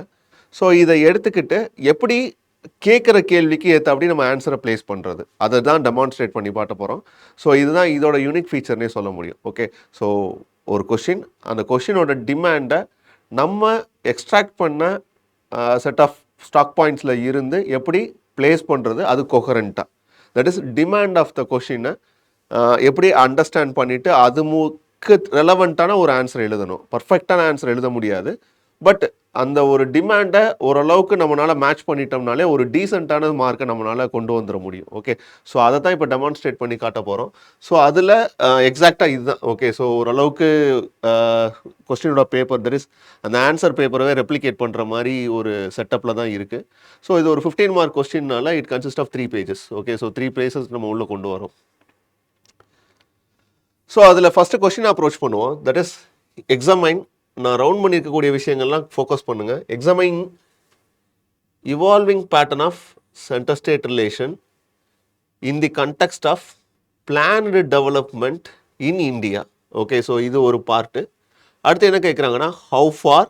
Speaker 1: ஸோ இதை எடுத்துக்கிட்டு எப்படி கேட்குற கேள்விக்கு ஏற்ற அப்படி நம்ம ஆன்சரை ப்ளேஸ் பண்ணுறது, அதை தான் டெமான்ஸ்ட்ரேட் பண்ணி பார்க்க போகிறோம். ஸோ இதுதான் இதோட யூனிக் ஃபீச்சர்னே சொல்ல முடியும். ஓகே, ஸோ ஒரு கொஷின், அந்த கொஷினோட டிமாண்டை நம்ம எக்ஸ்ட்ராக்ட் பண்ண செட் ஆஃப் ஸ்டாக் பாயிண்ட்ஸில் இருந்து எப்படி ப்ளேஸ் பண்ணுறது, அது கொஹரண்ட்டாக, that is demand of the கொஷினை எப்படி அண்டர்ஸ்டாண்ட் பண்ணிவிட்டு அதுக்கு ரெலவெண்ட்டான ஒரு ஆன்சர் எழுதணும். பர்ஃபெக்டான ஆன்சர் எழுத முடியாது, பட் அந்த ஒரு டிமாண்டை ஓரளவுக்கு நம்மளால் மேட்ச் பண்ணிட்டோம்னாலே ஒரு டீசெண்டான மார்க்கை நம்மளால் கொண்டு வந்துட முடியும். ஓகே, ஸோ அதை தான் இப்போ டெமான்ஸ்ட்ரேட் பண்ணி காட்ட போகிறோம். ஸோ அதில் எக்ஸாக்டாக இதுதான். ஓகே, ஸோ ஓரளவுக்கு கொஸ்டினோட பேப்பர், தட் இஸ் அந்த ஆன்சர் பேப்பரவே ரெப்ளிகேட் பண்ணுற மாதிரி ஒரு செட்டப்பில் தான் இருக்குது. ஸோ இது ஒரு 15 மார்க் கொஸ்டின்னால it consist of 3 pages. Okay, so 3 pages நம்ம உள்ளே கொண்டு வரோம். ஸோ அதில் ஃபஸ்ட்டு கொஸ்டின் அப்ரோச் பண்ணுவோம். தட் இஸ் எக்ஸாமைன், நான் ரவுண்ட் பண்ணியிருக்கக்கூடிய விஷயங்கள்லாம் ஃபோக்கஸ் பண்ணுங்கள். Examine evolving pattern of centre state relation in the context of planned development in India. Okay, so இது ஒரு பார்ட்டு. அடுத்து என்ன கேட்குறாங்கன்னா, how far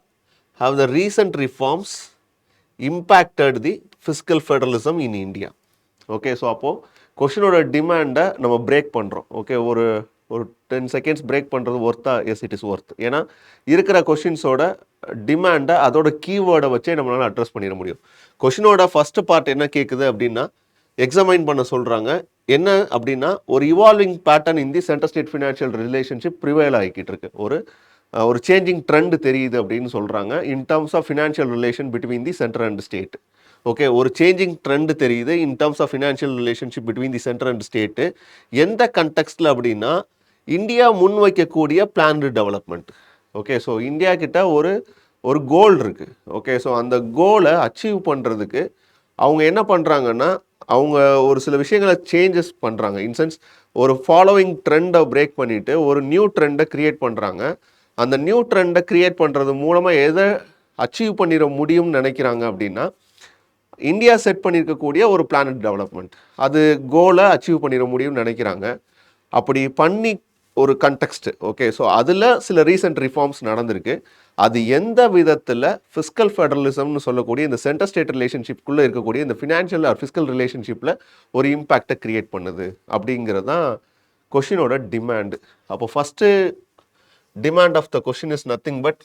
Speaker 1: how the recent reforms impacted the fiscal federalism in India. Okay, so அப்போது கொஷினோட டிமாண்டை நம்ம break பண்ணுறோம். Okay, ஒரு 10 seconds break பண்ணுறது ஒர்த்தா? Yes, it is worth. ஏன்னா இருக்கிற கொஷின்ஸோட டிமாண்டை அதோட கீவேர்டை வச்சே நம்மளால் அட்ரஸ் பண்ணிட முடியும். கொஷினோட ஃபஸ்ட்டு பார்ட் என்ன கேட்குது அப்படின்னா, எக்ஸாமைன் பண்ண சொல்கிறாங்க. என்ன அப்படின்னா, ஒரு evolving pattern in the centre state financial relationship prevail ஆகிக்கிட்டு இருக்கு, ஒரு சேஞ்சிங் ட்ரெண்ட் தெரியுது அப்படின்னு சொல்கிறாங்க in terms of financial relation between the centre and state. Okay, ஒரு சேஞ்சிங் ட்ரெண்ட் தெரியுது in terms of financial relationship between the centre and state. எந்த கண்டெக்ஸ்டில் அப்படின்னா, இந்தியா முன் வைக்கக்கூடிய planned development. Okay, so India கிட்ட ஒரு கோல் இருக்குது. ஓகே, ஸோ அந்த கோலை அச்சீவ் பண்ணுறதுக்கு அவங்க என்ன பண்ணுறாங்கன்னா, அவங்க ஒரு சில விஷயங்களை சேஞ்சஸ் பண்ணுறாங்க. இன்சென்ஸ் ஒரு ஃபாலோவிங் ட்ரெண்டை பிரேக் பண்ணிவிட்டு ஒரு நியூ ட்ரெண்டை க்ரியேட் பண்ணுறாங்க. அந்த நியூ ட்ரெண்டை க்ரியேட் பண்ணுறது மூலமாக எதை அச்சீவ் பண்ணிட முடியும்னு நினைக்கிறாங்க அப்படின்னா, இந்தியா செட் பண்ணியிருக்கக்கூடிய ஒரு பிளானட் டெவலப்மெண்ட், அது கோலை அச்சீவ் பண்ணிட முடியும்னு நினைக்கிறாங்க. அப்படி பண்ணி ஒரு கண்டெக்ஸ்ட். ஓகே, ஸோ அதில் சில ரீசெண்ட் ரிஃபார்ம்ஸ் நடந்திருக்கு. அது எந்த விதத்தில் ஃபிஸ்கல் ஃபெடரலிசம்னு சொல்லக்கூடிய இந்த சென்டர் ஸ்டேட் ரிலேஷன்ஷிப்குள்ளே இருக்கக்கூடிய இந்த ஃபினான்ஷியல் ஆர் ஃபிஸ்கல் ரிலேஷன்ஷிப்பில் ஒரு இம்பேக்டை க்ரியேட் பண்ணுது அப்படிங்கிறது தான் கொஷினோட டிமாண்டு. அப்போ first demand of the question is nothing but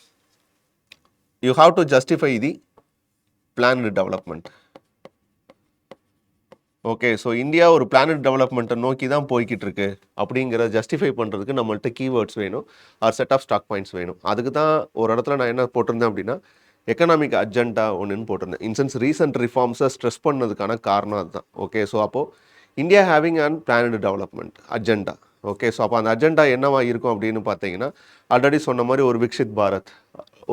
Speaker 1: you have to justify the planned development. Okay, so India ஒரு பிளானட் டெவலப்மெண்ட்டை நோக்கி தான் போய்கிட்டு இருக்கு அப்படிங்கிறத ஜஸ்டிஃபை பண்ணுறதுக்கு நம்மள்ட்ட கீவேர்ட்ஸ் வேணும், or set of stock points வேணும். அதுக்கு தான் ஒரு இடத்துல நான் என்ன போட்டிருந்தேன் அப்படின்னா, எக்கனாமிக் அஜெண்டா ஒன்றுன்னு போட்டிருந்தேன். இன்சென்ஸ் ரீசன்ட் ரிஃபார்ம்ஸை ஸ்ட்ரெஸ் பண்ணதுக்கான காரணம் அதுதான். ஓகே, ஸோ அப்போது India having and planet development agenda. Okay, so அப்போ அந்த அஜெண்டா என்னவா இருக்கும் அப்படின்னு பார்த்தீங்கன்னா, ஆல்ரெடி சொன்ன மாதிரி ஒரு விக்ஷித் பாரத்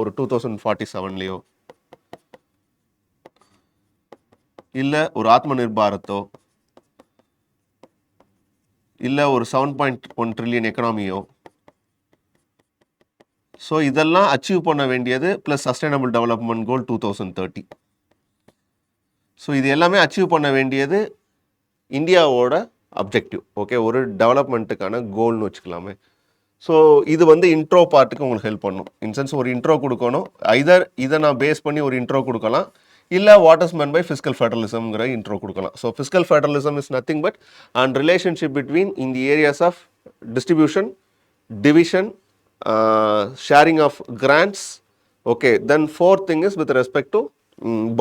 Speaker 1: ஒரு 2047லேயோ இல்லை ஒரு ஆத்ம நிர்பாரத்தோ இல்லை ஒரு 7.1 trillion எக்கனாமியோ, ஸோ இதெல்லாம் அச்சீவ் பண்ண வேண்டியது ப்ளஸ் சஸ்டைனபிள் டெவலப்மெண்ட் கோல் 2030. ஸோ இது எல்லாமே அச்சீவ் பண்ண வேண்டியது இந்தியாவோட அப்ஜெக்டிவ். ஓகே, ஒரு டெவலப்மெண்ட்டுக்கான கோல்னு வச்சுக்கலாமே. ஸோ இது இன்ட்ரோ பார்ட்டுக்கு உங்களுக்கு ஹெல்ப் பண்ணும். இன்சென்ஸ் ஒரு இன்ட்ரோ கொடுக்கணும், ஐதர் இதை நான் பேஸ் பண்ணி ஒரு இன்ட்ரோ கொடுக்கலாம், இல்லை what is meant by fiscal ஃபெடரலிசம்ங்கிற இன்ட்ரோ கொடுக்கலாம். So fiscal federalism is nothing but and relationship between in the areas of distribution, division, sharing of grants. Okay, then fourth thing is with respect to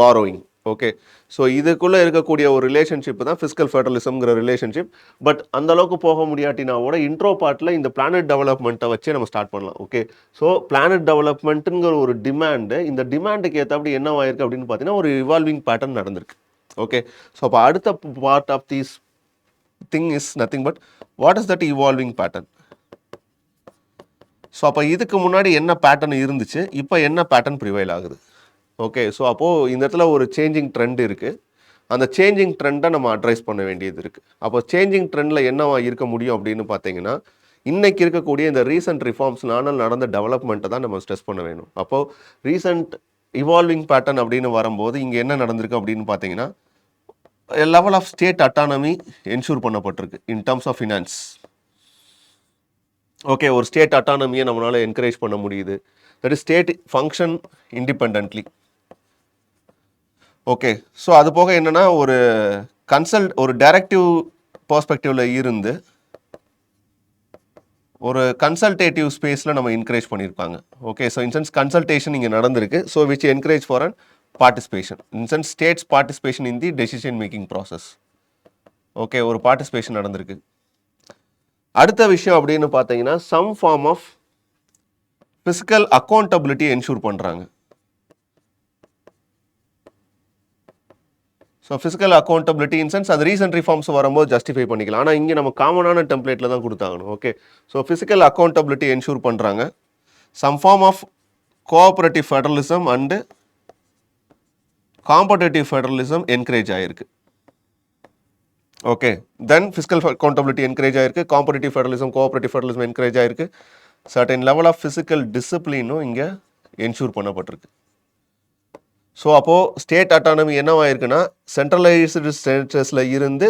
Speaker 1: borrowing. Okay, so இதுக்குள்ளே இருக்கக்கூடிய ஒரு relationship தான் fiscal ஃபெடரலிசம்ங்கிற relationship. But அந்த அளவுக்கு போக முடியாட்டினாவோட intro பார்ட்டில் இந்த planet டெவலப்மெண்ட்டை வச்சே நம்ம ஸ்டார்ட் பண்ணலாம். ஓகே, ஸோ பிளானட் டெவலப்மெண்ட்டுங்கிற ஒரு டிமாண்டு, இந்த டிமாண்டுக்கு ஏற்றபடி என்ன ஆயிருக்கு அப்படின்னு பார்த்தீங்கன்னா, ஒரு இவால்விங் பேட்டர்ன் நடந்திருக்கு. ஓகே, ஸோ அப்போ அடுத்த part of these thing is nothing but what is that evolving pattern. So அப்போ இதுக்கு முன்னாடி என்ன பேட்டர்ன் இருந்துச்சு, இப்போ என்ன பேட்டர்ன் ப்ரிவைல் ஆகுது. ஓகே, ஸோ அப்போது இந்த இடத்துல ஒரு சேஞ்சிங் ட்ரெண்ட் இருக்குது. அந்த சேஞ்சிங் ட்ரெண்டை நம்ம அட்ரைஸ் பண்ண வேண்டியது இருக்குது. அப்போ சேஞ்சிங் ட்ரெண்டில் என்னவா இருக்க முடியும் அப்படின்னு பார்த்தீங்கன்னா, இன்றைக்கி இருக்கக்கூடிய இந்த ரீசன்ட் ரிஃபார்ம்ஸ்னால நடந்த டெவலப்மெண்ட்டை தான் நம்ம ஸ்ட்ரெஸ் பண்ண வேணும். அப்போது ரீசன்ட் இவால்விங் பேட்டர்ன் அப்படின்னு வரும்போது இங்கே என்ன நடந்திருக்கு அப்படின்னு பார்த்தீங்கன்னா, level of state autonomy ensure பண்ணப்பட்டிருக்கு in terms of finance. Okay, ஒரு ஸ்டேட் அட்டானமியை நம்மளால் என்கரேஜ் பண்ண முடியுது. That is state function independently. Okay, so அது போக என்னென்னா ஒரு டைரக்டிவ் பர்ஸ்பெக்டிவில் இருந்து ஒரு கன்சல்டேட்டிவ் ஸ்பேஸில் நம்ம என்கரேஜ் பண்ணியிருக்காங்க. ஓகே, ஸோ இன்சென்ஸ் கன்சல்டேஷன் இங்கே நடந்திருக்கு. So which encourage for an participation, in sense states participation in the decision making process. Okay, ஒரு பார்ட்டிசிபேஷன் நடந்திருக்கு. அடுத்த விஷயம் அப்படின்னு பார்த்தீங்கன்னா, some form of physical accountability ensure பண்ணுறாங்க. ஸோ ஃபிசிக்கல் அக்கௌண்டபிலிட்டி இன்சென்ஸ் அது ரீசன்ட் ரிஃபார்ம்ஸ் வரும்போது ஜஸ்டிஃபை பண்ணிக்கலாம். ஆனால் இங்கே நம்ம காமனான டெம்ப்ளேட்டில் தான் கொடுத்தாங்கணும். Okay, so physical accountability ensure பண்ணுறாங்க. Some form of cooperative federalism and competitive federalism encourage ஆகிருக்கு. Okay, then physical accountability encourage ஆகிருக்கு, competitive federalism cooperative federalism encourage ஆகிருக்கு. சர்டன் லெவல் ஆஃப் ஃபிசிக்கல் டிசிப்ளினும் இங்கே என்ஷூர் பண்ணப்பட்டிருக்கு. ஸோ அப்போது ஸ்டேட் அட்டானமி என்னவாயிருக்குன்னா, சென்ட்ரலைஸ்டு ஸ்டேட்டஸில் இருந்து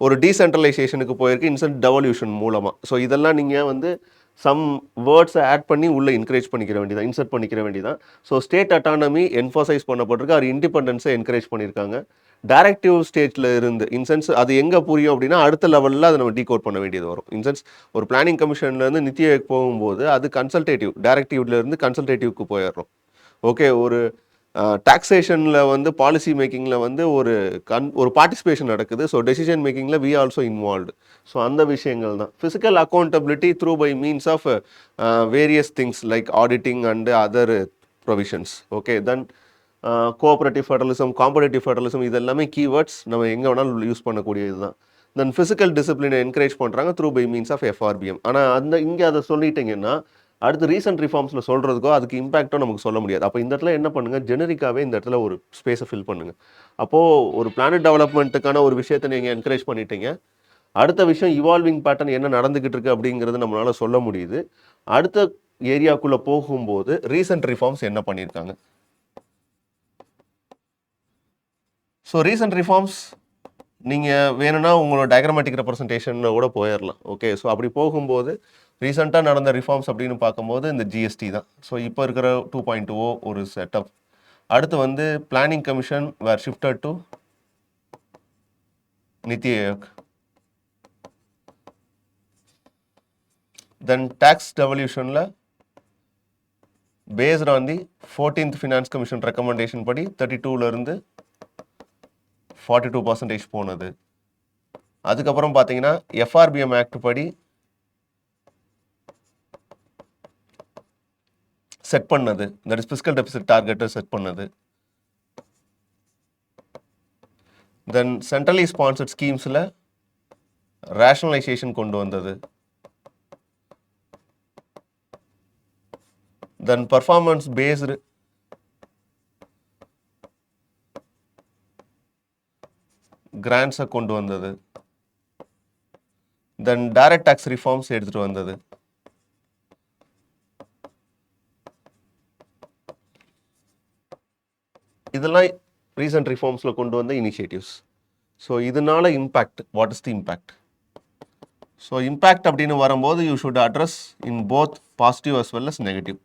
Speaker 1: ஒரு டீசென்ட்ரலைசேஷனுக்கு போயிருக்கு இன்சென்ட் டெவல்யூஷன் மூலமாக. ஸோ இதெல்லாம் நீங்கள் சம் வேர்ட்ஸை ஆட் பண்ணி உள்ளே இன்கரேஜ் பண்ணிக்கிற வேண்டியதான், இன்சர்ட் பண்ணிக்கிற வேண்டியதான். ஸோ ஸ்டேட் அட்டானமி என்ஃபோசைஸ் பண்ணப்பட்டிருக்கு, அது இண்டிபெண்டன்ஸை என்கரேஜ் பண்ணியிருக்காங்க. டைரக்டிவ் ஸ்டேட்டில் இருந்து இன்சென்ஸ் அது எங்கே புரியும் அப்படின்னா அடுத்த லெவலில் அதை நம்ம டீகோட் பண்ண வேண்டியது வரும். இன்சென்ஸ் ஒரு பிளானிங் கமிஷன்லேருந்து நித்தி ஆயோக் போகும்போது அது கன்சல்டேட்டிவ், டைரக்டிவ்லேருந்து கன்சல்டேட்டிவ்க்கு போயிடுறோம். ஓகே, ஒரு டாக்ஸேஷனில் பாலிசி மேக்கிங்கில் ஒரு பார்ட்டிசிபேஷன் நடக்குது. ஸோ டெசிஷன் மேக்கிங்கில் வி ஆல்சோ இன்வால்வ்டு. ஸோ அந்த விஷயங்கள் தான் physical accountability through by means of various things like auditing and other provisions. Okay, then cooperative federalism, competitive federalism, இது எல்லாமே கீவேர்ட்ஸ் நம்ம எங்கே வேணாலும் யூஸ் பண்ணக்கூடியது தான். தென் ஃபிசிக்கல் டிசிப்ளினை என்கரேஜ் பண்ணுறாங்க through by means of FRBM. ஆனால் இங்கே அதை சொல்லிட்டீங்கன்னா அடுத்து ரீசன்ட் ரிஃபார்ம்ஸில் சொல்கிறதுக்கோ அதுக்கு இம்பாக்டோ நமக்கு சொல்ல முடியாது. அப்போ இந்த இடத்துல என்ன பண்ணுங்கள், ஜெனரிக்காகவே இந்த இடத்துல ஒரு ஸ்பேஸை ஃபில் பண்ணுங்கள். அப்போது ஒரு பிளானட் டெவலப்மெண்ட்டுக்கான ஒரு விஷயத்தை நீங்கள் என்கரேஜ் பண்ணிட்டீங்க. அடுத்த விஷயம் இவால்விங் பேட்டர்ன் என்ன நடந்துக்கிட்டு இருக்குது அப்படிங்கிறது நம்மளால் சொல்ல முடியுது. அடுத்த ஏரியாக்குள்ளே போகும்போது ரீசன்ட் ரிஃபார்ம்ஸ் என்ன பண்ணியிருக்காங்க. ஸோ ரீசன்ட் ரிஃபார்ம்ஸ் நீங்கள் வேணும்னா உங்களோட டயக்ராமேட்டிக் ரெப்ரசன்டேஷனில் கூட போயிடலாம். ஓகே, ஸோ அப்படி போகும்போது ரீசெண்டாக நடந்த ரிஃபார்ம்ஸ் அப்படின்னு பார்க்கும்போது இந்த GST தான். ஸோ இப்போ இருக்கிற 2.0 ஒரு செட்டப். அடுத்து planning commission were shifted to NITI Aayog. Then tax டெவல்யூஷனில் based on the 14th finance commission recommendation படி 32லேருந்து 42% போனது. அதுக்கப்புறம் பார்த்தீங்கன்னா FRBM ஆக்ட் படி செட் பண்ணது, தட் இஸ் ஃபிஸ்கல் டெபிசிட் டார்கெட்டை செட் பண்ணது. தென் சென்ட்ரலி ஸ்பான்சர்ட் ஸ்கீம்ஸில் ரேஷனலைசேஷன் கொண்டு வந்தது. தென் பர்ஃபார்மன்ஸ் பேஸ்டு கிராண்ட்ஸை கொண்டு வந்தது. தென் டைரக்ட் டாக்ஸ் ரிஃபார்ம்ஸ் எடுத்துகிட்டு வந்தது. இதெல்லாம் ரீசன்ட் ரிஃபார்ம்ஸில் கொண்டு வந்த இனிஷியேட்டிவ்ஸ். ஸோ இதனால impact, what is the impact? So impact அப்படின்னு வரும்போது you should address in both positive as well as negative.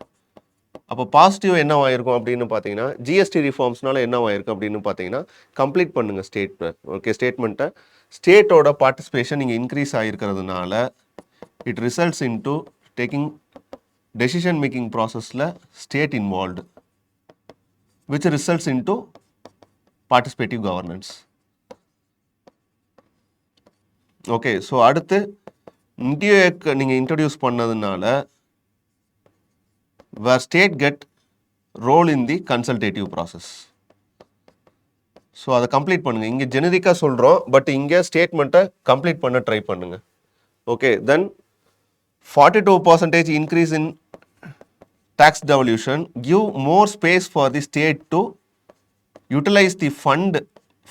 Speaker 1: அப்போ பாசிட்டிவ் என்னவாயிருக்கும் அப்படின்னு பார்த்தீங்கன்னா, GST ரிஃபார்ம்ஸ்னால என்னவாயிருக்கும் அப்படின்னு பார்த்தீங்கன்னா, கம்ப்ளீட் பண்ணுங்கள் ஸ்டேட்மெண்ட்டை. ஸ்டேட்டோட பார்ட்டிசிபேஷன் இங்கே இன்க்ரீஸ் ஆகிருக்கிறதுனால it results in to taking decision making ப்ராசஸில் state involved, which results into participative governance. Okay, so அடுத்து நித்தி ஆயோக் நீங்கள் இன்ட்ரடியூஸ் பண்ணதுனால where state get role in the consultative process. So அதை கம்ப்ளீட் பண்ணுங்கள். இங்கே ஜெனரிக்காக சொல்கிறோம், பட் இங்கே ஸ்டேட்மெண்ட்டை கம்ப்ளீட் பண்ண ட்ரை பண்ணுங்கள். Okay, then 42% increase in tax devolution give more space for the state to utilize the fund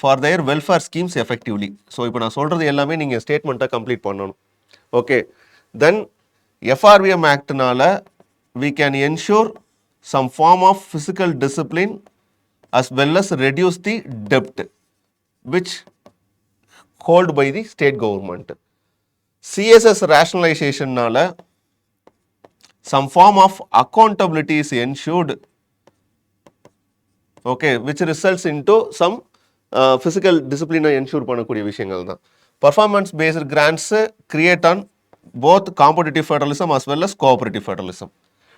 Speaker 1: for their welfare schemes effectively. So இப்போ நான் சொல்கிறது எல்லாமே நீங்கள் ஸ்டேட்மெண்ட்டை கம்ப்ளீட் பண்ணணும். ஓகே, தென் எஃப்ஆர்பிஎம் ஆக்ட்னால we can ensure some form of physical discipline as well as reduce the debt which hold by the state government. CSS rationalizationனால some form of accountability is ensured, okay, which results into some physical discipline ensure பண்ணக்கூடிய விஷயங்கள் தான். Performance based grants create on both competitive federalism as well as cooperative federalism.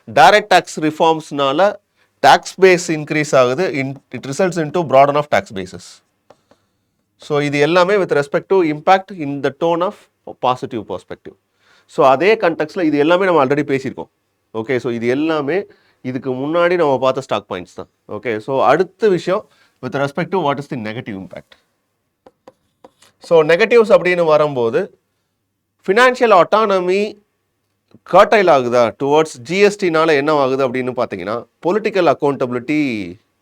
Speaker 1: Direct tax reformsனால tax base increase ஆகுது, it results into broaden of tax bases. So இது எல்லாமே with respect to impact in the tone of positive perspective. So அதே கண்டெக்ஸ்டில் இது எல்லாமே நம்ம already பேசியிருக்கோம். Okay, so இது எல்லாமே இதுக்கு முன்னாடி நம்ம பார்த்த ஸ்டாக் பாயிண்ட்ஸ் தான். ஓகே, ஸோ அடுத்த விஷயம் with respect to what is the negative impact. So negatives அப்படின்னு வரும்போது ஃபினான்ஷியல் ஆட்டானமி கர்டைல் ஆகுதா டுவர்ட்ஸ் ஜிஎஸ்டினால என்ன ஆகுது அப்படின்னு பார்த்தீங்கன்னா பொலிட்டிக்கல் அக்கௌண்டபிலிட்டி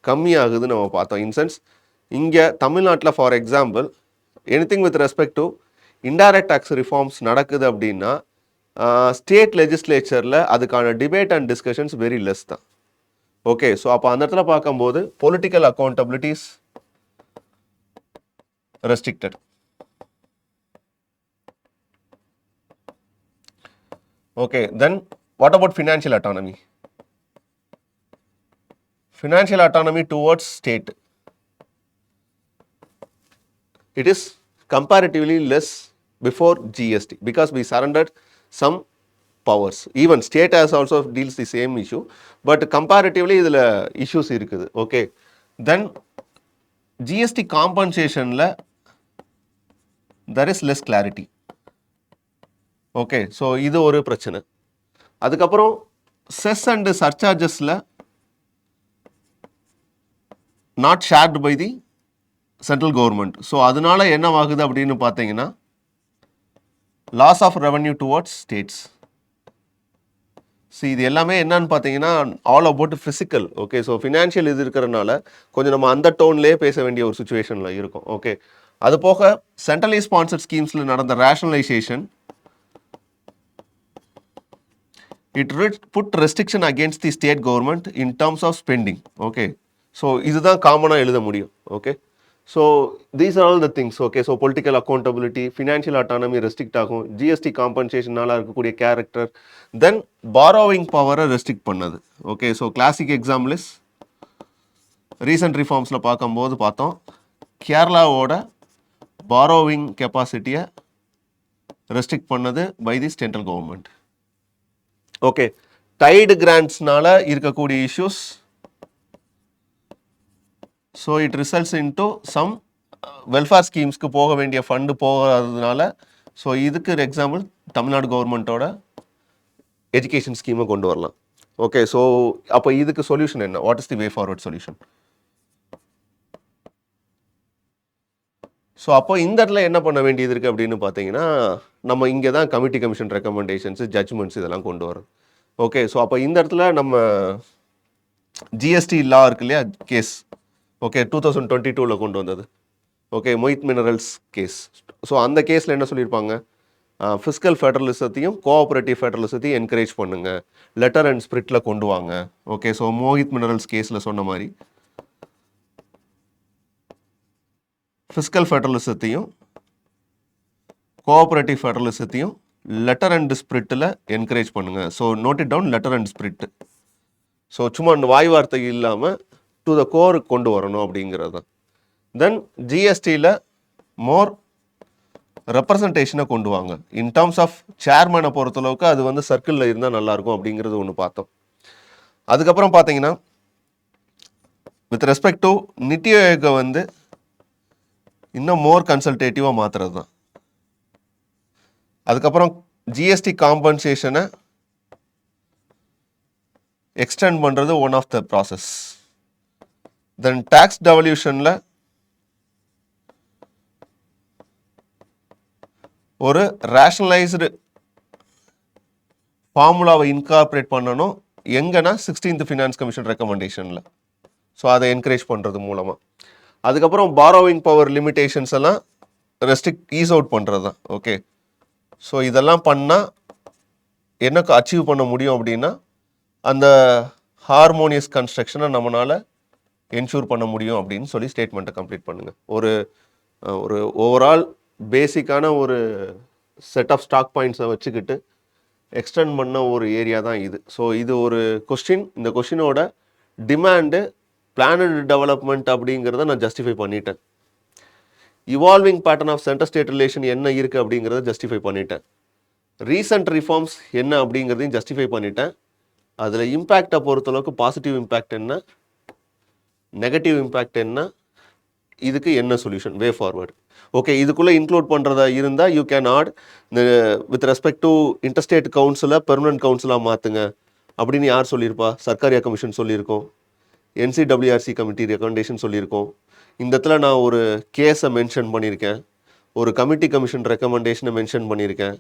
Speaker 1: கம்மியாகுதுன்னு நம்ம பார்த்தோம். இன்சென்ஸ் இங்கே தமிழ்நாட்டில் for example anything with respect to indirect tax reforms நடக்குது அப்படின்னா ஸ்டேட் லெஜிஸ்லேச்சரில் அதுக்கான debate and discussions very less தான். ஓகே, ஸோ அப்போ அந்த இடத்துல பார்க்கும்போது political accountability's restricted. Okay, then what about financial autonomy? Financial autonomy towards state, it is comparatively less before GST because we surrendered some powers. Even state has also deals the same issue, but comparatively இதில் issues இருக்குது. Okay, then GST compensationல there is less clarity. Okay, so இது ஒரு பிரச்சனை. அதுக்கப்புறம் cess and சர்சார்ஜஸில் not shared by the central government. So அதனால என்ன ஆகுது அப்படின்னு பார்த்தீங்கன்னா loss of revenue towards states. So இது எல்லாமே என்னன்னு பார்த்தீங்கன்னா all about physical. Okay, so financial இது இருக்கிறனால கொஞ்சம் நம்ம அந்த டோன்லேயே பேச வேண்டிய ஒரு சுச்சுவேஷனில் இருக்கும். ஓகே, அது போக சென்ட்ரலி ஸ்பான்சர்ட் ஸ்கீம்ஸில் நடந்த rationalisation it put restriction against the state government in terms of spending. Okay, so இதுதான் காமனாக எழுத முடியும். Okay, so these are all the things. Okay, so political accountability, financial autonomy restrict ஆகும், GST காம்பன்சேஷனால் இருக்கக்கூடிய character, then borrowing பவரை restrict பண்ணது. Okay, so classic example is recent ரிஃபார்ம்ஸில் பார்க்கும்போது பார்த்தோம் கேரளாவோட பாரோவிங் கெப்பாசிட்டியை ரெஸ்ட்ரிக்ட் பண்ணது by the central government. Okay, tied கிராண்ட்ஸ்னால இருக்கக்கூடிய issues, so it results into some welfare ஸ்கீம்ஸ்க்கு போக வேண்டிய ஃபண்டு போகாததுனால, ஸோ இதுக்கு ஒரு எக்ஸாம்பிள் தமிழ்நாடு கவர்மெண்ட்டோட எஜுகேஷன் ஸ்கீமை கொண்டு வரலாம். ஓகே, ஸோ அப்போ இதுக்கு சொல்யூஷன் என்ன? What is the way forward solution? So அப்போ இந்த இடத்துல என்ன பண்ண வேண்டியது இருக்குது அப்படின்னு பார்த்தீங்கன்னா நம்ம இங்கே தான் கமிட்டி கமிஷன் ரெக்கமெண்டேஷன்ஸு ஜட்ஜ்மெண்ட்ஸ் இதெல்லாம் கொண்டு வரோம். ஓகே, ஸோ அப்போ இந்த இடத்துல நம்ம ஜிஎஸ்டி லா இருக்கு இல்லையா, கேஸ், ஓகே, 2022 கொண்டு வந்தது. Okay, Mohit minerals case. So அந்த கேஸில் என்ன சொல்லியிருப்பாங்க, ஃபிஸ்கல் ஃபெடரலிசத்தையும் கோஆப்ரேட்டிவ் ஃபெடரலிசத்தையும் என்கரேஜ் பண்ணுங்க, லெட்டர் அண்ட் ஸ்பிரிட்டில் கொண்டு வாங்க. ஓகே, ஸோ மோஹித் மினரல்ஸ் கேஸில் சொன்ன மாதிரி ஃபிஸ்கல் ஃபெடரலிசத்தையும் கோஆப்ரேட்டிவ் ஃபெடரலிசத்தையும் லெட்டர் அண்ட் ஸ்பிரிட்டில் என்கரேஜ் பண்ணுங்கள். So note it down, letter and spirit. So சும்மா வாய் வார்த்தை இல்லாமல் டு த கோர் கொண்டு வரணும் அப்படிங்கிறது தான். தென் ஜிஎஸ்டியில் மோர் ரெப்ரசன்டேஷனை கொண்டு வாங்க. இன் டர்ம்ஸ் ஆஃப் சேர்மனை பொறுத்தளவுக்கு அது வந்து சர்க்கிளில் இருந்தால் நல்லாயிருக்கும் அப்படிங்கிறது ஒன்று பார்த்தோம். அதுக்கப்புறம் பார்த்தீங்கன்னா வித் ரெஸ்பெக்ட் டு நித்தி ஆயோகை வந்து இன்னும் மோர் கன்சல்டேட்டிவாக மாற்றுறது தான். அதுக்கப்புறம் ஜிஎஸ்டி காம்பன்சேஷனை எக்ஸ்டெண்ட் பண்ணுறது one of the process. Then tax டெவல்யூஷனில் ஒரு ரேஷனலைஸ்டு ஃபார்முலாவை இன்கார்பரேட் பண்ணணும். எங்கன்னா 16th ஃபினான்ஸ் கமிஷன் ரெக்கமெண்டேஷனில். ஸோ அதை என்கரேஜ் பண்ணுறது மூலமாக. அதுக்கப்புறம் பாரோவிங் பவர் லிமிடேஷன்ஸ் எல்லாம் ஈஸ் அவுட் பண்ணுறது தான். ஓகே, ஸோ இதெல்லாம் பண்ணால் என்ன அச்சீவ் பண்ண முடியும் அப்படின்னா அந்த ஹார்மோனியஸ் கன்ஸ்ட்ரக்ஷனை நம்மளால் என்ஷூர் பண்ண முடியும் அப்படின்னு சொல்லி ஸ்டேட்மெண்ட்டை கம்ப்ளீட் பண்ணுங்கள். ஒரு ஓவரால் பேசிக்கான ஒரு செட் ஆஃப் ஸ்டாக் பாயிண்ட்ஸை வச்சுக்கிட்டு எக்ஸ்டெண்ட் பண்ண ஒரு ஏரியா தான் இது. ஸோ இது ஒரு கொஸ்டின். இந்த கொஸ்டினோட டிமாண்டு பிளானட் டெவலப்மெண்ட் அப்படிங்கிறத நான் ஜஸ்டிஃபை பண்ணிட்டேன். Evolving pattern of centre state relation என்ன இருக்குது அப்படிங்கிறத ஜஸ்டிஃபை பண்ணிட்டேன். ரீசன்ட் ரிஃபார்ம்ஸ் என்ன அப்படிங்கிறதையும் ஜஸ்டிஃபை பண்ணிட்டேன். அதில் இம்பேக்டை பொறுத்தளவுக்கு பாசிட்டிவ் இம்பேக்ட் என்ன, நெகட்டிவ் இம்பேக்ட் என்ன, இதுக்கு என்ன சொல்யூஷன், வே ஃபார்வர்டு. ஓகே, இதுக்குள்ளே இன்க்ளூட் பண்ணுறதா இருந்தால் you can add with respect to interstate கவுன்சிலை பெர்மனன்ட் கவுன்சிலாக மாற்றுங்க அப்படின்னு யார் சொல்லியிருப்பா? சர்க்காரியா கமிஷன் சொல்லியிருக்கோம், NCWRC கமிட்டி ரெக்கமெண்டேஷன் சொல்லியிருக்கோம். இந்த இடத்துல நான் ஒரு கேஸை மென்ஷன் பண்ணியிருக்கேன், ஒரு கமிட்டி கமிஷன் ரெக்கமெண்டேஷனை மென்ஷன் பண்ணியிருக்கேன்.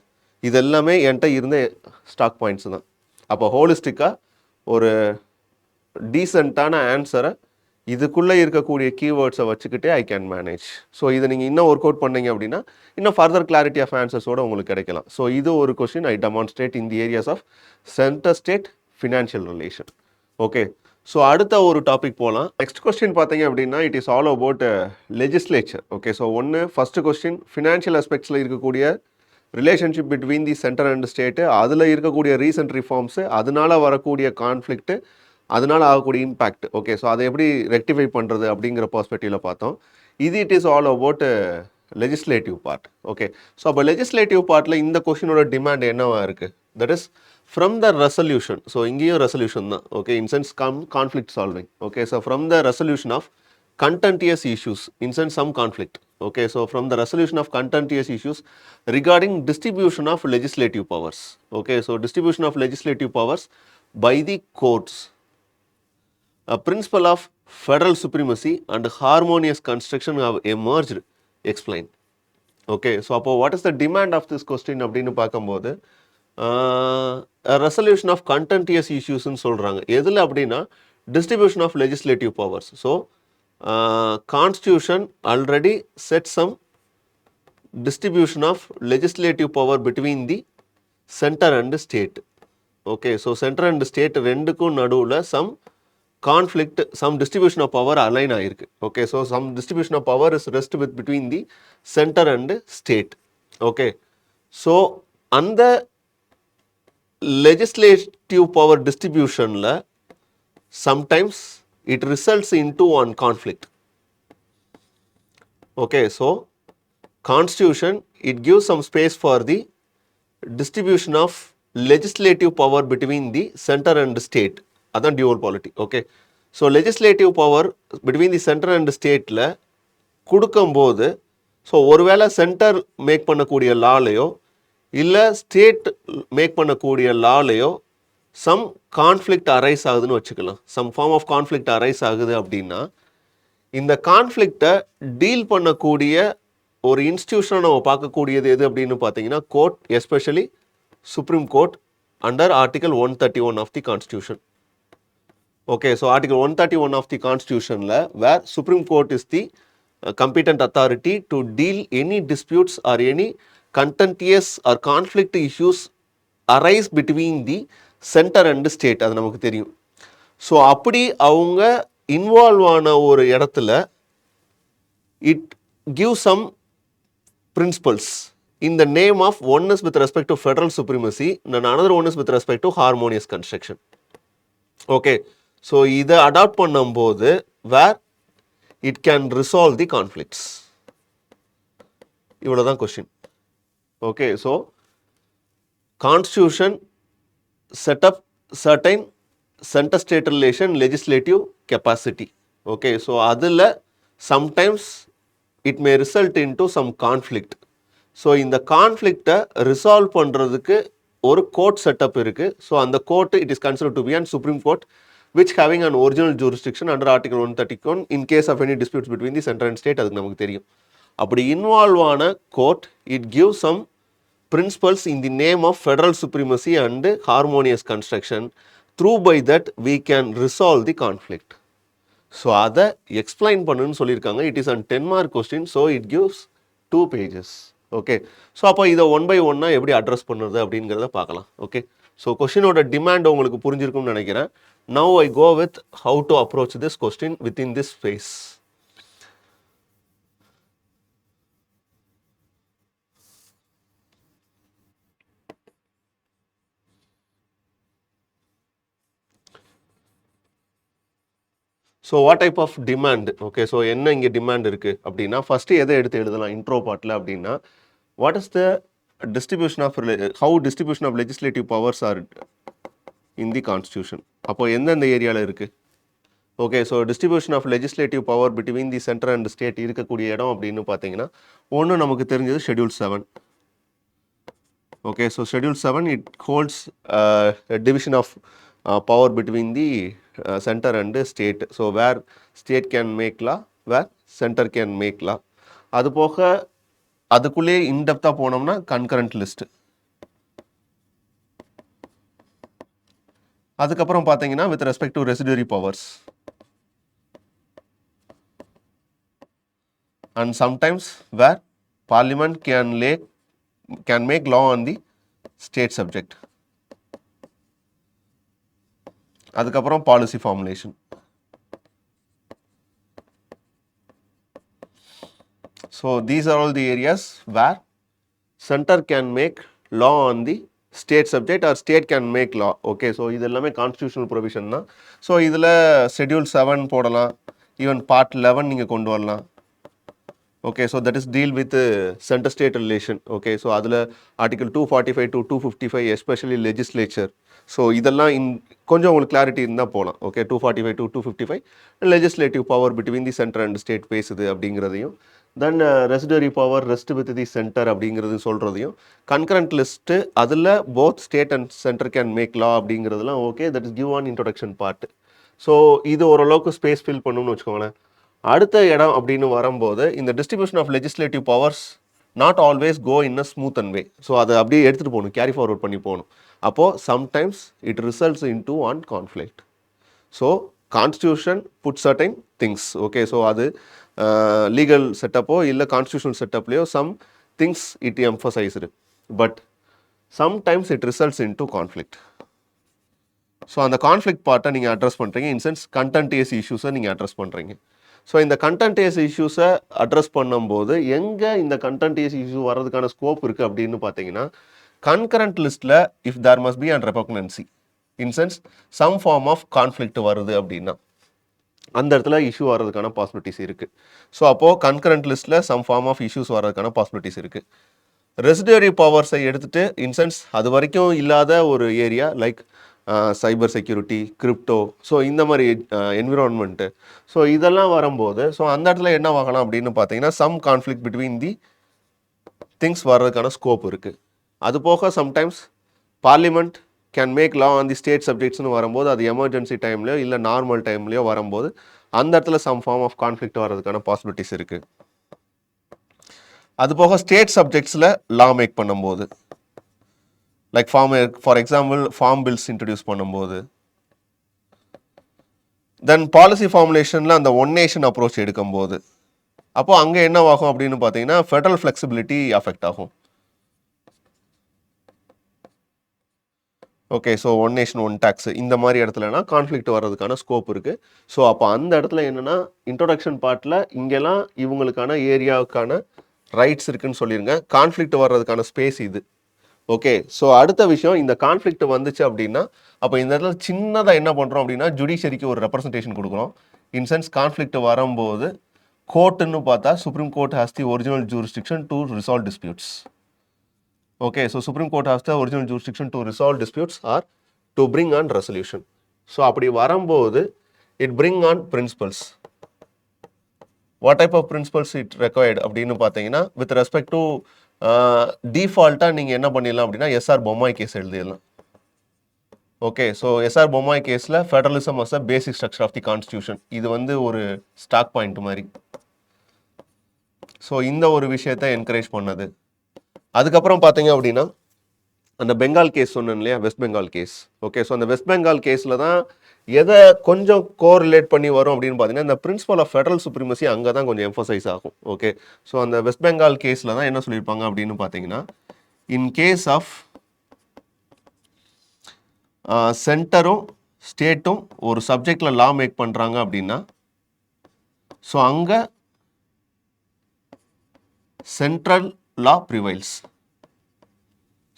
Speaker 1: இது எல்லாமே என்கிட்ட இருந்த ஸ்டாக் பாயிண்ட்ஸ் தான். அப்போ ஹோலிஸ்டிக்காக ஒரு டீசெண்டான ஆன்சரை இதுக்குள்ளே இருக்கக்கூடிய கீவேர்ட்ஸை வச்சுக்கிட்டே ஐ கேன் மேனேஜ். ஸோ இதை நீங்கள் இன்னும் ஒர்க் அவுட் பண்ணீங்க அப்படின்னா இன்னும் ஃபர்தர் கிளாரிட்டி ஆஃப் ஆன்சர்ஸோடு உங்களுக்கு கிடைக்கலாம். ஸோ இது ஒரு question I demonstrate in the areas of centre state financial relation. Okay, so அடுத்த ஒரு டாபிக் போகலாம். நெக்ஸ்ட் கொஸ்டின் பார்த்தீங்க அப்படின்னா it is all about legislature. Okay, so first question financial அஸ்பெக்ட்ஸில் இருக்கக்கூடிய relationship between the centre and state, அதில் இருக்கக்கூடிய recent reforms, அதனால் வரக்கூடிய கான்ஃப்ளிக்ட்டு, அதனால் ஆகக்கூடிய இம்பேக்ட். ஓகே, ஸோ அதை எப்படி ரெக்டிஃபை பண்ணுறது அப்படிங்கிற பர்ஸ்பெக்டிவில் பார்த்தோம். It is all about legislative part. Okay, so அப்போ லெஜிஸ்லேட்டிவ் பார்ட்டில் இந்த கொஷினோட டிமாண்ட் என்னவா இருக்குது? That is from the resolution. So இங்கேயும் ரெசல்யூஷன் தான். Okay, in sense conflict solving. Okay, so from the resolution of contentious issues, in sense some conflict. Okay, so from the resolution of contentious issues regarding distribution of legislative powers. Okay, so distribution of legislative powers by the courts, a principle of federal supremacy and harmonious construction have emerged. Explain. Okay, so what is the demand of this question அப்படினு பார்க்கும்போது a resolution of contentious issues ன்னு சொல்றாங்க. எதுல அப்படினா distribution of legislative powers. So constitution already set some distribution of legislative power between the center and state. Okay, so center and state ரெண்டுக்கும் நடுவுல some conflict, some distribution of power align ஆயிருக்கு. Okay, so some distribution of power is rest with between the center and state. Okay, so அந்த legislative power distributionல sometimes it results into one conflict. Okay, so constitution, it gives some space for the distribution of legislative power between the center and state. Adan dual polity. Okay, so legislative power between the center and state la kudukumbodhu, so ஒருவேளை centre make பண்ணக்கூடிய லாலையோ இல்லை state make பண்ணக்கூடிய லாலையோ some conflict arise ஆகுதுன்னு வச்சுக்கலாம். Some form of conflict arise ஆகுது அப்படின்னா இந்த கான்ஃப்ளிக்டை deal பண்ணக்கூடிய ஒரு இன்ஸ்டிடியூஷனை நம்ம பார்க்கக்கூடியது எது அப்படின்னு பார்த்தீங்கன்னா court, especially supreme court under article 131 of the constitution. Okay, so article 131 of the கான்ஸ்டியூஷனில் where supreme court is the competent authority to deal any disputes or any contentious or conflict issues arise between the center and state. அது நமக்கு தெரியும். So அப்படி அவங்க involve ஆன ஒரு இடத்துல it give some principles in the name of one is with respect to federal supremacy and another one is with respect to harmonious construction. Okay, so இதை adapt பண்ணும்போது வேர் it can resolve the conflicts. இவ்வளவுதான் question. Okay, so constitution set up certain center state relation legislative capacity. Okay, so அதுல sometimes it may result into some conflict. So இந்த conflict-ஐ resolve பண்றதுக்கு ஒரு court setup இருக்கு. So அந்த court it is considered to be an Supreme Court which having an original jurisdiction under article 131 in case of any disputes between the center and state. அதுக்கு நமக்கு தெரியும். அப்படி involve ஆன court it gives some principles in the name of federal supremacy and harmonious construction. Through by that we can resolve the conflict. So அதை explain பண்ணுன்னு சொல்லியிருக்காங்க. It is an 10 mark question. So it gives 2 pages. Okay, so அப்போ இதை 1 by 1 எப்படி address பண்ணுறது அப்படிங்கிறத பார்க்கலாம். Okay, so கொஸ்டினோட demand உங்களுக்கு புரிஞ்சிருக்கும்னு நினைக்கிறேன். Now I go with how to approach this question within this space. So what type of demand? Okay, so என்ன இங்கே டிமாண்ட் இருக்குது அப்படின்னா, ஃபஸ்ட்டு எதை எடுத்து எழுதலாம் இன்ட்ரோ பார்ட்டில் அப்படின்னா, what is the distribution of how distribution of legislative powers are in the constitution. அப்போ எந்தெந்த ஏரியாவில் இருக்குது? Okay, so distribution of legislative power between the centre and state இருக்கக்கூடிய இடம் அப்படின்னு பார்த்தீங்கன்னா, ஒன்று நமக்கு தெரிஞ்சது schedule 7. Okay, so schedule 7 it holds division of power between the center and state. So where state can make law, where center can make law. அது போக அதுக்குள்ளே இன்டெப்த்தாக போனோம்னா கன்கரண்ட் லிஸ்ட். அதுக்கப்புறம் பார்த்தீங்கன்னா with respect to residuary powers and sometimes where parliament can make law on the state subject. அதுக்கப்புறம் policy formulation. So these are all the areas where centre can make law on the state subject or state can make law. Okay, so இது எல்லாமே constitutional provision தான். So இதில் schedule 7 போடலாம், even part 11 நீங்கள் கொண்டு வரலாம். Okay, so that is deal with centre state relation. Okay, so அதில் article 245 to 255 especially legislature. So இதெல்லாம் கொஞ்சம் உங்களுக்கு கிளாரிட்டி இருந்தால் போகலாம். Okay, 245 to 255 legislative power between the centre and state பேசுது அப்படிங்கிறதையும், then residuary power rest with the centre அப்படிங்கிறது சொல்கிறதையும், கன்கரண்ட் லிஸ்ட்டு அதில் both state and centre can make law அப்படிங்கிறதுலாம் okay, that is give an introduction part. So இது ஓரளவுக்கு space fill பண்ணணும்னு வச்சுக்கோங்களேன். அடுத்த இடம் அப்படின்னு வரும்போது இந்த distribution of legislative powers not always go in a smooth and way. So அதை அப்படியே எடுத்துகிட்டு போகணும், கேரி ஃபார்வர்ட் பண்ணி போகணும். அப்போது sometimes it results in to one conflict. So constitution put certain things. Okay, so அது லீகல் செட்டப்போ இல்லை கான்ஸ்டியூஷனல் செட்டப்லேயோ some things it emphasised, but sometimes it results in to conflict. So அந்த கான்ஃப்ளிக்ட் பார்ட்டை நீங்கள் அட்ரஸ் பண்ணுறீங்க, இன்சென்ஸ் கண்டென்டியஸ் இஷ்யூஸை நீங்கள் address பண்ணுறீங்க. ஸோ இந்த கண்டென்டியஸ் இஷ்யூஸை அட்ரஸ் பண்ணும்போது எங்கே இந்த கண்டென்டியஸ் இஷ்யூ வர்றதுக்கான ஸ்கோப் இருக்குது அப்படின்னு பார்த்தீங்கன்னா, கன்கரண்ட் லிஸ்ட்டில் if there must be and repugnancy in essence some form of conflict வருது அப்படின்னா அந்த இடத்துல இஷ்யூ வர்றதுக்கான பாசிபிலிட்டிஸ் இருக்குது. ஸோ அப்போது கன்கரண்ட் லிஸ்ட்டில் சம் ஃபார்ம் ஆஃப் இஷ்யூஸ் வர்றதுக்கான பாசிபிலிட்டிஸ் இருக்குது. ரெசிடுவரி பவர்ஸை எடுத்துகிட்டு இன்சென்ஸ் அது வரைக்கும் இல்லாத ஒரு area like cyber security, crypto, so இந்த மாதிரி என்விரான்மெண்ட்டு, ஸோ இதெல்லாம் வரும்போது ஸோ அந்த இடத்துல என்ன ஆகலாம் அப்படின்னு பார்த்தீங்கன்னா some conflict between the things வர்றதுக்கான ஸ்கோப் இருக்குது. அது போக sometimes parliament can make law on the state சப்ஜெக்ட்ஸ்னு வரும்போது அது எமர்ஜென்சி டைம்லையோ இல்லை நார்மல் டைம்லையோ வரும்போது அந்த இடத்துல சம் ஃபார்ம் ஆஃப் கான்ஃப்ளிக்ட் வர்றதுக்கான பாசிபிலிட்டிஸ் இருக்குது. அது போக ஸ்டேட் சப்ஜெக்ட்ஸில் லா மேக் பண்ணும்போது like for example farm bills introduce பண்ணும்போது, தென் பாலிசி ஃபார்முலேஷனில் அந்த ஒன் நேஷன் அப்ரோச் எடுக்கும்போது, அப்போது அங்கே என்ன ஆகும் அப்படின்னு பார்த்தீங்கன்னா ஃபெடரல் ஃப்ளெக்சிபிலிட்டி அஃபெக்ட் ஆகும். Okay, so one nation one tax இந்த மாதிரி இடத்துலனா கான்ஃப்ளிக்ட் வர்றதுக்கான ஸ்கோப் இருக்குது. ஸோ அப்போ அந்த இடத்துல என்னென்னா இன்ட்ரொடக்ஷன் பார்ட்டில் இங்கெல்லாம் இவங்களுக்கான ஏரியாவுக்கான ரைட்ஸ் இருக்குதுன்னு சொல்லிடுங்க, கான்ஃப்ளிக்ட் வர்றதுக்கான ஸ்பேஸ் இது. ஓகே, ஸோ அடுத்த விஷயம் இந்த கான்ஃப்ளிக்ட் வந்துச்சு அப்படின்னா அப்போ இந்த இடத்துல சின்னதாக என்ன பண்ணுறோம் அப்படின்னா ஜுடிஷியரிக்கு ஒரு ரெப்ரசன்டேஷன் கொடுக்குறோம். இன்சென்ஸ் கான்ஃப்ளிக்ட் வரும்போது கோர்ட்டுன்னு பார்த்தா Supreme Court has the original jurisdiction to resolve disputes. Okay, so Supreme Court has the original jurisdiction to resolve disputes or to bring on resolution. So அப்படி வரும்போது it bring on principles. What type of principles it required அப்படின்னு பார்த்தீங்கன்னா with respect to டிஃபால்ட்டாக நீங்கள் என்ன பண்ணிடலாம் அப்படின்னா S R Bommai case எழுதிடலாம். ஓகே, ஸோ எஸ்ஆர் பொம்மாய் கேஸில் federalism as a basic structure of the constitution இது வந்து ஒரு ஸ்டாக் பாயிண்ட் மாதிரி. ஸோ இந்த ஒரு விஷயத்தை என்கரேஜ் பண்ணது. அதுக்கப்புறம் பார்த்தீங்க அப்படின்னா அந்த பெங்கால் கேஸ் சொன்னேன் இல்லையா, West Bengal case. Okay, so அந்த வெஸ்ட் பெங்கால் கேஸில் தான் எதை கொஞ்சம் கோரிலேட் பண்ணி வரும் அப்படின்னு பார்த்தீங்கன்னா இந்த பிரின்சிபல் ஆஃப் ஃபெடரல் சுப்ரீமசி அங்கே தான் கொஞ்சம் எம்ஃபசைஸ் ஆகும். ஓகே, ஸோ அந்த வெஸ்ட் பெங்கால் கேஸில் தான் என்ன சொல்லியிருப்பாங்க அப்படின்னு பார்த்தீங்கன்னா, இன் கேஸ் ஆஃப் சென்டரும் ஸ்டேட்டும் ஒரு சப்ஜெக்டில் லா மேக் பண்ணுறாங்க அப்படின்னா, ஸோ அங்கே சென்ட்ரல் லா ப்ரிவைல்ஸ்.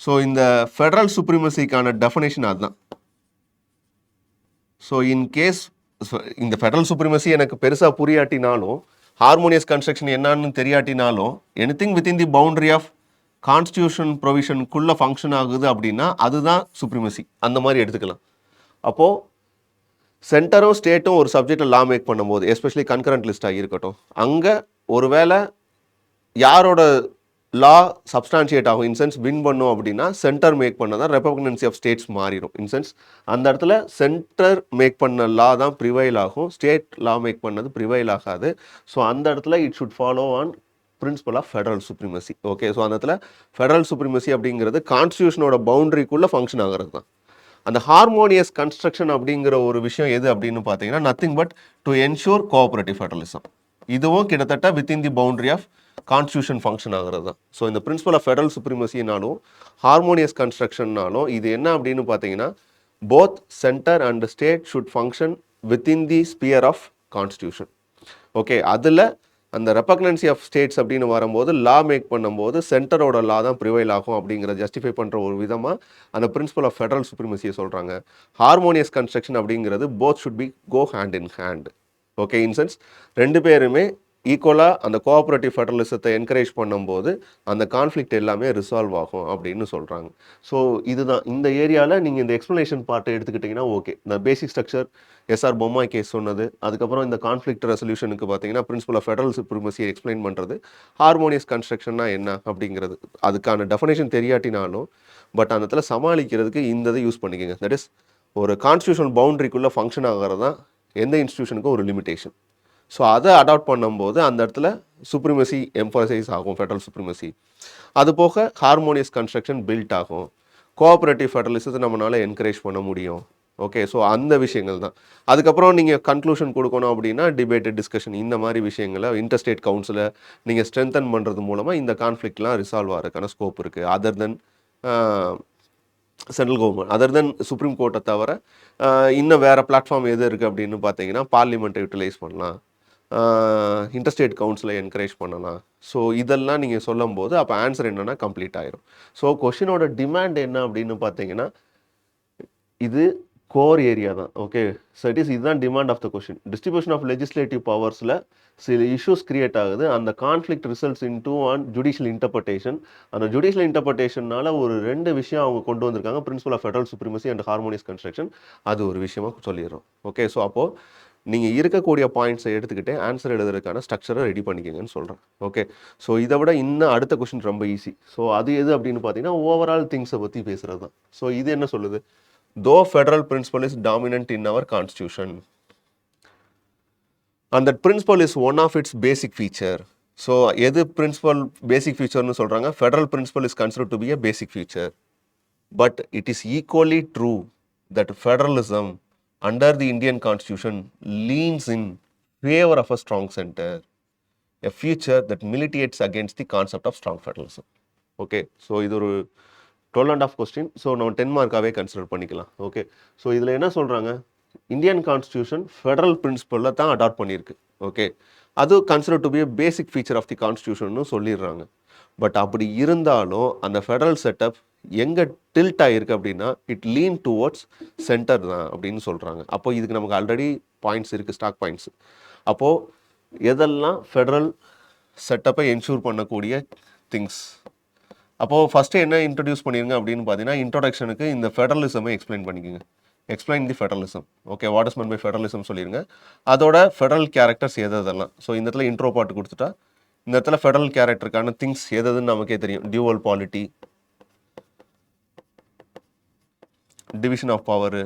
Speaker 1: ஸோ இந்த ஃபெடரல் சுப்ரீமசிக்கான டெஃபனேஷன் அதுதான். ஸோ இன் கேஸ் இந்த ஃபெடரல் சுப்ரீமசி எனக்கு பெருசாக புரியாட்டினாலும், ஹார்மோனியஸ் கன்ஸ்ட்ரக்ஷன் என்னன்னு தெரியாட்டினாலும், anything within the boundary of constitution ப்ரொவிஷனுக்குள்ளே ஃபங்க்ஷன் ஆகுது அப்படின்னா அதுதான் சுப்ரீமசி, அந்த மாதிரி எடுத்துக்கலாம். அப்போது சென்டரும் ஸ்டேட்டும் ஒரு சப்ஜெக்டில் லா மேக் பண்ணும்போது, எஸ்பெஷலி கன்கரண்ட் லிஸ்ட்டாக இருக்கட்டும், அங்கே ஒருவேளை யாரோட லா சப்ஸ்டான்ஷியேட் ஆகும், இன்சென்ஸ் வின் பண்ணும் அப்படின்னா சென்டர் மேக் பண்ணதான் ரெபக்னன்சி ஆஃப் ஸ்டேட்ஸ் மாறிடும். இன்சென்ஸ் அந்த இடத்துல சென்டர் மேக் பண்ண லா தான் ப்ரிவைல் ஆகும், ஸ்டேட் லா மேக் பண்ணது ப்ரிவைல் ஆகாது. ஸோ அந்த இடத்துல it should follow on principle of federal supremacy. Okay, so அந்த இடத்துல ஃபெடரல் சுப்ரீமசி அப்படிங்கிறது கான்ஸ்டியூஷனோட பவுண்டரிக்குள்ளே ஃபங்க்ஷன் ஆகிறது தான். அந்த ஹார்மோனியஸ் கன்ஸ்ட்ரக்ஷன் அப்படிங்கிற ஒரு விஷயம் எது அப்படின்னு பார்த்தீங்கன்னா, nothing but to ensure cooperative federalism. இதுவும் கிட்டத்தட்ட within the boundary of constitution function ஆகிறது தான். ஸோ இந்த பிரின்சிபல் ஆஃப் ஃபெடரல் சுப்ரீமசினாலும் ஹார்மோனியஸ் கன்ஸ்ட்ரக்ஷன்னாலும் இது என்ன அப்படின்னு பார்த்தீங்கன்னா, both centre and state should function within the sphere of constitution. Okay, அதில் அந்த ரெபக்னன்சி ஆஃப் ஸ்டேட்ஸ் அப்படின்னு வரும்போது லா மேக் பண்ணும்போது சென்டரோட லா தான் ப்ரிவைல் ஆகும் அப்படிங்கிறத ஜஸ்டிஃபை பண்ணுற ஒரு விதமாக அந்த பிரின்சிபல் ஆஃப் ஃபெடரல் சுப்ரீமசியை சொல்கிறாங்க. ஹார்மோனியஸ் கன்ஸ்ட்ரக்ஷன் அப்படிங்கிறது both should be go hand in hand. Okay, in sense ரெண்டு பேருமே ஈக்குவலாக அந்த கோஆப்ரேட்டிவ் ஃபெடரலிசத்தை என்கரேஜ் பண்ணும்போது அந்த கான்ஃப்ளிக்ட் எல்லாமே ரிசால்வ் ஆகும் அப்படின்னு சொல்கிறாங்க. ஸோ இதுதான் இந்த ஏரியாவில் நீங்கள் இந்த எக்ஸ்ப்ளனேஷன் பார்ட்டை எடுத்துக்கிட்டிங்கன்னா ஓகே, இந்த பேசிக் ஸ்ட்ரக்சர் எஸ்ஆர் பொம்மாய் கேஸ் சொன்னது, அதுக்கப்புறம் இந்த கான்ஃப்ளிக்ட் ரெசல்யூஷனுக்கு பார்த்தீங்கன்னா பிரின்சிபல் ஆஃப் ஃபெடரல் சுப்ரீமசியை எக்ஸ்பிளைன் பண்ணுறது, ஹார்மோனியஸ் கன்ஸ்ட்ரக்ஷன்னா என்ன அப்படிங்கிறது அதுக்கான டெஃபனேஷன் தெரியாட்டினாலும் பட் அந்த இடத்துல சமாளிக்கிறதுக்கு இந்த இதை யூஸ் பண்ணிக்கோங்க. தட் இஸ் ஒரு கான்ஸ்டியூஷன் பவுண்டரிக்குள்ளே ஃபங்க்ஷன் ஆகிறது தான் எந்த இன்ஸ்டியூஷனுக்கும் ஒரு லிமிடேஷன். ஸோ அதை அடாப்ட் பண்ணும்போது அந்த இடத்துல சுப்ரீமசி எம்ஃபசைஸ் ஆகும், ஃபெடரல் சுப்ரீமசி. அது போக ஹார்மோனியஸ் கன்ஸ்ட்ரக்ஷன் பில்ட் ஆகும், கோஆப்ரேட்டிவ் ஃபெடரலிசத்தை நம்மளால் என்கரேஜ் பண்ண முடியும். ஓகே, ஸோ அந்த விஷயங்கள் தான். அதுக்கப்புறம் நீங்கள் கன்க்ளூஷன் கொடுக்கணும் அப்படின்னா டிபேட்டட் டிஸ்கஷன், இந்த மாதிரி விஷயங்களை இன்டர்ஸ்டேட் கவுன்சிலை நீங்கள் ஸ்ட்ரென்தன் பண்ணுறது மூலமாக இந்த கான்ஃப்ளிக்ட்லாம் ரிசால்வ் ஆகிறதுக்கான ஸ்கோப் இருக்குது. அதர் தென் சென்ட்ரல் கவர்மெண்ட், அதர் தென் சுப்ரீம் கோர்ட்டை தவிர இன்னும் வேறு பிளாட்ஃபார்ம் எது இருக்குது அப்படின்னு பார்த்தீங்கன்னா, பார்லிமெண்ட்டை யூட்டிலைஸ் பண்ணலாம், இன்டர்ஸ்டேட் கவுன்சிலை என்கரேஜ் பண்ணலாம். ஸோ இதெல்லாம் நீங்கள் சொல்லும் போது அப்போ ஆன்சர் என்னென்னா கம்ப்ளீட் ஆயிரும். ஸோ கொஷினோட டிமாண்ட் என்ன அப்படின்னு பார்த்தீங்கன்னா, இது கோர் ஏரியா தான். ஓகே, ஸோ இதுதான் demand of the question. Distribution of legislative பவர்ஸில் சில இஷ்யூஸ் கிரியேட் ஆகுது, அந்த conflict results into an judicial interpretation. அந்த ஜுடிஷியல் இன்டர்பிரேஷனால ஒரு ரெண்டு விஷயம் அவங்க கொண்டு வந்திருக்காங்க, principle of federal supremacy and harmonious construction. அது ஒரு விஷயமாக சொல்லிடுறோம். ஓகே, ஸோ அப்போது நீங்கள் இருக்கக்கூடிய பாயிண்ட்ஸை எடுத்துக்கிட்டு ஆன்சர் எழுதுறதுக்கான ஸ்ட்ரக்சரை ரெடி பண்ணிக்கங்கன்னு சொல்கிறேன். ஓகே, ஸோ இதை விட இன்னும் அடுத்த கொஷின் ரொம்ப ஈஸி. ஸோ அது எது அப்படின்னு பார்த்தீங்கன்னா, ஓவரால் திங்ஸை பற்றி பேசுகிறது தான். ஸோ இது என்ன சொல்லுது? Though federal principle is dominant in our constitution, and that principle is one of its basic feature. So, எது principle basic feature னு சொல்றாங்க? Federal principle is considered to be a basic feature. But it is equally true that federalism under the Indian constitution leans in favor of a strong center, a feature that militates against the concept of strong federalism. Okay, so இது ஒரு 12.5 question. So நம்ம 10 மார்க்காகவே consider பண்ணிக்கலாம். Okay, so இதில் என்ன சொல்கிறாங்க? Indian constitution federal பிரின்சிபலில் தான் adapt பண்ணியிருக்கு. Okay, அது consider to be a basic feature of the constitution சொல்லிடுறாங்க. பட் அப்படி இருந்தாலும் அந்த ஃபெடரல் செட்டப் எங்கே டில்ட் ஆகிருக்கு அப்படின்னா, இட் லீன் டுவோர்ட்ஸ் சென்டர் தான் அப்படின்னு சொல்கிறாங்க. அப்போ இதுக்கு நமக்கு ஆல்ரெடி பாயிண்ட்ஸ் இருக்குது, ஸ்டாக் பாயிண்ட்ஸ். அப்போது எதெல்லாம் ஃபெடரல் செட்டப்பை என்ஷூர் பண்ணக்கூடிய திங்ஸ். அப்போது ஃபஸ்ட்டு என்ன இன்ட்ரடியூஸ் பண்ணிருங்க அப்படின்னு பார்த்தீங்கன்னா, இன்ட்ரோடக்ஷனுக்கு இந்த ஃபெடரலிசமை எக்ஸ்பிளைன் பண்ணிக்கோங்க. Explain the federalism. Okay, what is mean by federalism சொல்லிடுங்க. அதோட ஃபெடரல் கேரக்டர்ஸ் எதெல்லாம். ஸோ இந்த இடத்துல இன்ட்ரோ பாட்டு கொடுத்துட்டா இந்த இடத்துல ஃபெடரல் கேரக்டருக்கான திங்ஸ் எதுன்னு நமக்கே தெரியும். Dual polity, division of power,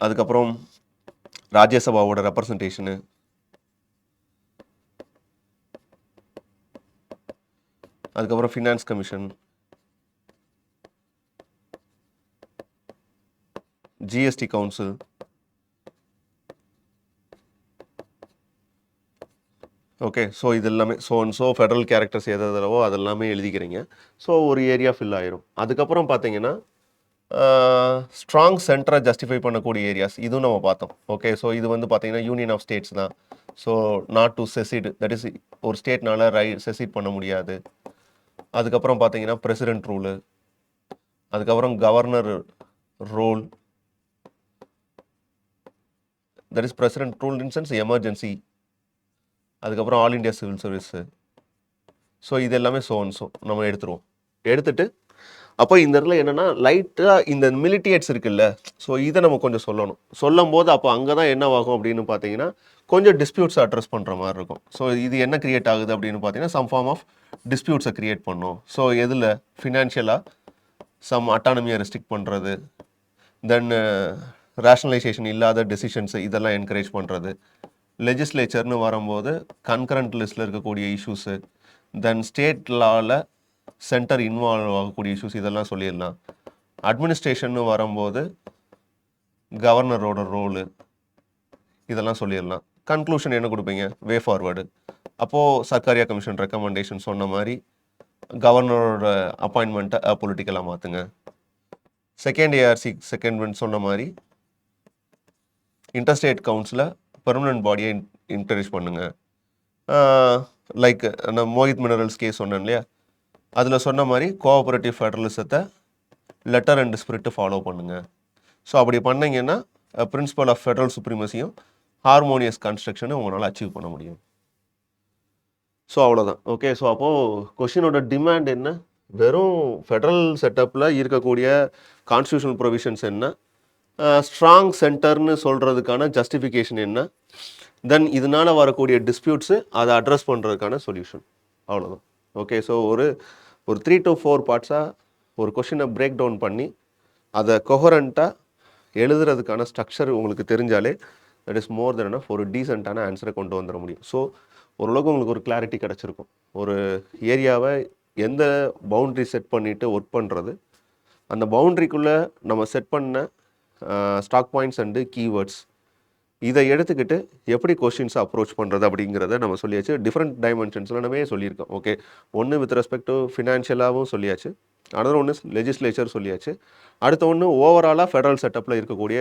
Speaker 1: அதுக்கப்புறம் ராஜ்யசபாவோட ரெப்ரசன்டேஷனு, அதுக்கப்புறம் finance commission, GST council, okay. So இது எல்லாமே ஸோ ஃபெடரல் கேரக்டர்ஸ் எதெல்லவோ அதெல்லாமே எழுதிக்கிறீங்க. ஸோ ஒரு ஏரியா ஃபில் ஆயிரும். அதுக்கப்புறம் பார்த்தீங்கன்னா ஸ்ட்ராங் சென்டரை ஜஸ்டிஃபை பண்ணக்கூடிய ஏரியாஸ் இதுவும் நம்ம பார்த்தோம். ஓகே. ஸோ இது வந்து பார்த்தீங்கன்னா யூனியன் ஆஃப் ஸ்டேட்ஸ் தான். So not to secede, that is ஒரு ஸ்டேட்னால செசிட் பண்ண முடியாது. அதுக்கப்புறம் பார்த்தீங்கன்னா பிரசிடென்ட் ரூலு, அதுக்கப்புறம் governor role, that is president rule in sense emergency, அதுக்கப்புறம் all India civil service. So இது எல்லாமே ஸோ நம்ம எடுத்துருவோம். எடுத்துட்டு அப்போ இந்த இடத்துல என்னென்னா லைட்டாக இந்த மிலிட்டியேட்ஸ் இருக்குல்ல, ஸோ இதை நம்ம கொஞ்சம் சொல்லணும். சொல்லும் போது அப்போ அங்கே தான் என்ன ஆகும் அப்படின்னு பார்த்தீங்கன்னா கொஞ்சம் டிஸ்பியூட்ஸ் அட்ரஸ் பண்ணுற மாதிரி இருக்கும். ஸோ இது என்ன கிரியேட் ஆகுது அப்படின்னு பார்த்தீங்கன்னா சம் ஃபார்ம் ஆஃப் டிஸ்பியூட்ஸை கிரியேட் பண்ணும். ஸோ எதில் ஃபினான்ஷியலாக சம் அட்டானமியை ரெஸ்ட்ரிக்ட் பண்ணுறது, தென் ரேஷனலைசேஷன் இல்லாத டெசிஷன்ஸு இதெல்லாம் என்கரேஜ் பண்ணுறது, லெஜிஸ்லேச்சர்னு வரும்போது கன்கரண்ட் லிஸ்ட்டில் இருக்கக்கூடிய இஷ்யூஸு, தென் ஸ்டேட் லாவில் சென்டர் இன்வால்வ் ஆகக்கூடிய இஷ்யூஸ் இதெல்லாம் சொல்லிடலாம். அட்மினிஸ்ட்ரேஷன் வரும்போது கவர்னரோட ரோலு இதெல்லாம் சொல்லிடலாம். கன்க்ளூஷன் என்ன கொடுப்பீங்க? வே ஃபார்வர்டு. அப்போது சர்க்காரியா கமிஷன் ரெக்கமெண்டேஷன் சொன்ன மாதிரி கவர்னரோட அப்பாயின்மெண்ட்டை பொலிட்டிக்கலாக மாற்றுங்க. செகண்ட் ஏஆர்சி செகண்ட் சொன்ன மாதிரி இன்டர்ஸ்டேட் கவுன்சிலை பெர்மனன்ட் பாடியை இன்ட்ரடியூஸ் பண்ணுங்கள். லைக் நான் மோஹித் மினரல்ஸ் கேஸ் சொன்னேன் இல்லையா, அதில் சொன்ன மாதிரி கோஆபரேட்டிவ் ஃபெடரலிசத்தை லெட்டர் அண்ட் ஸ்பிரிட்டு ஃபாலோ பண்ணுங்கள். ஸோ அப்படி பண்ணிங்கன்னா பிரின்சிபல் ஆஃப் ஃபெடரல் சுப்ரீமசியும் ஹார்மோனியஸ் கன்ஸ்ட்ரக்ஷனை உங்களால் அச்சீவ் பண்ண முடியும். ஸோ அவ்வளோதான். ஓகே. ஸோ அப்போது கொஷினோட டிமாண்ட் என்ன? வெறும் ஃபெடரல் செட்டப்பில் இருக்கக்கூடிய கான்ஸ்டியூஷனல் ப்ரொவிஷன்ஸ் என்ன, ஸ்ட்ராங் சென்டர்னு சொல்கிறதுக்கான ஜஸ்டிஃபிகேஷன் என்ன, தென் இதனால் வரக்கூடிய டிஸ்பியூட்ஸு அதை அட்ரஸ் பண்ணுறதுக்கான சொல்யூஷன். அவ்வளோதான். ஓகே. ஸோ ஒரு 3 to 4 பார்ட்ஸாக ஒரு கொஷினை பிரேக் டவுன் பண்ணி அதை கொஹரண்ட்டாக எழுதுறதுக்கான ஸ்ட்ரக்சர் உங்களுக்கு தெரிஞ்சாலே that is more then enough ஒரு டீசெண்டான ஆன்சரை கொண்டு வந்துட முடியும். ஸோ ஓரளவுக்கு உங்களுக்கு ஒரு கிளாரிட்டி கிடச்சிருக்கும். ஒரு ஏரியாவை எந்த பவுண்ட்ரி செட் பண்ணிவிட்டு ஒர்க் பண்ணுறது, அந்த பவுண்ட்ரிக்குள்ளே நம்ம செட் பண்ண ஸ்டாக் பாயிண்ட்ஸ் அண்டு கீவேர்ட்ஸ் இதை எடுத்துக்கிட்டு எப்படி கொஷின்ஸை அப்ரோச் பண்ணுறது அப்படிங்கிறத நம்ம சொல்லியாச்சு. டிஃப்ரெண்ட் டைமென்ஷன்ஸில் நம்ம சொல்லியிருக்கோம். ஓகே. ஒன்று வித் ரெஸ்பெக்ட் டு ஃபினான்ஷியலாகவும் சொல்லியாச்சு, அனதர் ஒன்று லெஜிஸ்லேச்சர் சொல்லியாச்சு, அடுத்த ஒன்று ஓவராலாக ஃபெடரல் செட்டப்பில் இருக்கக்கூடிய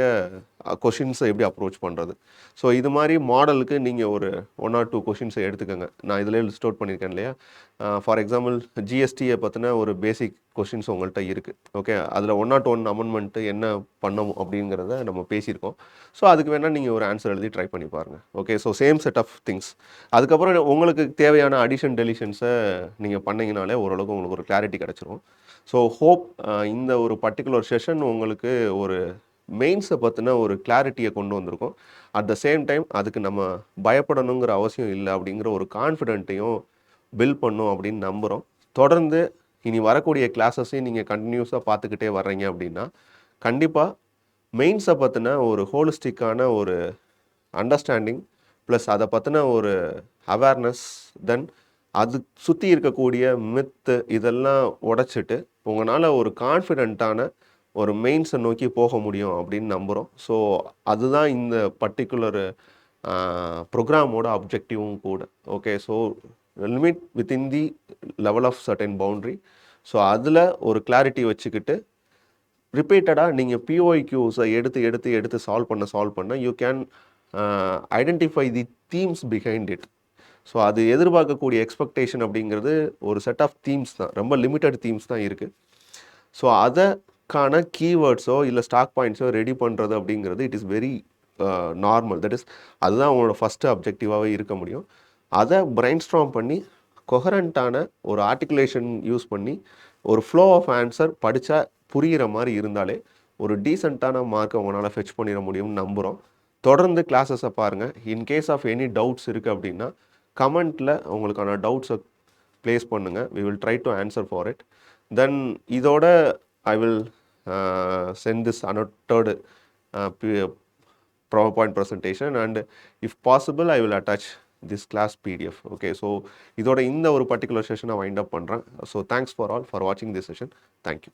Speaker 1: கொஷின்ஸை எப்படி அப்ரோச் பண்ணுறது. ஸோ இது மாதிரி மாடலுக்கு நீங்கள் ஒரு 1 or 2 கொஷின்ஸை எடுத்துக்கோங்க. நான் இதில் லிஸ்ட் அவுட் பண்ணியிருக்கேன் இல்லையா. ஃபார் எக்ஸாம்பிள் ஜிஎஸ்டியை பற்றின ஒரு பேசிக் கொஷின்ஸ் உங்கள்கிட்ட இருக்குது. ஓகே. அதில் 101 அமெண்ட்மெண்ட்டு என்ன பண்ணணும் அப்படிங்கிறத நம்ம பேசியிருக்கோம். ஸோ அதுக்கு வேணால் நீங்கள் ஒரு ஆன்சர் எழுதி ட்ரை பண்ணி பாருங்கள். Okay. So same set of things. அதுக்கப்புறம் உங்களுக்கு தேவையான அடிஷன் டெலிஷன்ஸை நீங்கள் பண்ணிங்கனாலே ஓரளவுக்கு உங்களுக்கு ஒரு கிளாரிட்டி கிடச்சிரும். ஸோ ஹோப் இந்த ஒரு பர்டிகுலர் செஷன் உங்களுக்கு ஒரு மெயின்ஸை பற்றின ஒரு கிளாரிட்டியை கொண்டு வந்திருக்கும். அட் த சேம் டைம் அதுக்கு நம்ம பயப்படணுங்கிற அவசியம் இல்லை அப்படிங்கிற ஒரு கான்ஃபிடென்ட்டையும் பில்ட் பண்ணும் அப்படின்னு நம்புகிறோம். தொடர்ந்து இனி வரக்கூடிய கிளாஸஸையும் நீங்கள் கண்டினியூஸாக பார்த்துக்கிட்டே வர்றீங்க அப்படின்னா கண்டிப்பாக மெயின்ஸை பற்றின ஒரு ஹோலிஸ்டிக்கான ஒரு அண்டர்ஸ்டாண்டிங் ப்ளஸ் அதை பற்றின ஒரு அவேர்னஸ், தென் அது சுற்றி இருக்கக்கூடிய மித்து இதெல்லாம் உடைச்சிட்டு உங்களால் ஒரு கான்ஃபிடென்ட்டான ஒரு மெயின்ஸை நோக்கி போக முடியும் அப்படின்னு நம்புகிறோம். ஸோ அதுதான் இந்த பர்டிகுலர் ப்ரோக்ராமோட அப்ஜெக்டிவும் கூட. Okay. So limit within the level of certain boundary. So அதில் ஒரு கிளாரிட்டி வச்சுக்கிட்டு ரிப்பீட்டடாக நீங்கள் பிஓஐக்யூஸை எடுத்து சால்வ் பண்ண you can identify the themes behind it. So அது எதிர்பார்க்கக்கூடிய எக்ஸ்பெக்டேஷன் அப்படிங்கிறது ஒரு செட் ஆஃப் தீம்ஸ் தான், ரொம்ப லிமிட்டட் தீம்ஸ் தான் இருக்குது. ஸோ அதுக்கான கீவேர்ட்ஸோ இல்லை ஸ்டாக் பாயிண்ட்ஸோ ரெடி பண்ணுறது அப்படிங்கிறது it is very normal. That is அதுதான் அவங்களோட ஃபஸ்ட்டு அப்ஜெக்டிவாகவே இருக்க முடியும். அதை பிரைன் ஸ்ட்ராம் பண்ணி கொஹரண்ட்டான ஒரு ஆர்டிகுலேஷன் யூஸ் பண்ணி ஒரு ஃப்ளோ ஆஃப் ஆன்சர் படித்தா புரிகிற மாதிரி இருந்தாலே ஒரு டீசெண்டான மார்க்கை உங்களால் ஃபெச் பண்ணிட முடியும்னு நம்புகிறோம். தொடர்ந்து கிளாஸஸை பாருங்கள். இன்கேஸ் ஆஃப் எனி டவுட்ஸ் இருக்குது அப்படின்னா கமெண்ட்டில் உங்களுக்கான டவுட்ஸை ப்ளேஸ் பண்ணுங்கள். We will try to answer for it. Then இதோட I will send this annotated PowerPoint presentation and if possible I will attach this class PDF. Okay. So இதோட இந்த ஒரு பர்டிகுலர் செஷனை வைண்ட் அப் பண்ணுறேன். So thanks for all for வாட்சிங் this session. Thank you.